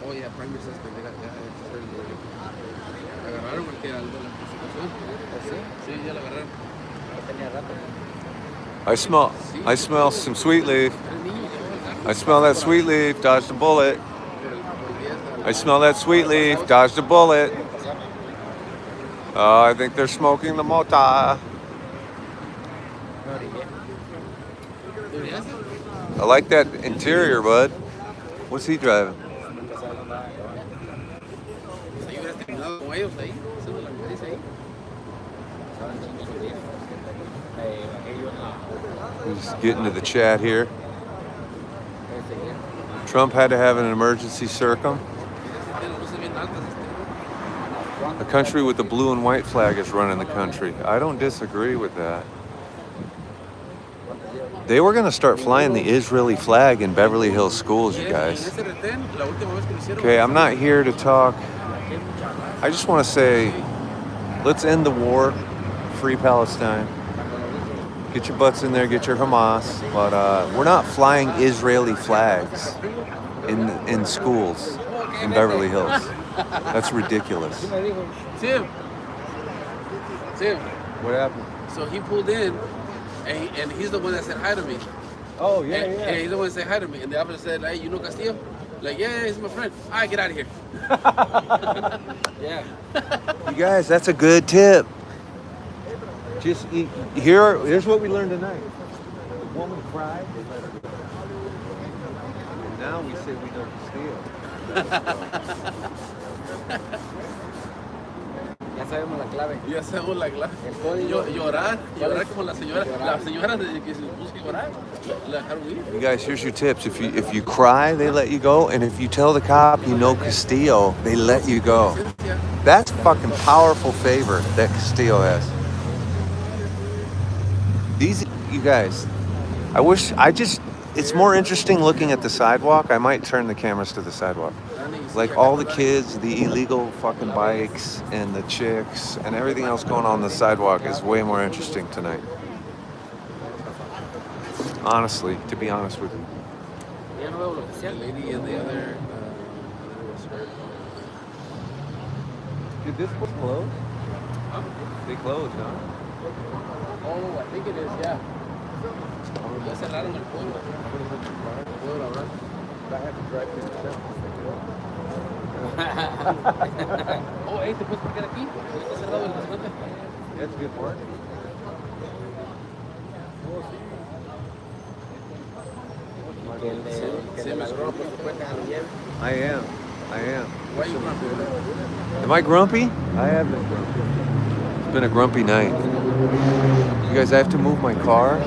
F: Oh, yeah, primary suspect. Agarraron porque al de la persecución. Sí, ya la agarraron.
A: I smell some sweet leaf. I smell that sweet leaf. Dodged a bullet. I smell that sweet leaf. Dodged a bullet. Oh, I think they're smoking the mota. I like that interior, bud. What's he driving? He's getting to the chat here. Trump had to have an emergency circum. A country with the blue and white flag is running the country. I don't disagree with that. They were going to start flying the Israeli flag in Beverly Hills schools, you guys. Okay, I'm not here to talk. I just want to say, let's end the war. Free Palestine. Get your butts in there, get your Hamas. But we're not flying Israeli flags in schools in Beverly Hills. That's ridiculous.
F: Tim.
A: What happened?
F: So he pulled in, and he's the one that said hi to me.
A: Oh, yeah,
F: And he's the one that said hi to me. And the officer said, hey, you know Castillo? Like, yeah, he's my friend. All right, get out of here. Yeah.
A: You guys, that's a good tip. Just here's what we learned tonight. The woman cried, they let her go. And now we say we don't steal.
F: Ya sabemos la clave. Ya sabemos la clave. Llorar como la señora. La señora desde que se puso a llorar, la dejaron ir.
A: You guys, here's your tips. If you cry, they let you go, and if you tell the cop you know Castillo, they let you go. That's fucking powerful favor that Castillo has. You guys, it's more interesting looking at the sidewalk. I might turn the cameras to the sidewalk. Like all the kids, the illegal fucking bikes, and the chicks, and everything else going on the sidewalk is way more interesting tonight. Honestly, to be honest with you.
F: The lady and the other was hurt.
A: Did this one close? They closed, huh?
F: Oh, I think it is, yeah. Ya cerraron el pueblo. Pueblo, ¿verdad?
A: I have to drive through the center.
F: Oh, hey, ¿te puedes parquear aquí? Está cerrado el restaurante.
A: That's a good part.
F: Se me cerró, pues te puedes dejar bien.
A: I am.
F: Why are you grumpy?
A: Am I grumpy? I have been grumpy. It's been a grumpy night. You guys, I have to move my car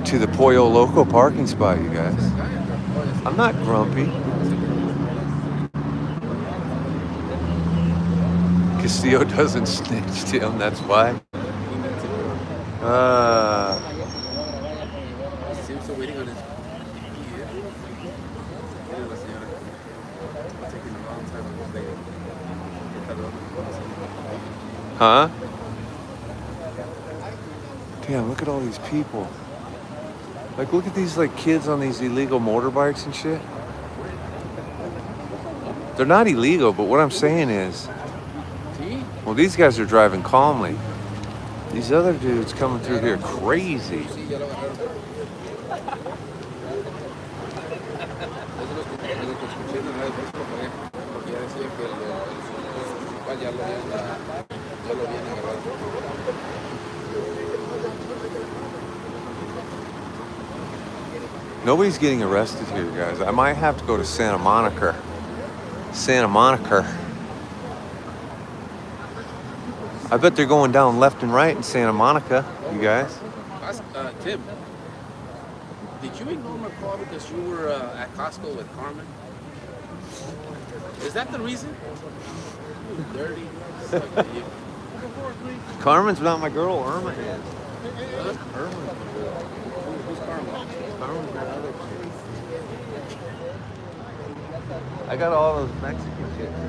A: to the Pollo Loco parking spot, you guys. I'm not grumpy. Castillo doesn't snitch to him, that's why.
F: Seems so waiting on his
A: Huh? Damn, look at all these people. Like, look at these, like, kids on these illegal motorbikes and shit. They're not illegal, but what I'm saying is, well, these guys are driving calmly. These other dudes coming through here crazy. Nobody's getting arrested here, guys. I might have to go to Santa Monica. I bet they're going down left and right in Santa Monica, you guys.
F: Tim, did you ignore my call because you were at Costco with Carmen? Is that the reason? Dirty.
A: Carmen's not my girl. Irma is.
F: Huh? Who's Carmen?
A: Carmen's my other chick. I got all those Mexican chicks.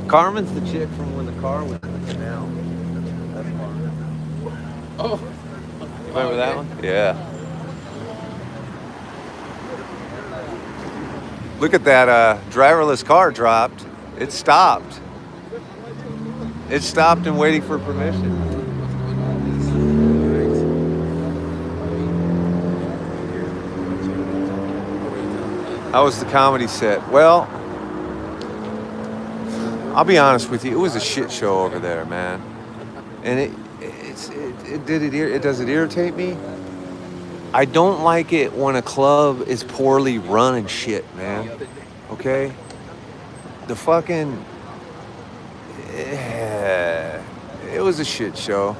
A: Carmen's the chick from when the car was in the canal. That's Carmen.
F: Oh.
A: Remember that one? Yeah. Look at that driverless car dropped. It stopped. It stopped and waiting for permission. How was the comedy set? Well, I'll be honest with you, it was a shit show over there, man. And does it irritate me? I don't like it when a club is poorly run and shit, man. Okay? The fucking... it was a shit show.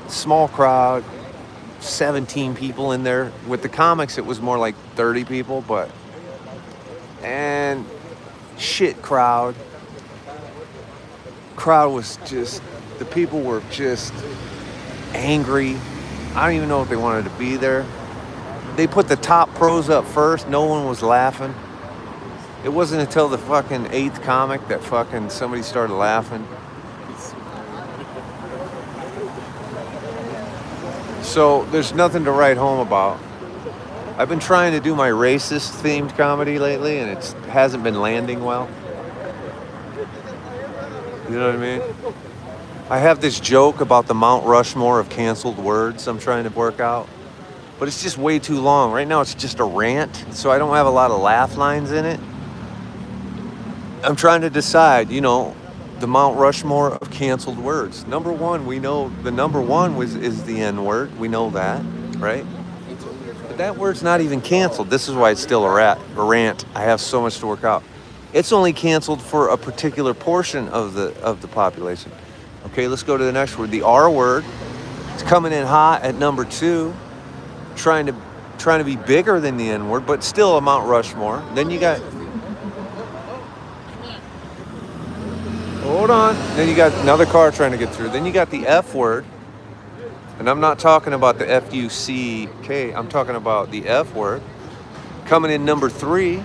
A: Small crowd, 17 people in there. With the comics, it was more like 30 people, but... And... shit crowd. Crowd was just... The people were just angry. I don't even know if they wanted to be there. They put the top pros up first. No one was laughing. It wasn't until the fucking 8th comic that fucking somebody started laughing. So there's nothing to write home about. I've been trying to do my racist themed comedy lately and it hasn't been landing well. You know what I mean? I have this joke about the Mount Rushmore of canceled words I'm trying to work out, but it's just way too long. Right now it's just a rant, so I don't have a lot of laugh lines in it. I'm trying to decide, the Mount Rushmore of canceled words. Number one, we know the number one is the N word. We know that, right? But that word's not even canceled. This is why it's still a rant. I have so much to work out. It's only canceled for a particular portion of the population. Okay, let's go to the next word. The R word. It's coming in hot at number 2, trying to be bigger than the N word, but still a Mount Rushmore. Then you got... Oh, Hold on. Then you got another car trying to get through. Then you got the F word. And I'm not talking about the F-U-C-K. I'm talking about the F word. Coming in number 3.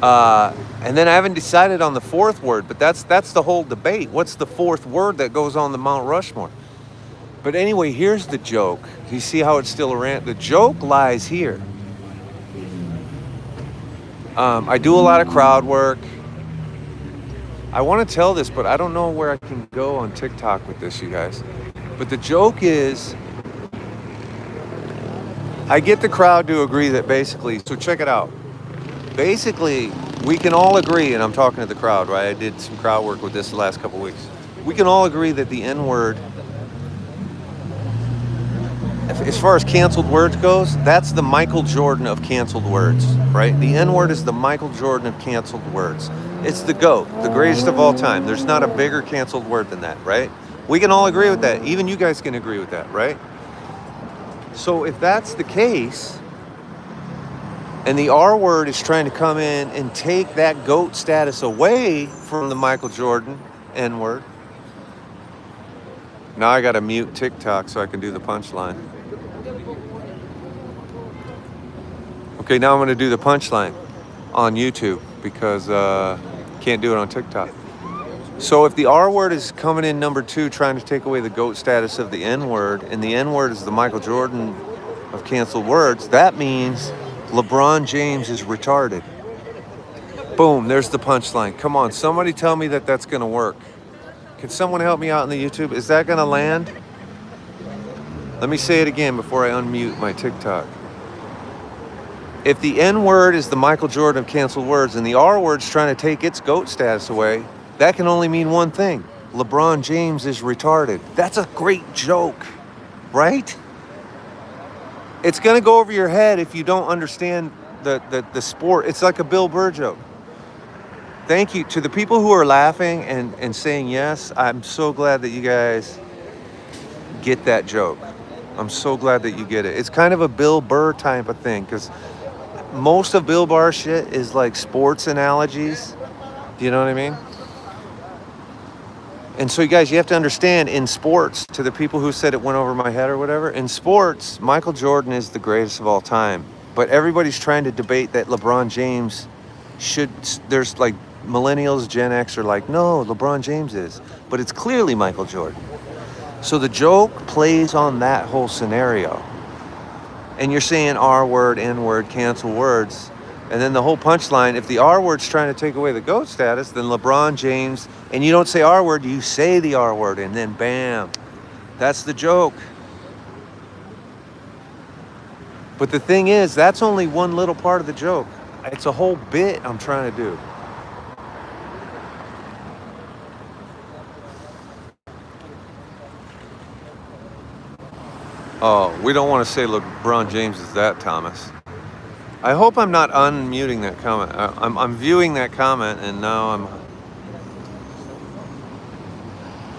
A: And then I haven't decided on the 4th word, but that's the whole debate. What's the 4th word that goes on the Mount Rushmore? But anyway, here's the joke. You see how it's still a rant? The joke lies here. I do a lot of crowd work. I want to tell this, but I don't know where I can go on TikTok with this, you guys. But the joke is, I get the crowd to agree that basically, so check it out. Basically, we can all agree, and I'm talking to the crowd, right? I did some crowd work with this the last couple weeks. We can all agree that the N-word, as far as canceled words goes, that's the Michael Jordan of canceled words, right? The N-word is the Michael Jordan of canceled words. It's the GOAT, the greatest of all time. There's not a bigger canceled word than that, right? We can all agree with that. Even you guys can agree with that, right? So if that's the case, and the R word is trying to come in and take that GOAT status away from the Michael Jordan N-word, now I gotta mute TikTok so I can do the punchline. Okay, now I'm gonna do the punchline on YouTube because can't do it on TikTok. So if the R word is coming in number 2, trying to take away the GOAT status of the N word, and the N word is the Michael Jordan of canceled words, that means LeBron James is retarded. Boom, there's the punchline. Come on, somebody tell me that that's gonna work. Can someone help me out on the YouTube? Is that gonna land? Let me say it again before I unmute my TikTok. If the N word is the Michael Jordan of canceled words and the R word's trying to take its GOAT status away, that can only mean one thing. LeBron James is retarded. That's a great joke, right? It's gonna go over your head if you don't understand the sport. It's like a Bill Burr joke. Thank you to the people who are laughing and saying yes. I'm so glad that you guys get that joke. I'm so glad that you get it. It's kind of a Bill Burr type of thing because most of Bill Burr shit is like sports analogies. Do you know what I mean? And so you guys, you have to understand in sports, to the people who said it went over my head or whatever, in sports, Michael Jordan is the greatest of all time. But everybody's trying to debate that LeBron James should, there's like millennials, Gen X are like, no, LeBron James is. But it's clearly Michael Jordan. So the joke plays on that whole scenario. And you're saying R word, N word, cancel words. And then the whole punchline, if the R word's trying to take away the GOAT status, then LeBron James, and you don't say R word, you say the R word, and then bam. That's the joke. But the thing is, that's only one little part of the joke. It's a whole bit I'm trying to do. Oh, we don't want to say LeBron James is that, Thomas. I hope I'm not unmuting that comment. I'm viewing that comment, and now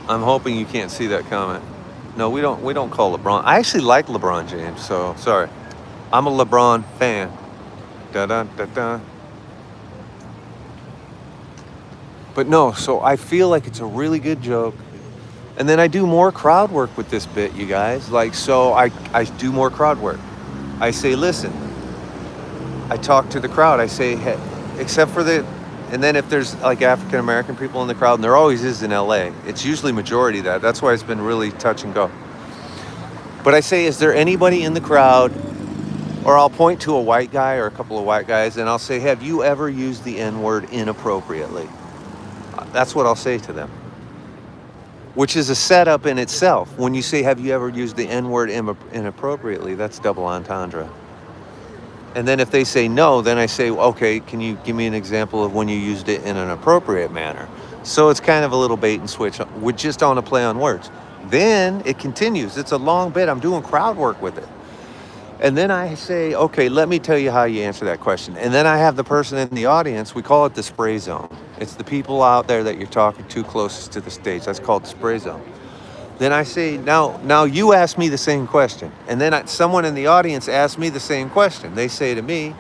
A: I'm hoping you can't see that comment. No, we don't call LeBron. I actually like LeBron James, so sorry. I'm a LeBron fan. Da da da da. But no, so I feel like it's a really good joke. And then I do more crowd work with this bit, you guys. Like, so I do more crowd work. I say, listen. I talk to the crowd. I say, hey, except for and then if there's like African American people in the crowd, and there always is in LA, it's usually majority that. That's why it's been really touch and go. But I say, is there anybody in the crowd, or I'll point to a white guy or a couple of white guys, and I'll say, have you ever used the N-word inappropriately? That's what I'll say to them. Which is a setup in itself. When you say, have you ever used the N-word inappropriately, that's double entendre. And then if they say no, then I say, okay, can you give me an example of when you used it in an appropriate manner? So it's kind of a little bait and switch, with just on a play on words. Then it continues. It's a long bit. I'm doing crowd work with it. And then I say, okay, let me tell you how you answer that question. And then I have the person in the audience, we call it the spray zone. It's the people out there that you're talking to closest to the stage. That's called the spray zone. Then I say, now you ask me the same question. And then someone in the audience asks me the same question. They say to me,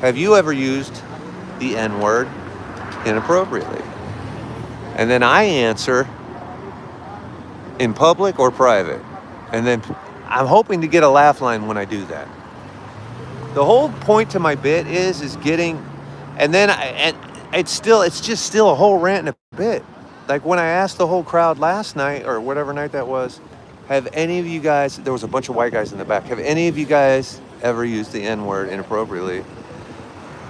A: have you ever used the N-word inappropriately? And then I answer in public or private. And then I'm hoping to get a laugh line when I do that. The whole point to my bit is getting, and then and it's just still a whole rant and a bit. Like when I asked the whole crowd last night or whatever night that was, have any of you guys, there was a bunch of white guys in the back, have any of you guys ever used the N-word inappropriately?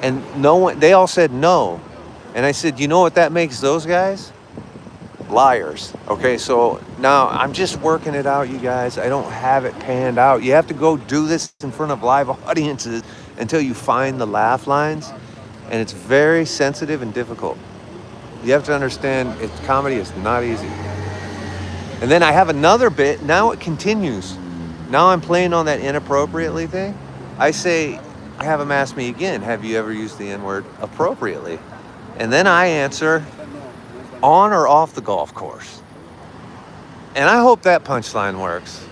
A: And no one, they all said no. And I said, you know what that makes those guys? Liars. Okay, so now I'm just working it out, you guys. I don't have it panned out. You have to go do this in front of live audiences until you find the laugh lines, and it's very sensitive and difficult. You have to understand, comedy is not easy. And then I have another bit. Now it continues. Now I'm playing on that inappropriately thing. I say, I have them ask me again, have you ever used the N-word appropriately? And then I answer, on or off the golf course? And I hope that punchline works.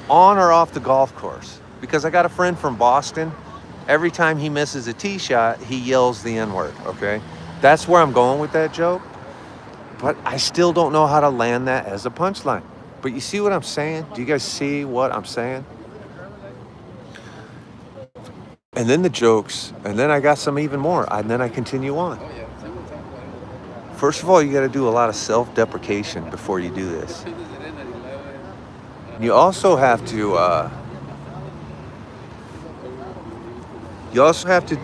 A: On or off the golf course? Because I got a friend from Boston. Every time he misses a tee shot, he yells the N-word, okay? That's where I'm going with that joke. But I still don't know how to land that as a punchline. But you see what I'm saying? Do you guys see what I'm saying? And then the jokes, and then I got some even more, and then I continue on. First of all, you got to do a lot of self-deprecation before you do this. You also have to,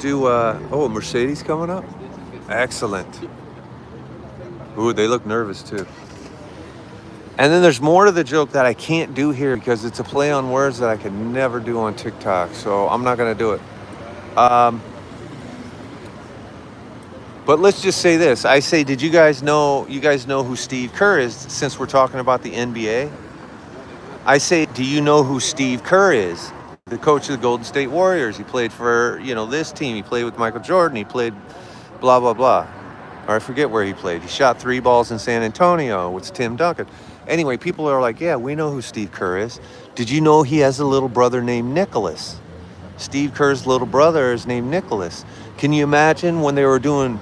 A: do, oh, Mercedes coming up? Excellent. Ooh, they look nervous too. And then there's more to the joke that I can't do here because it's a play on words that I could never do on TikTok, so I'm not going to do it. But let's just say this. I say, did you guys know who Steve Kerr is since we're talking about the NBA? I say, do you know who Steve Kerr is? The coach of the Golden State Warriors. He played for, this team. He played with Michael Jordan. He played blah, blah, blah. Or I forget where he played. He shot 3 balls in San Antonio with Tim Duncan. Anyway, people are like, yeah, we know who Steve Kerr is. Did you know he has a little brother named Nicholas? Steve Kerr's little brother is named Nicholas. Can you imagine when they were doing,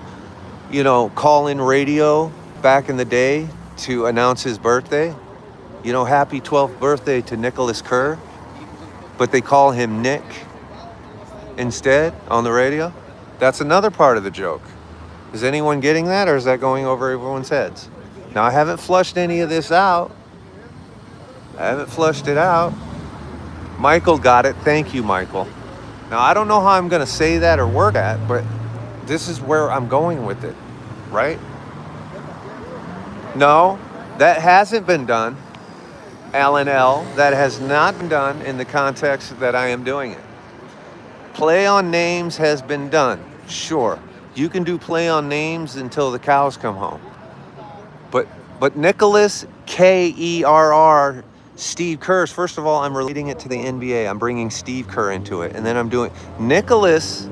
A: call-in radio back in the day to announce his birthday? Happy 12th birthday to Nicholas Kerr. But they call him Nick instead on the radio. That's another part of the joke. Is anyone getting that, or is that going over everyone's heads? Now, I haven't flushed any of this out. I haven't flushed it out. Michael got it. Thank you, Michael. Now, I don't know how I'm going to say that or word that, but this is where I'm going with it, right? No, that hasn't been done. Alan L. That has not been done in the context that I am doing it. Play on names has been done. Sure. You can do play on names until the cows come home. But Nicholas, Kerr, Steve Kerr, first of all, I'm relating it to the NBA. I'm bringing Steve Kerr into it. And then I'm doing Nicholas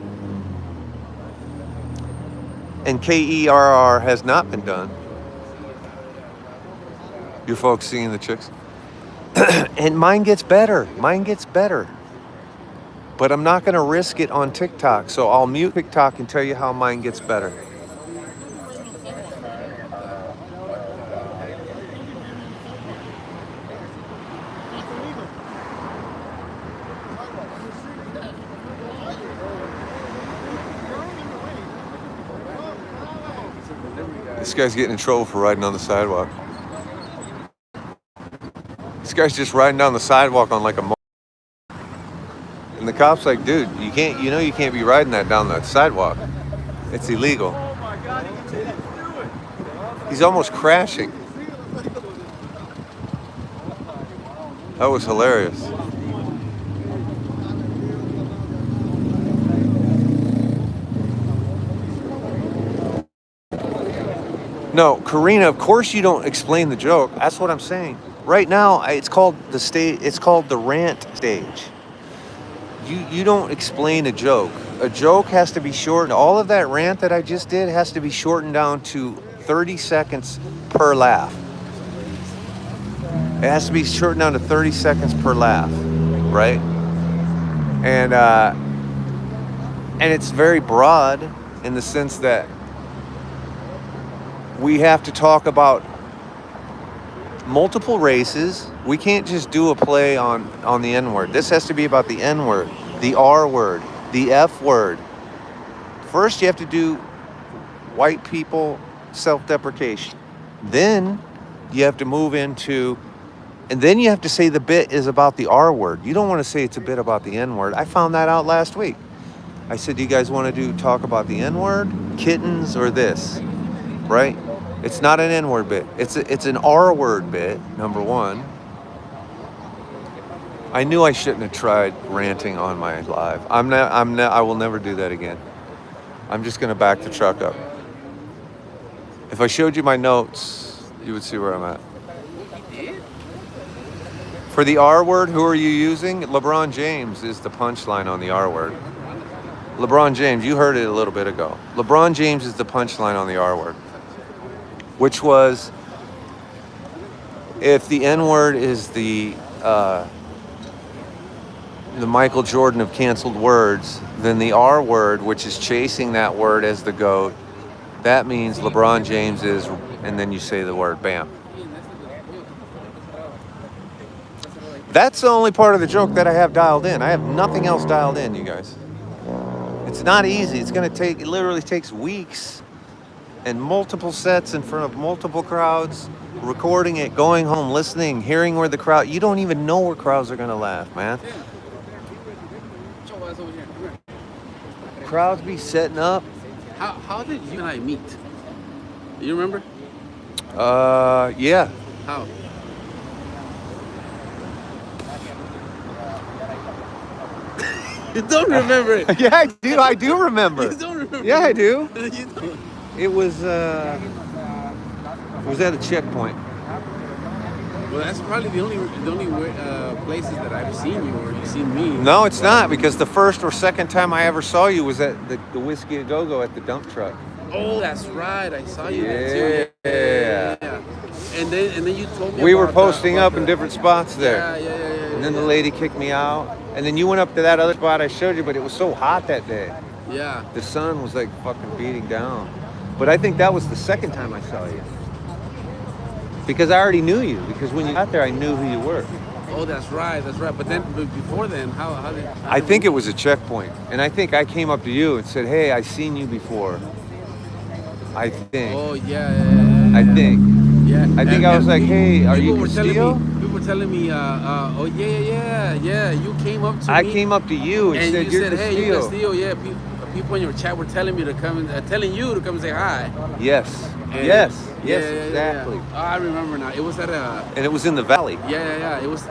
A: and Kerr has not been done. You folks seeing the chicks? And mine gets better. But I'm not going to risk it on TikTok. So I'll mute TikTok and tell you how mine gets better. This guy's getting in trouble for riding on the sidewalk. This guy's just riding down the sidewalk on like a and the cop's like, dude, you can't be riding that down the sidewalk. It's illegal. He's almost crashing. That was hilarious. No, Karina, of course you don't explain the joke. That's what I'm saying. Right now, it's called the rant stage. You don't explain a joke. A joke has to be shortened. All of that rant that I just did has to be shortened down to 30 seconds per laugh. It has to be shortened down to 30 seconds per laugh, right? And it's very broad in the sense that we have to talk about multiple races. We can't just do a play on the N-word. This has to be about the N-word, the R-word, the F-word. First, you have to do white people self-deprecation. Then you have to move into, and then you have to say the bit is about the R-word. You don't want to say it's a bit about the N-word. I found that out last week. I said, do you guys want to talk about the N-word, kittens, or this? Right? It's not an N-word bit. It's an R-word bit, number one. I knew I shouldn't have tried ranting on my live. I will never do that again. I'm just gonna back the truck up. If I showed you my notes, you would see where I'm at. For the R word, who are you using? LeBron James is the punchline on the R word. LeBron James, you heard it a little bit ago. LeBron James is the punchline on the R word, which was, if the N word is the Michael Jordan of canceled words, then the R word, which is chasing that word as the GOAT, that means LeBron James is, and then you say the word, bam. That's the only part of the joke that I have dialed in. I have nothing else dialed in, you guys. It's not easy. It's gonna take, it literally takes weeks and multiple sets in front of multiple crowds, recording it, going home, listening, hearing where the crowd, you don't even know where crowds are gonna laugh, man. Crowds be setting up.
F: How did you and I meet? You remember?
A: Yeah.
F: How? You don't remember it.
A: Yeah, I do. I do remember.
F: You don't remember.
A: Yeah, I do.
F: You don't.
A: It was at a checkpoint.
F: Well, that's probably the only places that I've seen you or you've seen me.
A: No, it's not, because the first or second time I ever saw you was at the Whiskey A Go Go at the dump truck.
F: Oh, that's right. I saw you
A: Yeah.
F: there too. Yeah. And then you told me
A: We were
F: about
A: posting
F: about
A: up in different spots there.
F: Yeah.
A: And then the lady kicked me out. And then you went up to that other spot I showed you, but it was so hot that day.
F: Yeah.
A: The sun was like fucking beating down. But I think that was the second time I saw you. Because I already knew you. Because when you got there, I knew who you were.
F: Oh, that's right. But then before then, how did
A: I think it was a checkpoint. And I think I came up to you and said, hey, I've seen you before. I think.
F: Oh, yeah.
A: I think.
F: Yeah.
A: I think I was like, hey, are you Castillo?
F: People were telling me, oh, yeah. You came up to me.
A: I came up to you and said,
F: you
A: you're
F: said,
A: Castillo.
F: hey, you're Castillo. Yeah. People in your chat were telling me to come, telling you to come and say hi.
A: Yes.
F: And
A: Yes,
F: yeah,
A: exactly.
F: Oh, I remember now. It was at a.
A: And it was in the valley.
F: Yeah. It was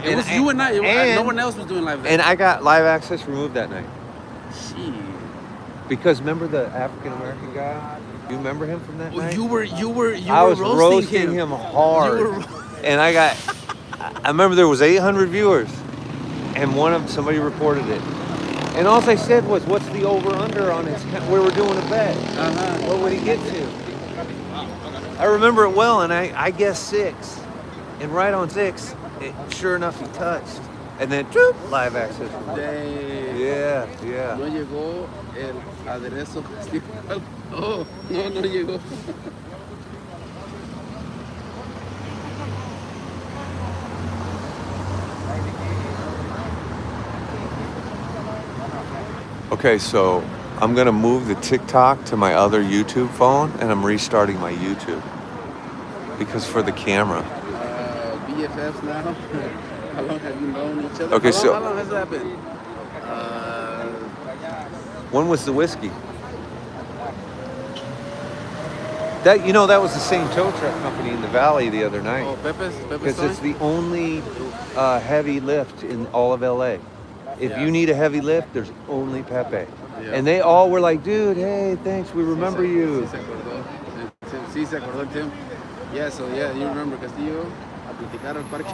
A: And
F: you and I.
A: and-
F: No one else was doing live.
A: And I got live access removed that night.
F: Shit.
A: Because remember the African American guy? You remember him from that night?
F: You were
A: I was roasting him hard. And I remember there was 800 viewers. And somebody reported it. And all I said was, what's the over-under on his, we were doing a bet. What would he get to? I remember it well, and I guessed 6. And right on 6, sure enough, he touched. And then, live access. Yeah.
F: No llegó el aderezo. Oh, no llegó.
A: Okay, so I'm gonna move the TikTok to my other YouTube phone, and I'm restarting my YouTube. Because for the camera.
F: BFFs now? How long have you known each other?
A: Okay,
F: How long has that been?
A: When was the whiskey? That was the same tow truck company in the valley the other night.
F: Oh, Pepe's
A: Because it's the only heavy lift in all of LA. If you need a heavy lift, there's only Pepe.
F: Yeah.
A: And they all were like, dude, hey, thanks, we remember you.
F: Sí, se acordó Tim. Yeah, so yeah, you remember Castillo? A platicar al parque.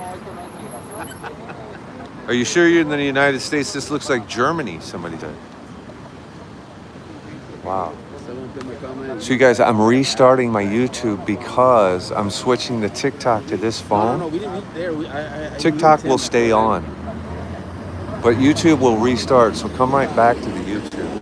A: Are you sure you're in the United States? This looks like Germany, somebody said. Wow. So you guys, I'm restarting my YouTube because I'm switching the TikTok to this phone.
F: No, we didn't meet there.
A: TikTok will stay on. But YouTube will restart, so come right back to the YouTube.